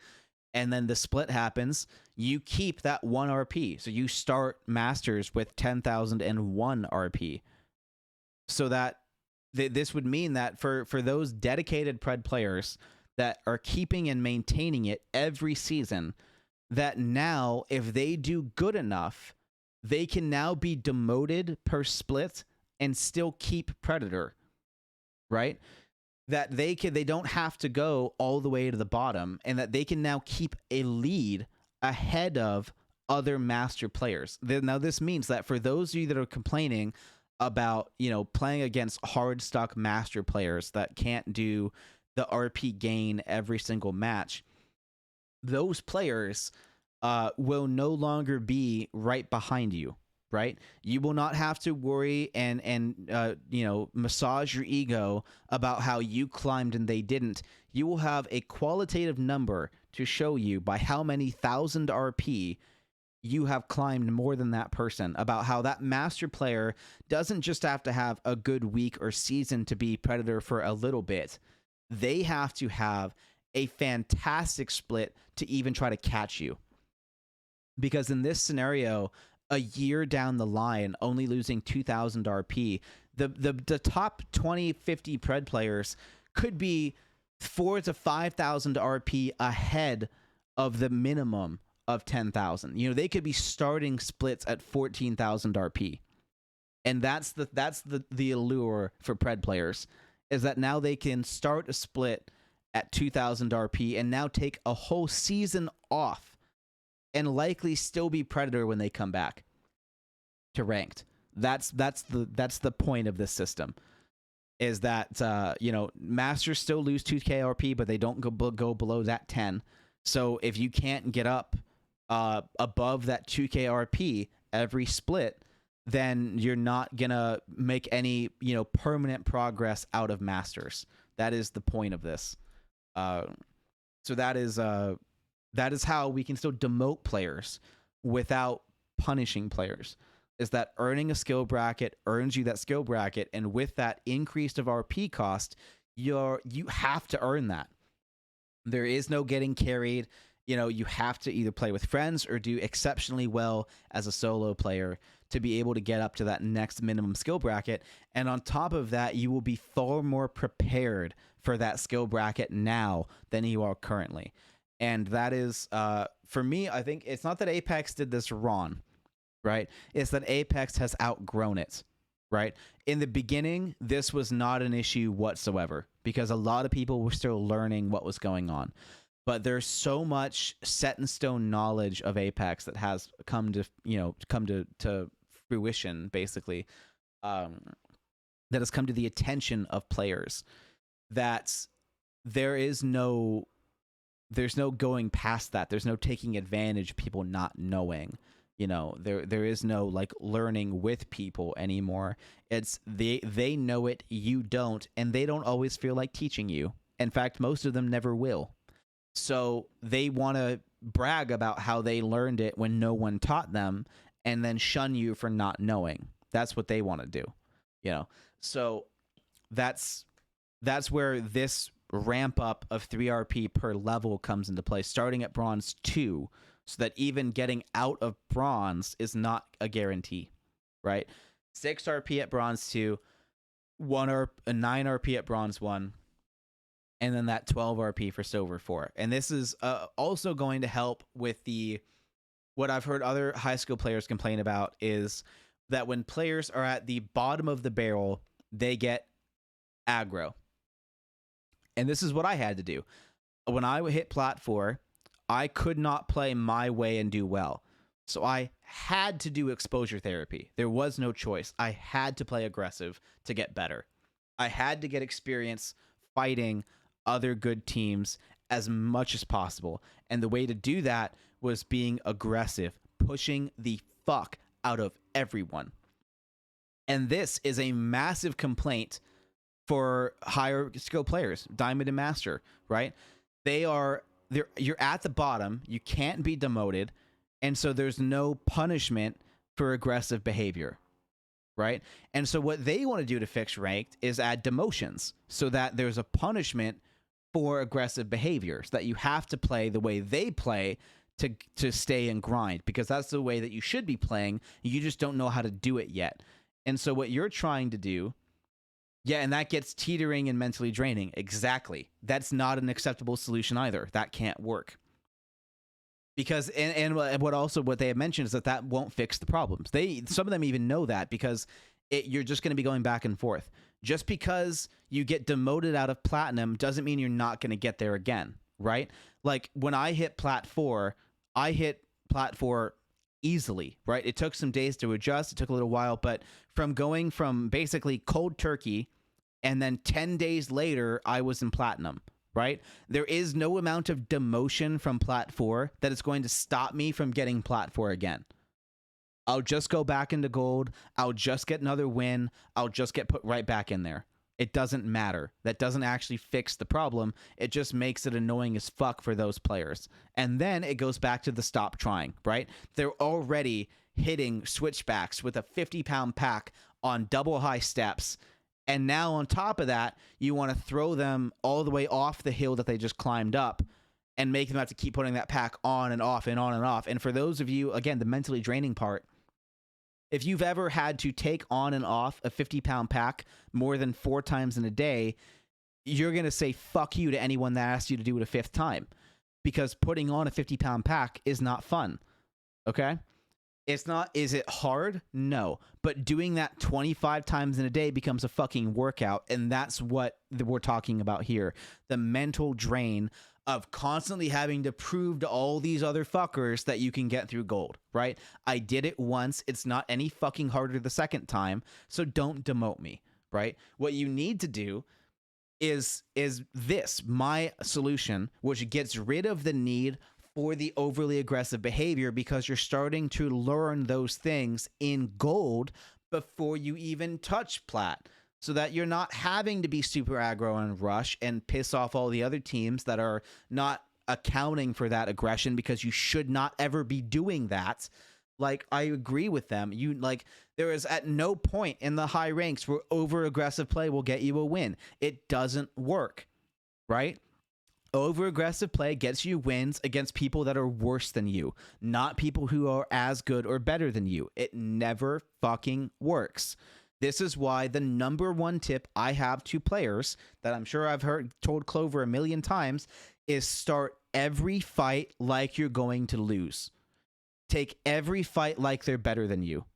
and then the split happens, you keep that 1 RP. So you start masters with 10,001 RP. So that this would mean that for those dedicated pred players that are keeping and maintaining it every season, that now if they do good enough, they can now be demoted per split and still keep predator, right? That they don't have to go all the way to the bottom, and that they can now keep a lead ahead of other master players. Now this means that for those of you that are complaining about, you know, playing against hard stuck master players that can't do the RP gain every single match, those players will no longer be right behind you. Right? You will not have to worry and you know, massage your ego about how you climbed and they didn't. You will have a qualitative number to show you by how many 1,000 RP you have climbed more than that person, about how that master player doesn't just have to have a good week or season to be predator for a little bit. They have to have a fantastic split to even try to catch you. Because in this scenario, a year down the line, only losing 2,000 RP, the top 20, 50 Pred players could be 4 to 5,000 RP ahead of the minimum of 10,000. You know, they could be starting splits at 14,000 RP. And that's the allure for Pred players, is that now they can start a split at 2,000 RP and now take a whole season off and likely still be Predator when they come back to ranked. That's the point of this system, is that you know, Masters still lose 2k RP, but they don't go below that 10. So if you can't get up above that 2k RP every split, then you're not gonna make any, you know, permanent progress out of Masters. That is the point of this. So that is how we can still demote players without punishing players. Is that earning a skill bracket earns you that skill bracket, and with that increase of RP cost, you have to earn that. There is no getting carried. You know, you have to either play with friends or do exceptionally well as a solo player to be able to get up to that next minimum skill bracket. And on top of that, you will be far more prepared for that skill bracket now than you are currently. And that is, for me, I think it's not that Apex did this wrong, right? It's that Apex has outgrown it, right? In the beginning, this was not an issue whatsoever because a lot of people were still learning what was going on. But there's so much set in stone knowledge of Apex that has come to fruition, basically, that has come to the attention of players, that there's no going past that. There's no taking advantage of people not knowing. You know, there is no like learning with people anymore. It's they know it, you don't, and they don't always feel like teaching you. In fact, most of them never will. So they want to brag about how they learned it when no one taught them, and then shun you for not knowing. That's what they want to do, you know. So that's where this ramp up of 3 RP per level comes into play, starting at Bronze 2, so that even getting out of Bronze is not a guarantee, right? 6 RP at Bronze 2, 9 RP at Bronze 1, and then that 12 RP for Silver 4. And this is also going to help with what I've heard other high school players complain about, is that when players are at the bottom of the barrel, they get aggro. And this is what I had to do. When I hit Plat 4, I could not play my way and do well. So I had to do exposure therapy. There was no choice. I had to play aggressive to get better. I had to get experience fighting other good teams as much as possible. And the way to do that was being aggressive, pushing the fuck out of everyone. And this is a massive complaint for higher skill players, Diamond and Master, right? You're at the bottom, you can't be demoted, and so there's no punishment for aggressive behavior, right? And so what they want to do to fix ranked is add demotions so that there's a punishment for aggressive behavior, so that you have to play the way they play to stay and grind, because that's the way that you should be playing. You just don't know how to do it yet. And so what you're trying to do, yeah, and that gets teetering and mentally draining. Exactly. That's not an acceptable solution either. That can't work. Because and what they have mentioned is that won't fix the problems. Some of them even know that, because you're just going to be going back and forth. Just because you get demoted out of Platinum doesn't mean you're not going to get there again, right? Like when I hit Plat 4, I hit Plat 4 easily, right? It took some days to adjust. It took a little while, but from going from basically cold turkey and then 10 days later, I was in Platinum, right? There is no amount of demotion from Plat 4 that is going to stop me from getting Plat 4 again. I'll just go back into gold. I'll just get another win. I'll just get put right back in there. It doesn't matter. That doesn't actually fix the problem. It just makes it annoying as fuck for those players. And then it goes back to the stop trying, right? They're already hitting switchbacks with a 50-pound pack on double high steps. And now on top of that, you want to throw them all the way off the hill that they just climbed up and make them have to keep putting that pack on and off and on and off. And for those of you, again, the mentally draining part, if you've ever had to take on and off a 50-pound pack more than 4 times in a day, you're going to say fuck you to anyone that asks you to do it a 5th time, because putting on a 50-pound pack is not fun. Okay? It's not. Is it hard? No. But doing that 25 times in a day becomes a fucking workout, and that's what we're talking about here. The mental drain of constantly having to prove to all these other fuckers that you can get through gold, right? I did it once. It's not any fucking harder the second time, so don't demote me, right? What you need to do is this, my solution, which gets rid of the need for the overly aggressive behavior, because you're starting to learn those things in gold before you even touch plat, so that you're not having to be super aggro and rush and piss off all the other teams that are not accounting for that aggression, because you should not ever be doing that. Like, I agree with them. There is at no point in the high ranks where over aggressive play will get you a win. It doesn't work, right? Over aggressive play gets you wins against people that are worse than you, not people who are as good or better than you. It never fucking works. This is why the number one tip I have to players that I'm sure I've told Clover a million times is start every fight like you're going to lose. Take every fight like they're better than you,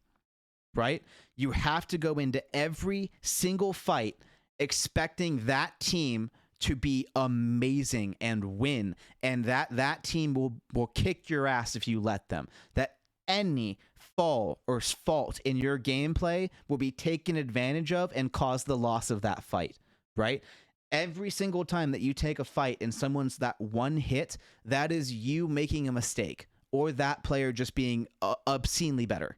right? You have to go into every single fight expecting that team to be amazing and win, and that team will kick your ass if you let them. That any fall or fault in your gameplay will be taken advantage of and cause the loss of that fight, right? Every single time that you take a fight and someone's that one hit, that is you making a mistake, or that player just being obscenely better.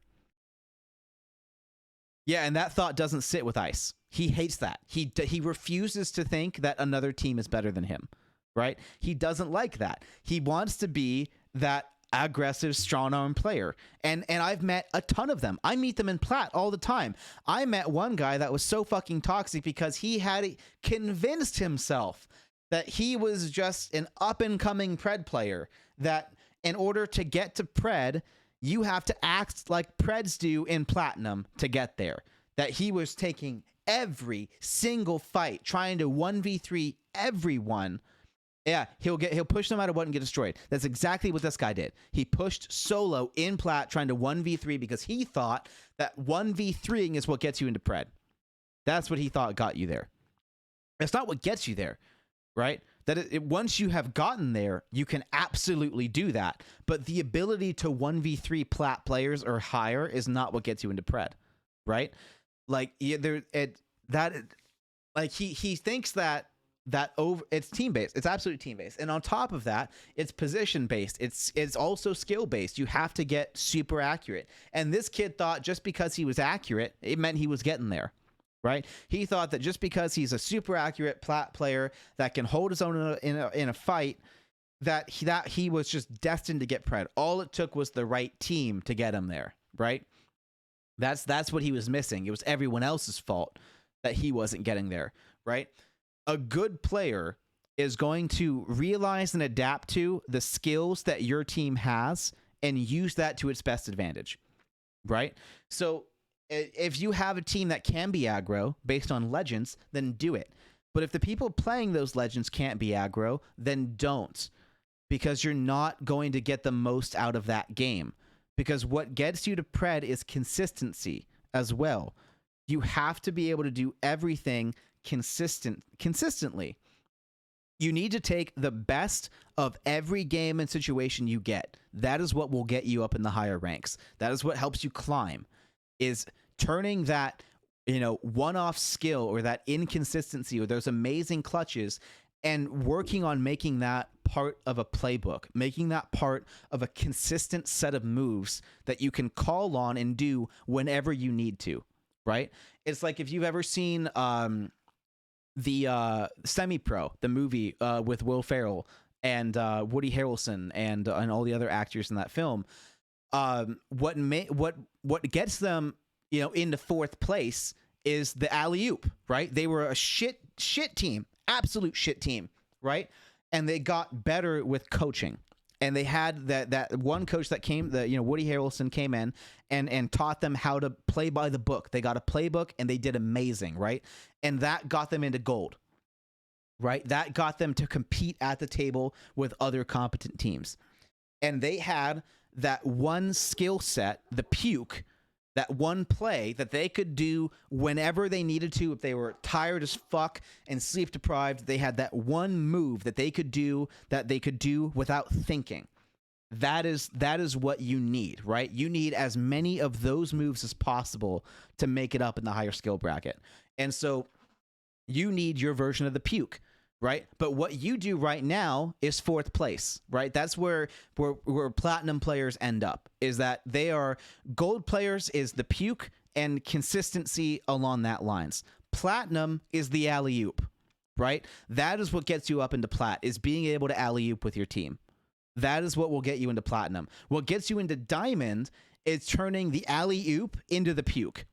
Yeah, and that thought doesn't sit with Ice. He hates that. He refuses to think that another team is better than him, right? He doesn't like that. He wants to be that aggressive, strong-arm player. And I've met a ton of them. I meet them in Plat all the time. I met one guy that was so fucking toxic because he had convinced himself that he was just an up-and-coming Pred player, that in order to get to Pred, you have to act like Preds do in Platinum to get there. That he was taking every single fight, trying to 1v3 everyone. Yeah, he'll push no matter what and get destroyed. That's exactly what this guy did. He pushed solo in Plat trying to 1v3 because he thought that 1v3ing is what gets you into Pred. That's what he thought got you there. That's not what gets you there, right? Once you have gotten there, you can absolutely do that. But the ability to 1v3 Plat players or higher is not what gets you into Pred, right? Like he thinks that it's team based. It's absolutely team based, and on top of that, it's position based. It's also skill based. You have to get super accurate. And this kid thought just because he was accurate, it meant he was getting there, right? He thought that just because he's a super accurate Plat player that can hold his own in a fight, that he was just destined to get Pred. All it took was the right team to get him there, right? That's what he was missing. It was everyone else's fault that he wasn't getting there, right? A good player is going to realize and adapt to the skills that your team has and use that to its best advantage, right? So if you have a team that can be aggro based on legends, then do it. But if the people playing those legends can't be aggro, then don't, because you're not going to get the most out of that game. Because what gets you to Pred is consistency as well. You have to be able to do everything consistently. You need to take the best of every game and situation you get. That is what will get you up in the higher ranks. That is what helps you climb, is turning that, one-off skill or that inconsistency or those amazing clutches and working on making that part of a playbook, making that part of a consistent set of moves that you can call on and do whenever you need to, right? It's like if you've ever seen the Semi-Pro, the movie with Will Ferrell and Woody Harrelson and all the other actors in that film, what gets them, into fourth place is the alley-oop, right? They were a shit team, absolute shit team, right? and they got better with coaching. And they had that one coach that came, Woody Harrelson came in and taught them how to play by the book. They got a playbook and they did amazing, right? And that got them into gold, right? That got them to compete at the table with other competent teams. And they had that one skill set, the puke, that one play that they could do whenever they needed to. If they were tired as fuck and sleep deprived, they had that one move that they could do without thinking. That is what you need, right? You need as many of those moves as possible to make it up in the higher skill bracket. And so you need your version of the puke, right? But what you do right now is 4th place, right? That's where platinum players end up, is that they are gold players is the puke and consistency along that lines. Platinum is the alley-oop, right? That is what gets you up into plat, is being able to alley-oop with your team. That is what will get you into platinum. What gets you into diamond is turning the alley-oop into the puke,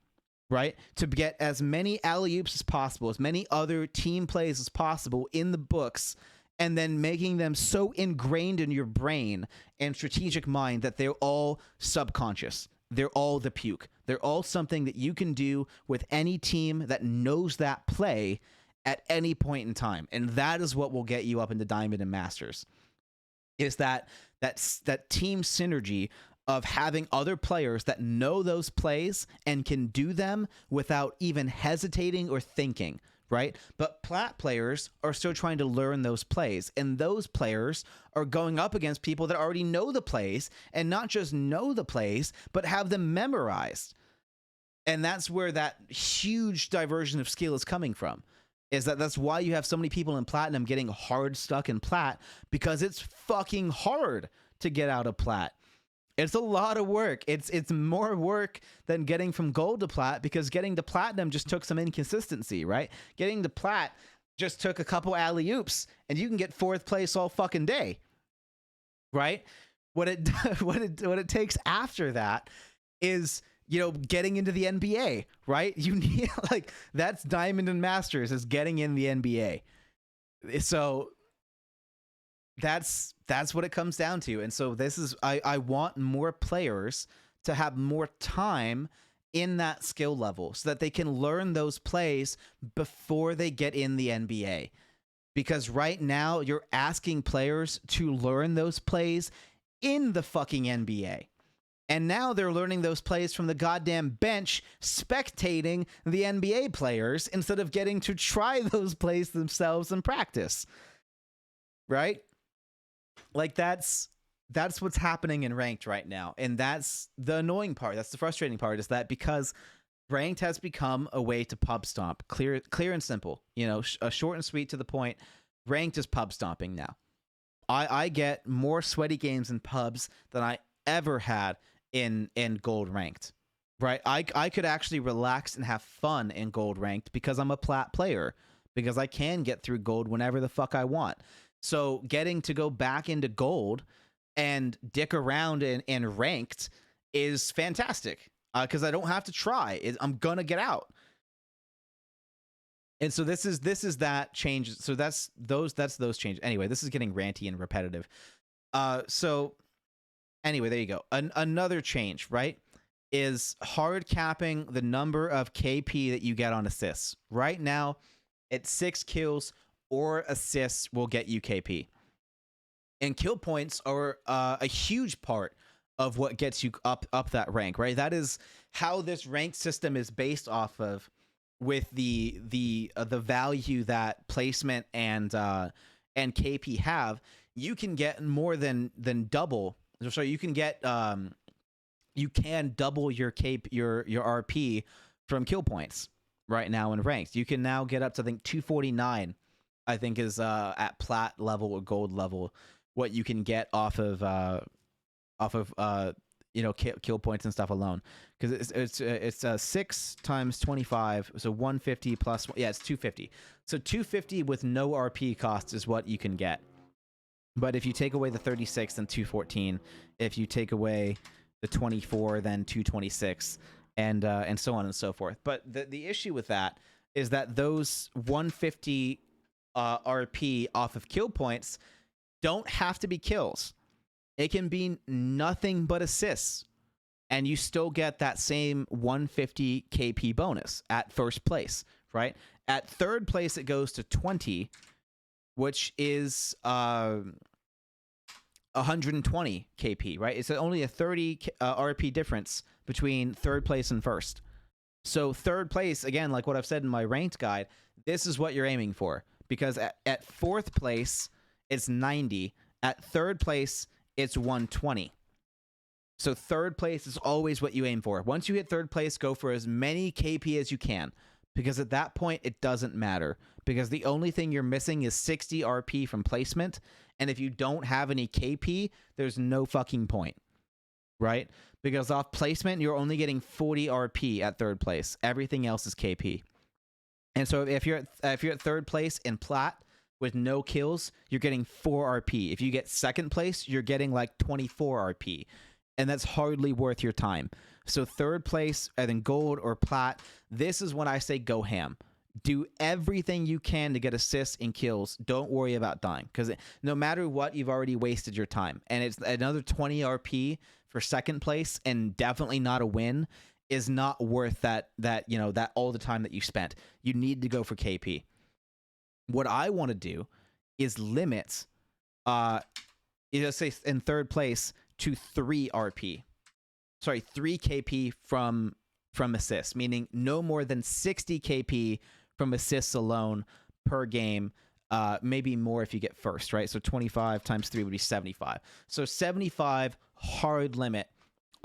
right? To get as many alley-oops as possible, as many other team plays as possible in the books, and then making them so ingrained in your brain and strategic mind that they're all subconscious. They're all the puke. They're all something that you can do with any team that knows that play at any point in time. And that is what will get you up into Diamond and Masters, is that team synergy of having other players that know those plays and can do them without even hesitating or thinking, right? But plat players are still trying to learn those plays, and those players are going up against people that already know the plays, and not just know the plays, but have them memorized. And that's where that huge diversion of skill is coming from. That's why you have so many people in platinum getting hard stuck in plat, because it's fucking hard to get out of plat. It's a lot of work. It's more work than getting from gold to plat, because getting to platinum just took some inconsistency, right? Getting to plat just took a couple alley-oops, and you can get 4th place all fucking day, right? What it takes after that is, getting into the NBA, right? You need, like, that's Diamond and Masters, is getting in the NBA. So that's what it comes down to. And so this is, I want more players to have more time in that skill level so that they can learn those plays before they get in the NBA. Because right now you're asking players to learn those plays in the fucking NBA. And now they're learning those plays from the goddamn bench, spectating the NBA players instead of getting to try those plays themselves in practice. Right? Like, that's what's happening in ranked right now. And that's the annoying part. That's the frustrating part, is that because ranked has become a way to pub stomp. Clear and simple. Short and sweet, to the point. Ranked is pub stomping now. I get more sweaty games in pubs than I ever had in gold ranked. Right? I could actually relax and have fun in gold ranked because I'm a plat player. Because I can get through gold whenever the fuck I want. So getting to go back into gold and dick around in ranked is fantastic, because I don't have to try. I'm gonna get out. And so this is that change. So that's those changes. Anyway, this is getting ranty and repetitive. So anyway, there you go. Another change, right, is hard capping the number of KP that you get on assists. Right now, it's 6 kills or assists will get you KP. And kill points are a huge part of what gets you up that rank, right? That is how this ranked system is based off of, with the value that placement and KP have. You can get more than double. So you can get double your RP from kill points right now in ranked. You can now get up to, I think, 249. I think is at plat level or gold level, what you can get off of kill points and stuff alone, because it's 6 times 25, so 150 plus, it's 250. So 250 with no RP costs is what you can get. But if you take away the 36, then 214. If you take away the 24, then 226, and so on and so forth. But the issue with that is that those 150 RP off of kill points don't have to be kills. It can be nothing but assists, and you still get that same 150 KP bonus at first place, right? At third place, it goes to 20, which is 120 KP, right? It's only a 30 RP difference between third place and first. So third place, again, like what I've said in my ranked guide, this is what you're aiming for. Because at fourth place, it's 90. At third place, it's 120. So third place is always what you aim for. Once you hit third place, go for as many KP as you can. Because at that point, it doesn't matter. Because the only thing you're missing is 60 RP from placement. And if you don't have any KP, there's no fucking point. Right? Because off placement, you're only getting 40 RP at third place. Everything else is KP. And so if you're at third place in plat with no kills, you're getting 4 RP. If you get second place, you're getting like 24 RP. And that's hardly worth your time. So third place, and then gold or plat, this is when I say go ham. Do everything you can to get assists and kills. Don't worry about dying. Because no matter what, you've already wasted your time. And it's another 20 RP for second place, and definitely not a win, is not worth that all the time that you spent. You need to go for KP. What I want to do is limit, let's say in third place, to 3 RP. Sorry, 3 KP from assists, meaning no more than 60 KP from assists alone per game. Maybe more if you get first, right? So 25 times 3 would be 75. So 75 hard limit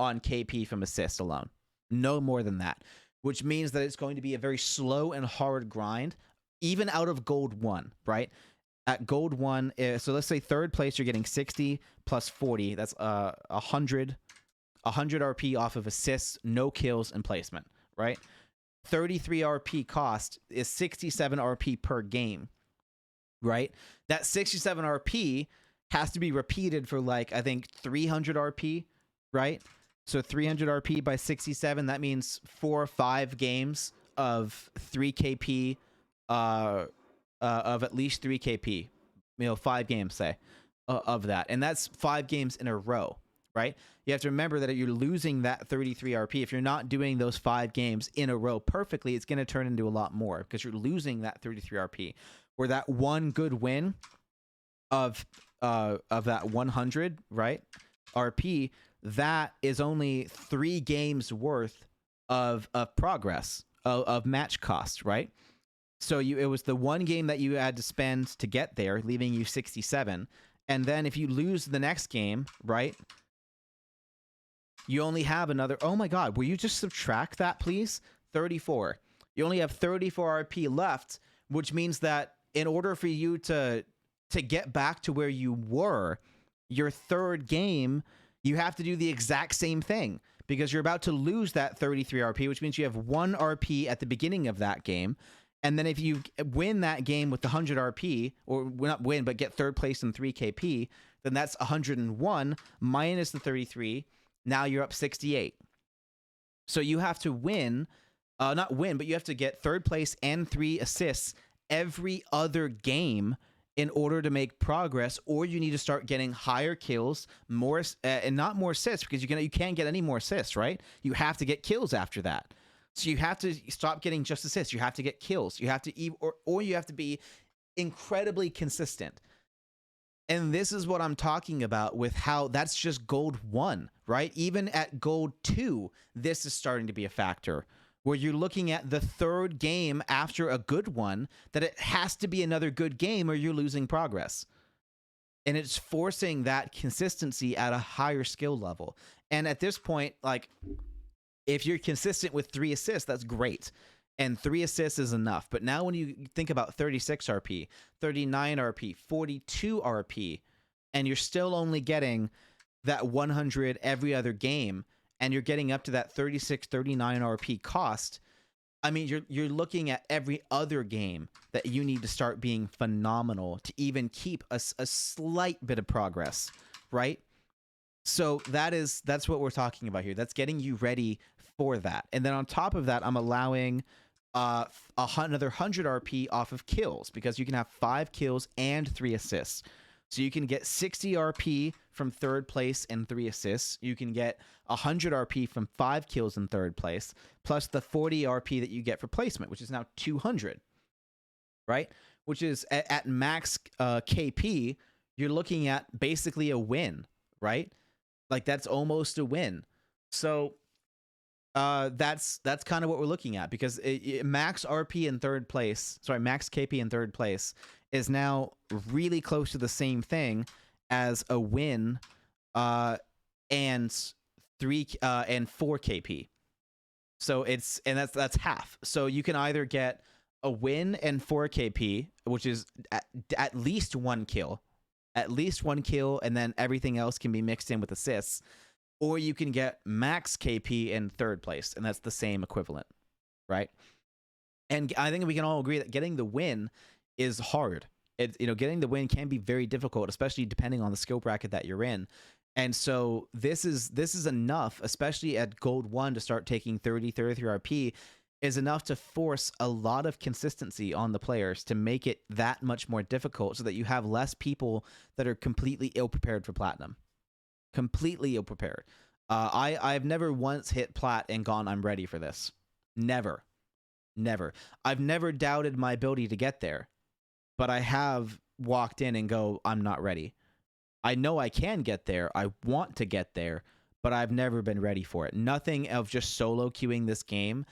on KP from assists alone. No more than that, which means that it's going to be a very slow and hard grind, even out of gold 1, right? At gold 1, so let's say third place, you're getting 60 plus 40. That's 100 RP off of assists, no kills, and placement, right? 33 RP cost is 67 RP per game, right? That 67 RP has to be repeated for like, I think 300 RP, right? So 300 RP by 67, that means 4 or 5 games of 3 KP, of at least 3 KP, 5 games, say, of that. And that's 5 games in a row, right? You have to remember that you're losing that 33 RP. If you're not doing those 5 games in a row perfectly, it's going to turn into a lot more because you're losing that 33 RP. Where that one good win of that 100, right, RP, that is only 3 games worth of progress, of match cost, right? So it was the one game that you had to spend to get there, leaving you 67. And then if you lose the next game, right, you only have another... Oh my god, will you just subtract that, please? 34. You only have 34 RP left, which means that in order for you to get back to where you were, your third game, you have to do the exact same thing. Because you're about to lose that 33 RP, which means you have 1 RP at the beginning of that game. And then if you win that game with the 100 RP, or not win, but get third place in 3 KP, then that's 101 minus the 33. Now you're up 68. So you have to win, not win, but you have to get third place and 3 assists every other game in order to make progress, or you need to start getting higher kills, more and not more assists, because you can't get any more assists, right? You have to get kills after that. So you have to stop getting just assists. You have to get kills. You have to or you have to be incredibly consistent. And this is what I'm talking about with how that's just gold 1, right? Even at gold 2, this is starting to be a factor where you're looking at the third game after a good one, that it has to be another good game or you're losing progress. And it's forcing that consistency at a higher skill level. And at this point, like, if you're consistent with 3 assists, that's great. And 3 assists is enough. But now when you think about 36 RP, 39 RP, 42 RP, and you're still only getting that 100 every other game, and you're getting up to that 36, 39 RP cost, I mean, you're looking at every other game that you need to start being phenomenal to even keep a slight bit of progress, right? So that's what we're talking about here. That's getting you ready for that. And then on top of that, I'm allowing another 100 RP off of kills, because you can have 5 kills and 3 assists. So you can get 60 RP from third place and 3 assists. You can get 100 RP from 5 kills in third place, plus the 40 RP that you get for placement, which is now 200, right? Which is at max KP, you're looking at basically a win, right? Like that's almost a win. So that's kind of what we're looking at, because max RP in third place, max KP in third place is now really close to the same thing as a win and 4 KP. So that's half. So you can either get a win and 4 KP, which is at least 1 kill, and then everything else can be mixed in with assists. Or you can get max KP in third place, and that's the same equivalent, right? And I think we can all agree that getting the win is hard. Getting the win can be very difficult, especially depending on the skill bracket that you're in. And so this is enough, especially at Gold 1, to start taking 33 RP, is enough to force a lot of consistency on the players to make it that much more difficult, so that you have less people that are completely ill-prepared for Platinum. Completely ill-prepared. I've never once hit Plat and gone, I'm ready for this. Never. I've never doubted my ability to get there, but I have walked in and go, I'm not ready. I know I can get there. I want to get there, but I've never been ready for it. Nothing of just solo queuing this game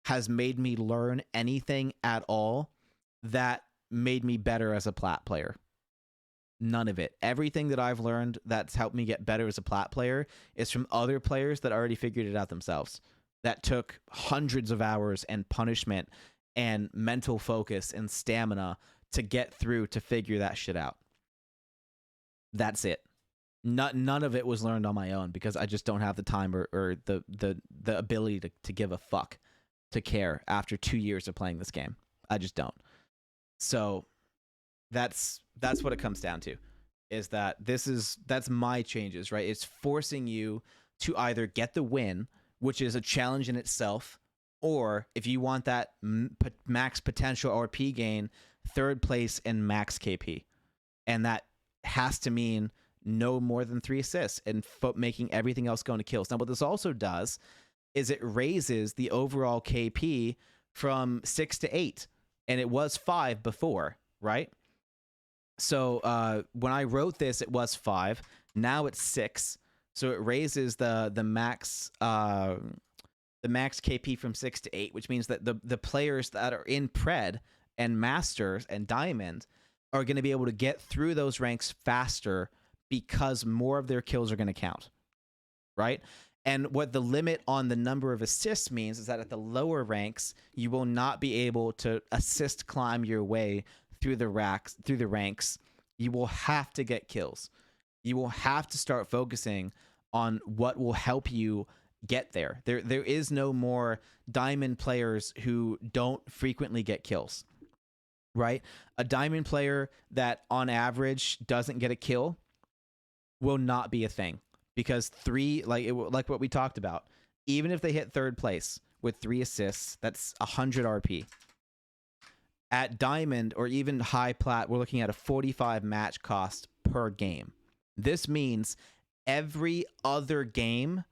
has made me learn anything at all that made me better as a Plat player. None of it. Everything that I've learned that's helped me get better as a Plat player is from other players that already figured it out themselves, that took hundreds of hours and punishment and mental focus and stamina to get through to figure that shit out. That's it. None of it was learned on my own, because I just don't have the time or the ability to give a fuck, to care after 2 years of playing this game. I just don't. So that's what it comes down to, is that that's my changes, right? It's forcing you to either get the win, which is a challenge in itself, or if you want that max potential RP gain, third place and max KP. And that has to mean no more than 3 assists and making everything else go into kills. Now, what this also does is it raises the overall KP from 6 to 8, and it was 5 before, right? So when I wrote this, it was 5. Now it's 6. So it raises the max KP from 6 to 8, which means that the players that are in Pred and Masters and Diamond are going to be able to get through those ranks faster, because more of their kills are going to count, right? And what the limit on the number of assists means is that at the lower ranks, you will not be able to assist climb your way through the ranks. You will have to get kills. You will have to start focusing on what will help you get there. There is no more Diamond players who don't frequently get kills, right? A Diamond player that on average doesn't get a kill will not be a thing, because like what we talked about, even if they hit third place with 3 assists, that's 100 RP. At Diamond or even high Plat, we're looking at a 45 match cost per game. This means every other game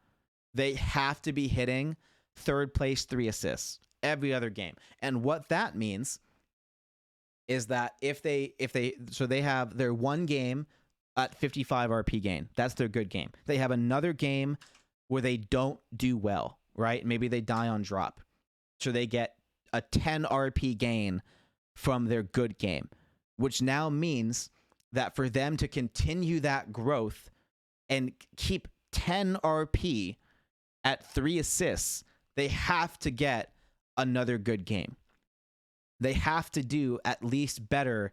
they have to be hitting third place 3 assists every other game. And what that means is that if they have their one game at 55 RP gain, that's their good game. They have another game where they don't do well, right? Maybe they die on drop. So they get a 10 RP gain from their good game, which now means that for them to continue that growth and keep 10 RP at 3 assists, they have to get another good game. They have to do at least better.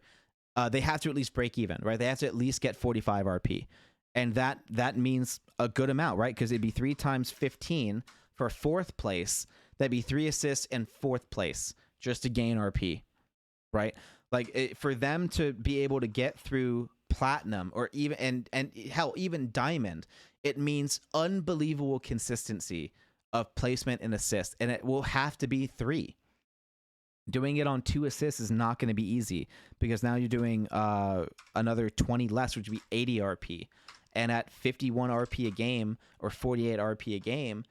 They have to at least break even, right? They have to at least get 45 RP. And that means a good amount, right? Because it'd be 3 times 15 for 4th place. That'd be 3 assists in 4th place just to gain RP, right? Like for them to be able to get through Platinum or even and hell, even Diamond, it means unbelievable consistency of placement and assist, and it will have to be 3. Doing it on 2 assists is not going to be easy because now you're doing another 20 less, which would be 80 RP. And at 51 RP a game or 48 RP a game,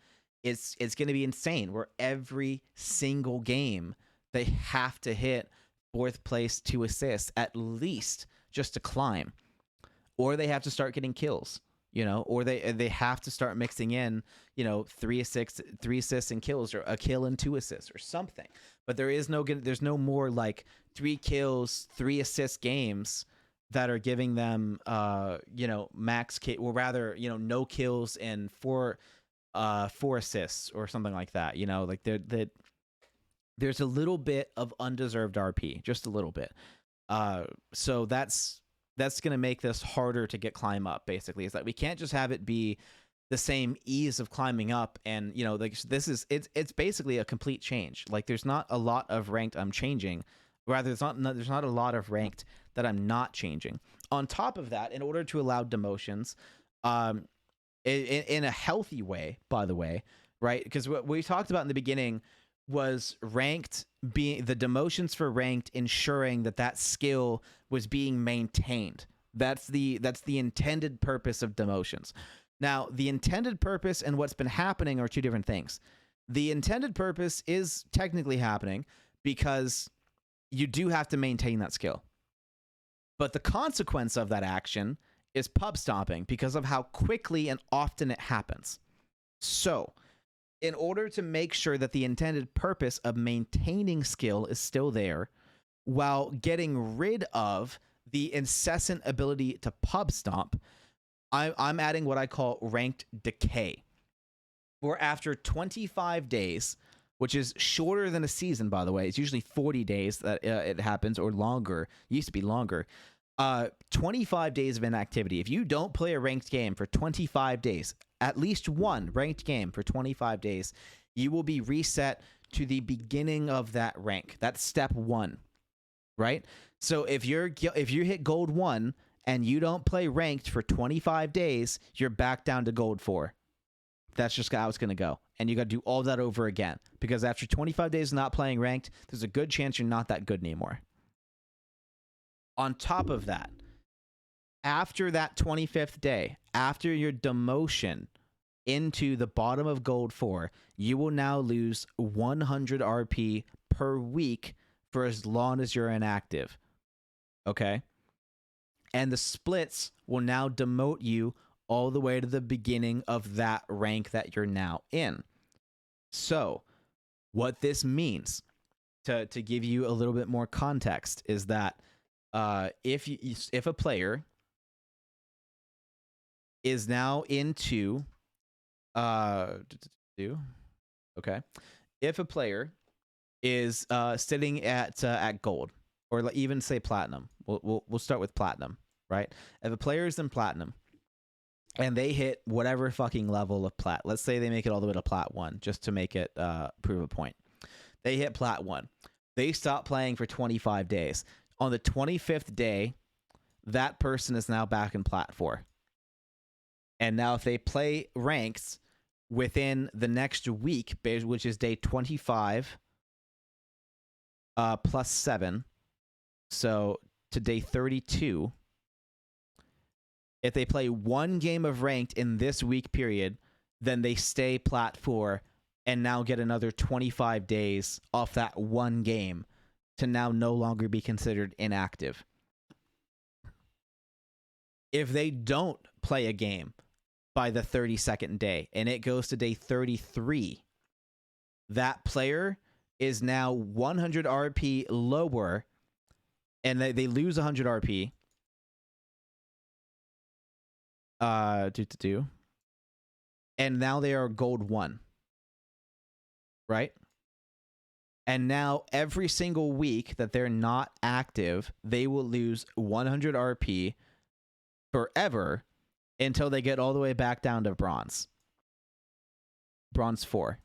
it's going to be insane where every single game they have to hit 4th place 2 assists at least just to climb. Or they have to start getting kills, you know, or they have to start mixing in, you know, 3 assists and kills, or a kill and 2 assists or something. But there's no more like 3 kills, 3 assist games that are giving them, you know, max kill, or rather, you know, no kills and 4 assists or something like that. You know, like there's a little bit of undeserved RP, just a little bit. So that's going to make this harder to get climb up. Basically, is that we can't just have it be the same ease of climbing up, and you know, like it's basically a complete change. Like there's not a lot of ranked I'm changing, rather there's not a lot of ranked that I'm not changing. On top of that, in order to allow demotions, in a healthy way, by the way, right? Because what we talked about in the beginning was ranked being the demotions for ranked, ensuring that skill was being maintained. That's the intended purpose of demotions. Now, the intended purpose and what's been happening are two different things. The intended purpose is technically happening because you do have to maintain that skill. But the consequence of that action is pub stomping because of how quickly and often it happens. So, in order to make sure that the intended purpose of maintaining skill is still there, while getting rid of the incessant ability to pub stomp, I'm adding what I call ranked decay. Where after 25 days, which is shorter than a season, by the way, it's usually 40 days that it happens, or longer. It used to be longer. 25 days of inactivity. If you don't play a ranked game for 25 days, at least one ranked game for 25 days, you will be reset to the beginning of that rank. That's step 1, right? So if you hit gold 1 and you don't play ranked for 25 days, you're back down to gold 4. That's just how it's going to go. And you got to do all that over again, because after 25 days of not playing ranked, there's a good chance you're not that good anymore. On top of that, after that 25th day, after your demotion into the bottom of gold 4, you will now lose 100 RP per week for as long as you're inactive. Okay? And the splits will now demote you all the way to the beginning of that rank that you're now in. So, what this means, to give you a little bit more context, is that if a player is now into if a player is sitting at gold, or even say platinum, we'll start with platinum, right? If a player is in platinum and they hit whatever fucking level of plat, let's say they make it all the way to plat 1, just to make it prove a point. They hit plat 1. They stop playing for 25 days. On the 25th day, that person is now back in plat 4. And now if they play ranks within the next week, which is day 25 plus 7, so to day 32, if they play one game of ranked in this week period, then they stay plat 4 and now get another 25 days off that one game to now no longer be considered inactive. If they don't play a game by the 32nd day and it goes to day 33, that player is now 100 RP lower, and they lose 100 RP. And now they are gold 1. Right? And now every single week that they're not active, they will lose 100 RP forever until they get all the way back down to bronze. Bronze 4.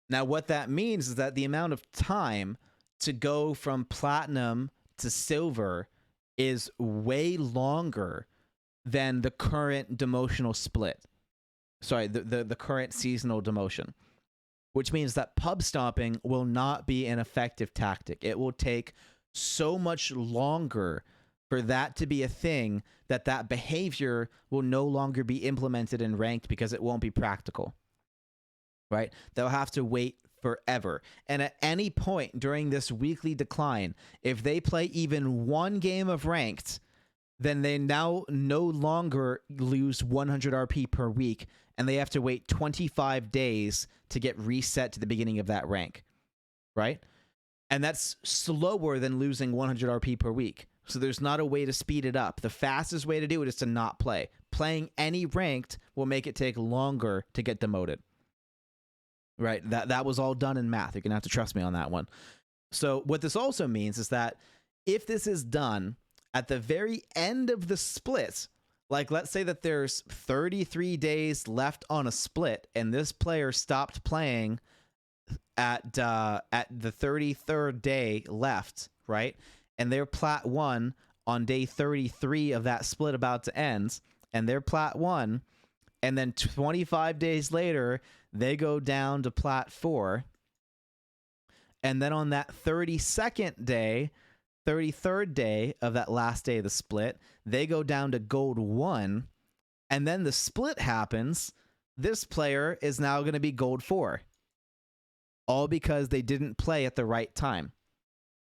Now what that means is that the amount of time to go from platinum to silver is way longer than the current demotional split. Sorry, the current seasonal demotion. which means that pub stomping will not be an effective tactic. It will take so much longer for that to be a thing that that behavior will no longer be implemented in ranked because it won't be practical, right? They'll have to wait forever. And at any point during this weekly decline, if they play even one game of ranked, then they now no longer lose 100 RP per week, and they have to wait 25 days to get reset to the beginning of that rank, right? And that's slower than losing 100 RP per week. So there's not a way to speed it up. The fastest way to do it is to not play. Playing any ranked will make it take longer to get demoted, right? That was all done in math. You're going to have to trust me on that one. So what this also means is that if this is done at the very end of the split, like let's say that there's 33 days left on a split and this player stopped playing at the 33rd day left, right? And they're plat 1 on day 33 of that split about to end, and they're plat 1, and then 25 days later they go down to plat 4, and then on that 32nd day, 33rd day of that last day of the split, they go down to gold 1, and then the split happens. This player is now going to be gold 4, all because they didn't play at the right time,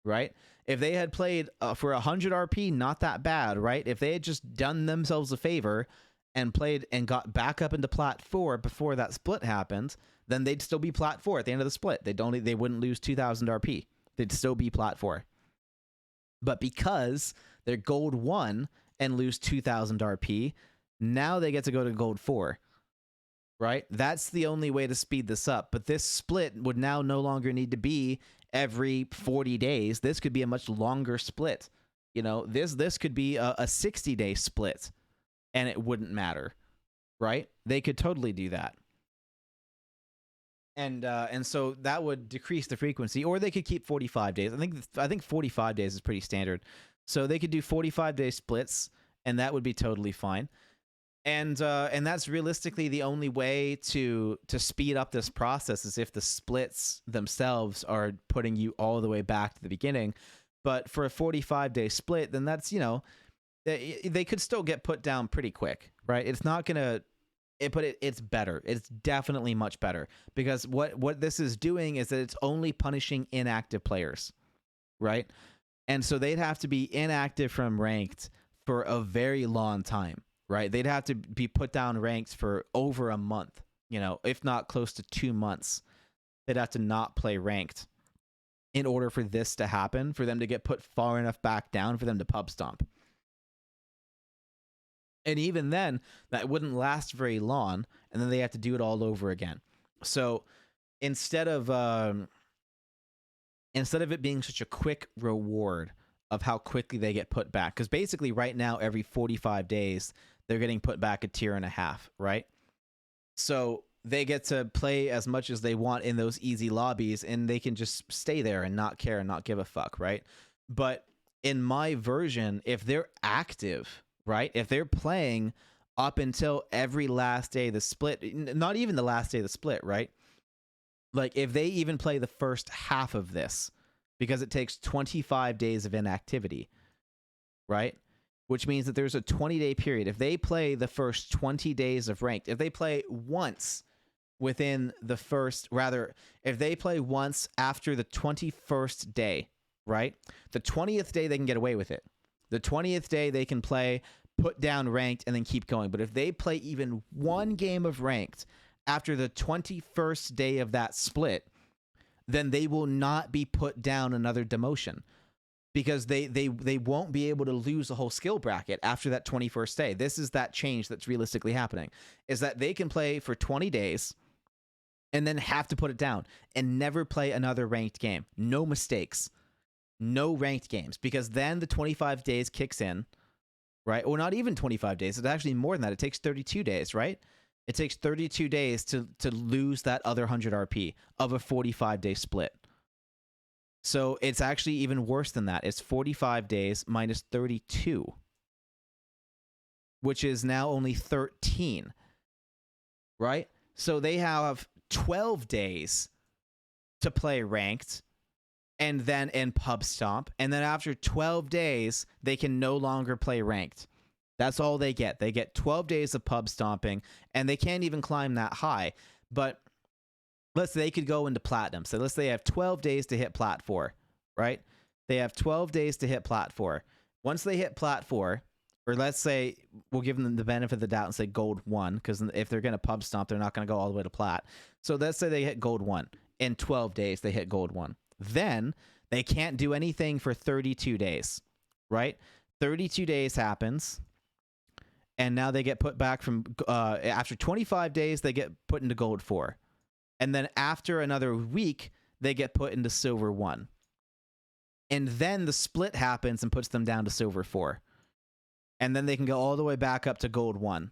right? If they had played for 100 RP, not that bad, right? If they had just done themselves a favor and played and got back up into plat 4 before that split happened, then they'd still be plat 4 at the end of the split. They wouldn't lose 2,000 RP. They'd still be plat 4. But because they're gold 1 and lose 2,000 RP, now they get to go to gold 4, right? That's the only way to speed this up. But this split would now no longer need to be every 40 days. This could be a much longer split. You know, this could be a 60-day split, and it wouldn't matter, right? They could totally do that. And so that would decrease the frequency, or they could keep 45 days. I think 45 days is pretty standard. So they could do 45-day splits, and that would be totally fine. And that's realistically the only way to speed up this process, is if the splits themselves are putting you all the way back to the beginning. But for a 45-day split, then that's, you know, they could still get put down pretty quick, right? It's not gonna. But it's better. It's definitely much better, because what this is doing is that it's only punishing inactive players, right? And so they'd have to be inactive from ranked for a very long time, right? They'd have to be put down ranked for over a month, you know, if not close to 2 months. They'd have to not play ranked in order for this to happen, for them to get put far enough back down for them to pub stomp. And even then, that wouldn't last very long, and then they have to do it all over again. So instead of it being such a quick reward of how quickly they get put back, because basically right now every 45 days they're getting put back a tier and a half, right? So they get to play as much as they want in those easy lobbies, and they can just stay there and not care and not give a fuck, right? But in my version, if they're active, right? If they're playing up until every last day of the split, not even the last day of the split, right? Like if they even play the first half of this, because it takes 25 days of inactivity, right? Which means that there's a 20-day period. If they play the first 20 days of ranked, if they play once within the first, rather, if they play once after the 21st day, right? The 20th day, they can get away with it. The 20th day, they can play, put down ranked, and then keep going. But if they play even one game of ranked after the 21st day of that split, then they will not be put down another demotion, because they won't be able to lose a whole skill bracket after that 21st day. This is that change that's realistically happening, is that they can play for 20 days and then have to put it down and never play another ranked game. No mistakes. No ranked games, because then the 25 days kicks in, right? Or not even 25 days. It's actually more than that. It takes 32 days, right? It takes 32 days to lose that other 100 RP of a 45-day split. So it's actually even worse than that. It's 45 days minus 32, which is now only 13, right? So they have 12 days to play ranked, and then in pub stomp, and then after 12 days they can no longer play ranked. That's all they get. They get 12 days of pub stomping, and they can't even climb that high. But let's say they could go into platinum. So let's say they have 12 days to hit plat 4, right? They have 12 days to hit plat 4. Once they hit plat 4, or let's say we'll give them the benefit of the doubt and say gold 1, because if they're going to pub stomp, they're not going to go all the way to plat. So let's say they hit gold 1. In 12 days, they hit gold 1. Then they can't do anything for 32 days, right? 32 days happens, and now they get put back from, after 25 days, they get put into gold 4. And then after another week, they get put into silver 1. And then the split happens and puts them down to silver 4. And then they can go all the way back up to gold 1,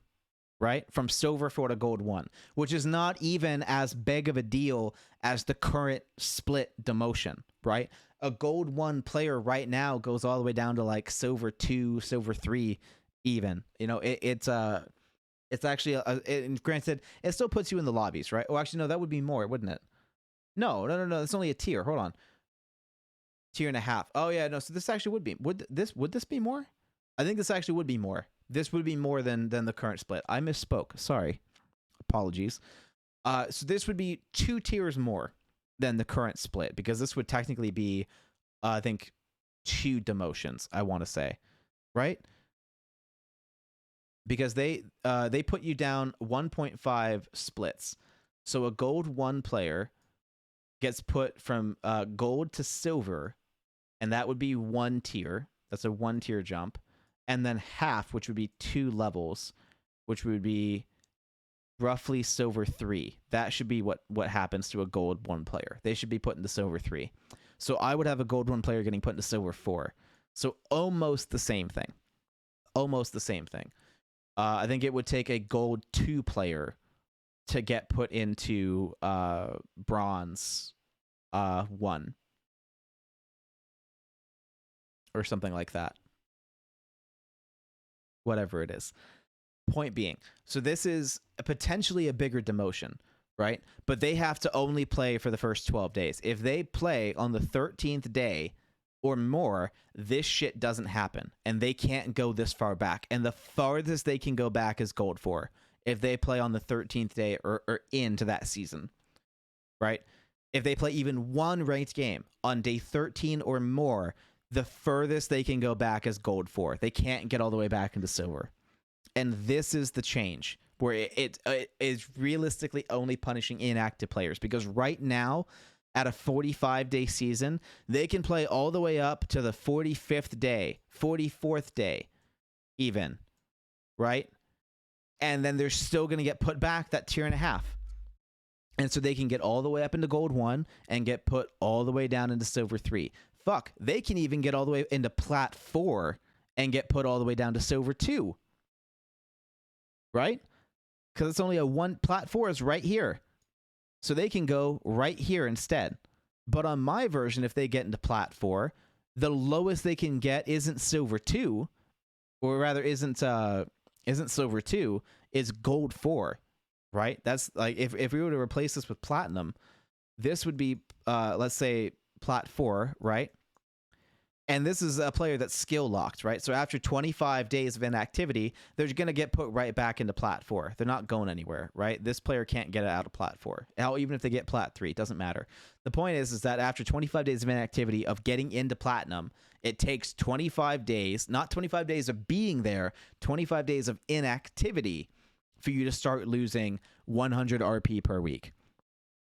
right? From silver 4 to gold 1, which is not even as big of a deal as the current split demotion, right? A gold 1 player right now goes all the way down to like silver 2, silver 3 even. You know, it's actually, and granted, it still puts you in the lobbies, right? Oh, actually, no, that would be more, wouldn't it? No, it's only a tier. Hold on. Tier and a half. Oh, yeah, no, so this actually would be, would this be more? I think this actually would be more. This would be more than the current split. I misspoke. Sorry. Apologies. So this would be 2 tiers more than the current split, because this would technically be, I think, 2 demotions, I want to say. Right? Because they put you down 1.5 splits. So a gold 1 player gets put from gold to silver, and that would be 1 tier. That's a 1 tier jump. And then half, which would be 2 levels, which would be roughly silver 3. That should be what happens to a gold 1 player. They should be put into silver 3. So I would have a gold 1 player getting put into silver 4. So almost the same thing. Almost the same thing. I think it would take a gold 2 player to get put into bronze 1. Or something like that. Whatever it is. Point being, so this is potentially a bigger demotion, right? But they have to only play for the first 12 days. If they play on the 13th day or more, this shit doesn't happen, and they can't go this far back. And the farthest they can go back is gold 4 if they play on the 13th day or into that season, right? If they play even one ranked game on day 13 or more, the furthest they can go back is gold 4. They can't get all the way back into silver. And this is the change, where it is realistically only punishing inactive players. Because right now, at a 45-day season, they can play all the way up to the 45th day, 44th day even, right? And then they're still going to get put back that tier and a half. And so they can get all the way up into gold 1 and get put all the way down into silver 3. Fuck, they can even get all the way into plat 4 and get put all the way down to silver 2. Right? Because it's only a 1, plat 4 is right here. So they can go right here instead. But on my version, if they get into plat 4, the lowest they can get isn't silver 2, or rather isn't silver 2, is gold 4. Right? That's like, if we were to replace this with platinum, this would be, let's say, plat 4, right? And this is a player that's skill locked, right? So after 25 days of inactivity, they're going to get put right back into plat 4. They're not going anywhere, right? This player can't get it out of plat 4. Hell, even if they get plat 3, it doesn't matter. The point is that after 25 days of inactivity of getting into platinum, it takes 25 days, not 25 days of being there, 25 days of inactivity for you to start losing 100 RP per week.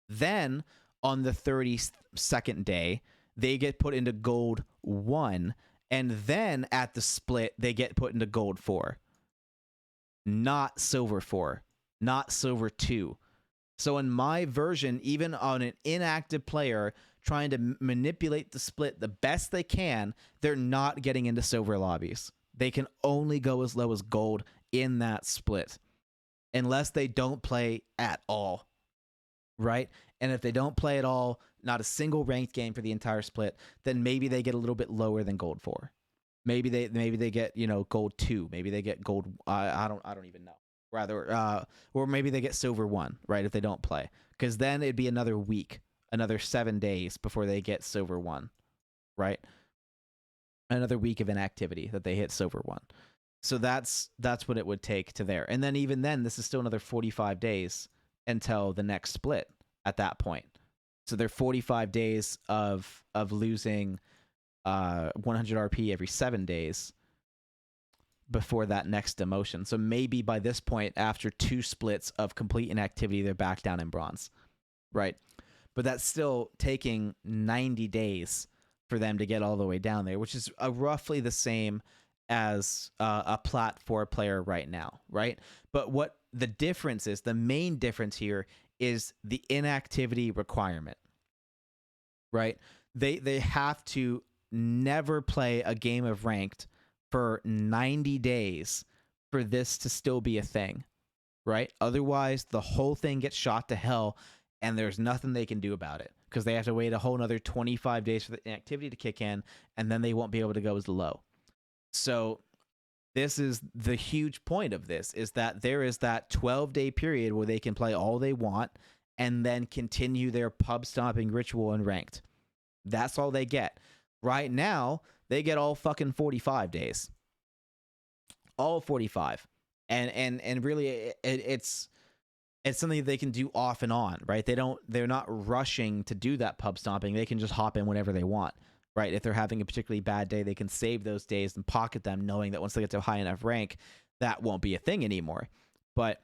Then on the 32nd day, they get put into gold 1, and then at the split, they get put into gold 4. Not silver 4, not silver 2. So in my version, even on an inactive player trying to manipulate the split the best they can, they're not getting into silver lobbies. They can only go as low as gold in that split, unless they don't play at all, right? And if they don't play at all, not a single ranked game for the entire split, then maybe they get a little bit lower than gold 4. Maybe they get, gold 2. Maybe they get gold. I don't even know. Rather, or maybe they get silver 1, right? If they don't play, because then it'd be another week, another 7 days before they get Silver 1, right? Another week of inactivity that they hit Silver 1. So that's what it would take to there. And then even then, this is still another 45 days until the next split at that point. So they're 45 days of losing 100 RP every 7 days before that next demotion. So maybe by this point, after 2 splits of complete inactivity, they're back down in bronze, right? But that's still taking 90 days for them to get all the way down there, which is roughly the same as a Plat 4 player right now, right? But what the difference is, the main difference here is the inactivity requirement, right? They have to never play a game of ranked for 90 days for this to still be a thing, right? Otherwise, the whole thing gets shot to hell, and there's nothing they can do about it because they have to wait a whole another 25 days for the inactivity to kick in, and then they won't be able to go as low. So this is the huge point of this, is that there is that 12-day period where they can play all they want and then continue their pub stomping ritual in ranked. That's all they get. Right now, they get all fucking 45 days. All 45. And really it's something they can do off and on, right? They're not rushing to do that pub stomping. They can just hop in whenever they want, right? If they're having a particularly bad day, they can save those days and pocket them, knowing that once they get to a high enough rank, that won't be a thing anymore. But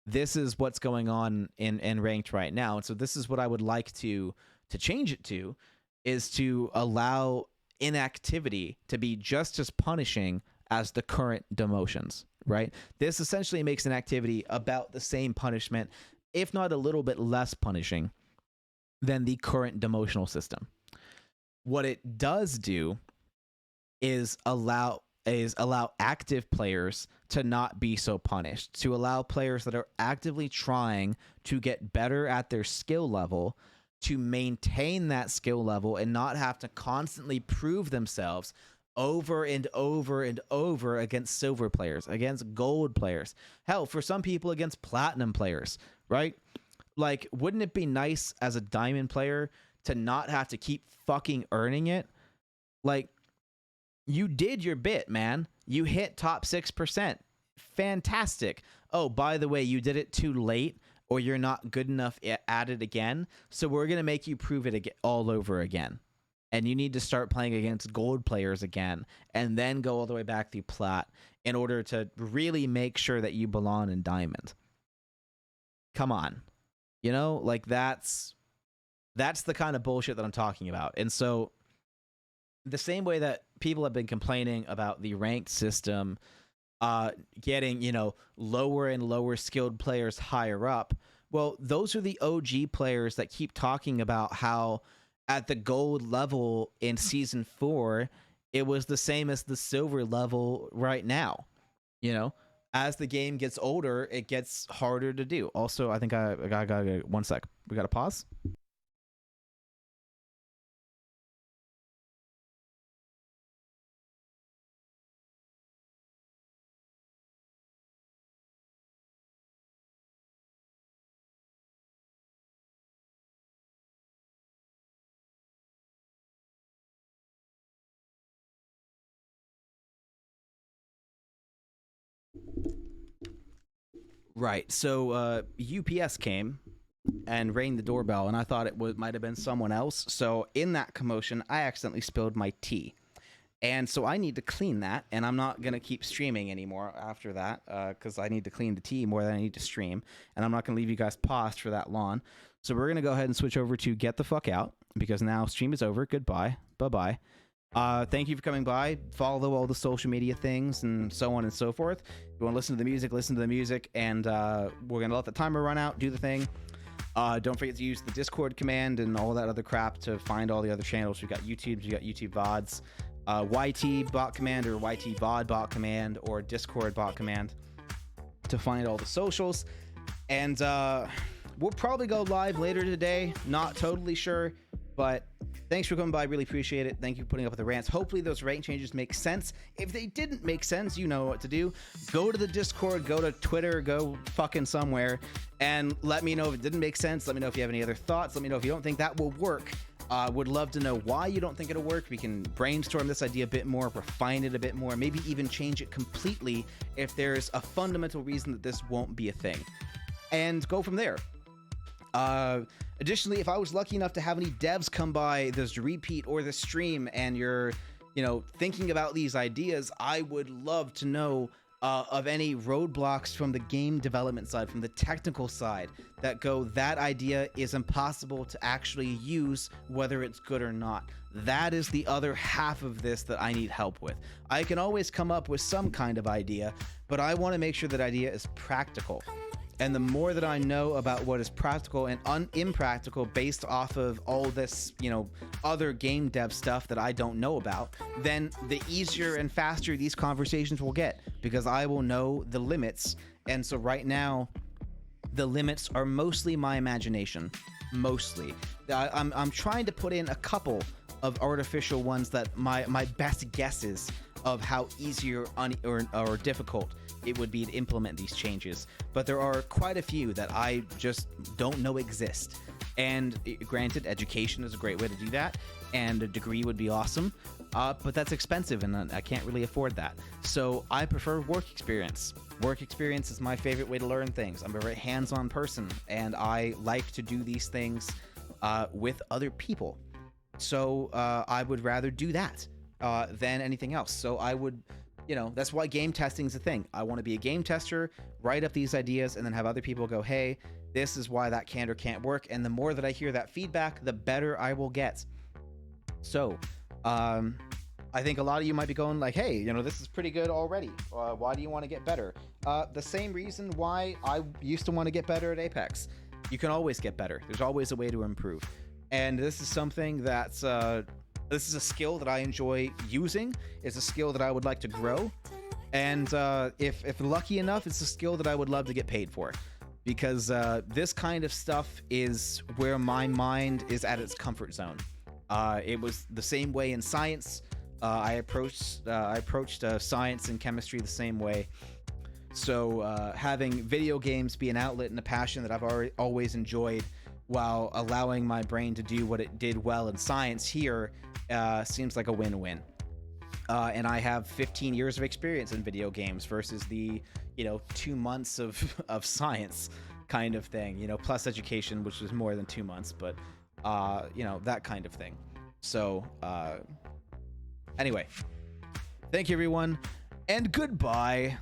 this is what's going on in ranked right now. And so this is what I would like to change it to, is to allow inactivity to be just as punishing as the current demotions, right? This essentially makes inactivity about the same punishment, if not a little bit less punishing than the current demotional system. What it does do is allow active players to not be so punished, to allow players that are actively trying to get better at their skill level to maintain that skill level and not have to constantly prove themselves over and over and over against silver players, against gold players. Hell, for some people against platinum players, right? Like, wouldn't it be nice as a diamond player to not have to keep fucking earning it? Like, you did your bit, man. You hit top 6%. Fantastic. Oh, by the way, you did it too late, or you're not good enough at it again, so we're going to make you prove it all over again. And you need to start playing against gold players again, and then go all the way back through plat in order to really make sure that you belong in diamond. Come on. You know, like that's the kind of bullshit that I'm talking about. And so the same way that people have been complaining about the ranked system getting, lower and lower skilled players higher up. Well, those are the OG players that keep talking about how at the gold level in season 4, it was the same as the silver level right now. As the game gets older, it gets harder to do. Also, I think I gotta 1 sec. We gotta pause. Right. So UPS came and rang the doorbell, and I thought it might have been someone else. So in that commotion, I accidentally spilled my tea. And so I need to clean that, and I'm not going to keep streaming anymore after that because I need to clean the tea more than I need to stream. And I'm not going to leave you guys paused for that long. So we're going to go ahead and switch over to Get the Fuck Out because now stream is over. Goodbye. Bye-bye. Thank you for coming by. Follow all the social media things and so on and so forth. If you want to listen to the music, and we're going to let the timer run out, do the thing. Don't forget to use the Discord command and all that other crap to find all the other channels. We've got YouTube VODs, YT bot command or YT VOD bot command or Discord bot command to find all the socials. And we'll probably go live later today. Not totally sure, but Thanks for coming by. Really appreciate it. Thank you for putting up with the rants. Hopefully those rank changes make sense. If they didn't make sense, you know what to do. Go to the Discord, go to Twitter, go fucking somewhere, and let me know if it didn't make sense. Let me know if you have any other thoughts. Let me know if you don't think that will work. Would love to know why you don't think it'll work. We can brainstorm this idea a bit more, refine it a bit more, maybe even change it completely if there's a fundamental reason that this won't be a thing. And go from there. Additionally, if I was lucky enough to have any devs come by this repeat or this stream and you're, thinking about these ideas, I would love to know of any roadblocks from the game development side, from the technical side, that idea is impossible to actually use, whether it's good or not. That is the other half of this that I need help with. I can always come up with some kind of idea, but I want to make sure that idea is practical. And the more that I know about what is practical and impractical based off of all this, other game dev stuff that I don't know about, then the easier and faster these conversations will get, because I will know the limits. And so right now, the limits are mostly my imagination. Mostly. I'm trying to put in a couple of artificial ones that my best guesses of how easy or difficult it would be to implement these changes, but there are quite a few that I just don't know exist. And granted, education is a great way to do that, and a degree would be awesome, but that's expensive and I can't really afford that. So I prefer work experience. Work experience is my favorite way to learn things. I'm a very hands-on person, and I like to do these things with other people. So I would rather do that than anything else. So I would, that's why game testing is a thing. I want to be a game tester, write up these ideas, and then have other people go, hey, this is why that can or can't work. And the more that I hear that feedback, the better I will get. So I think a lot of you might be going like, hey, this is pretty good already. Why do you want to get better? The same reason why I used to want to get better at Apex. You can always get better. There's always a way to improve. And this is something that's this is a skill that I enjoy using. It's a skill that I would like to grow. And if lucky enough, it's a skill that I would love to get paid for. Because this kind of stuff is where my mind is at its comfort zone. It was the same way in science. I approached science and chemistry the same way. So having video games be an outlet and a passion that I've always enjoyed, while allowing my brain to do what it did well in science here, seems like a win-win. And I have 15 years of experience in video games versus the 2 months of science kind of thing, plus education, which was more than 2 months, but that kind of thing. So anyway, thank you everyone, and goodbye.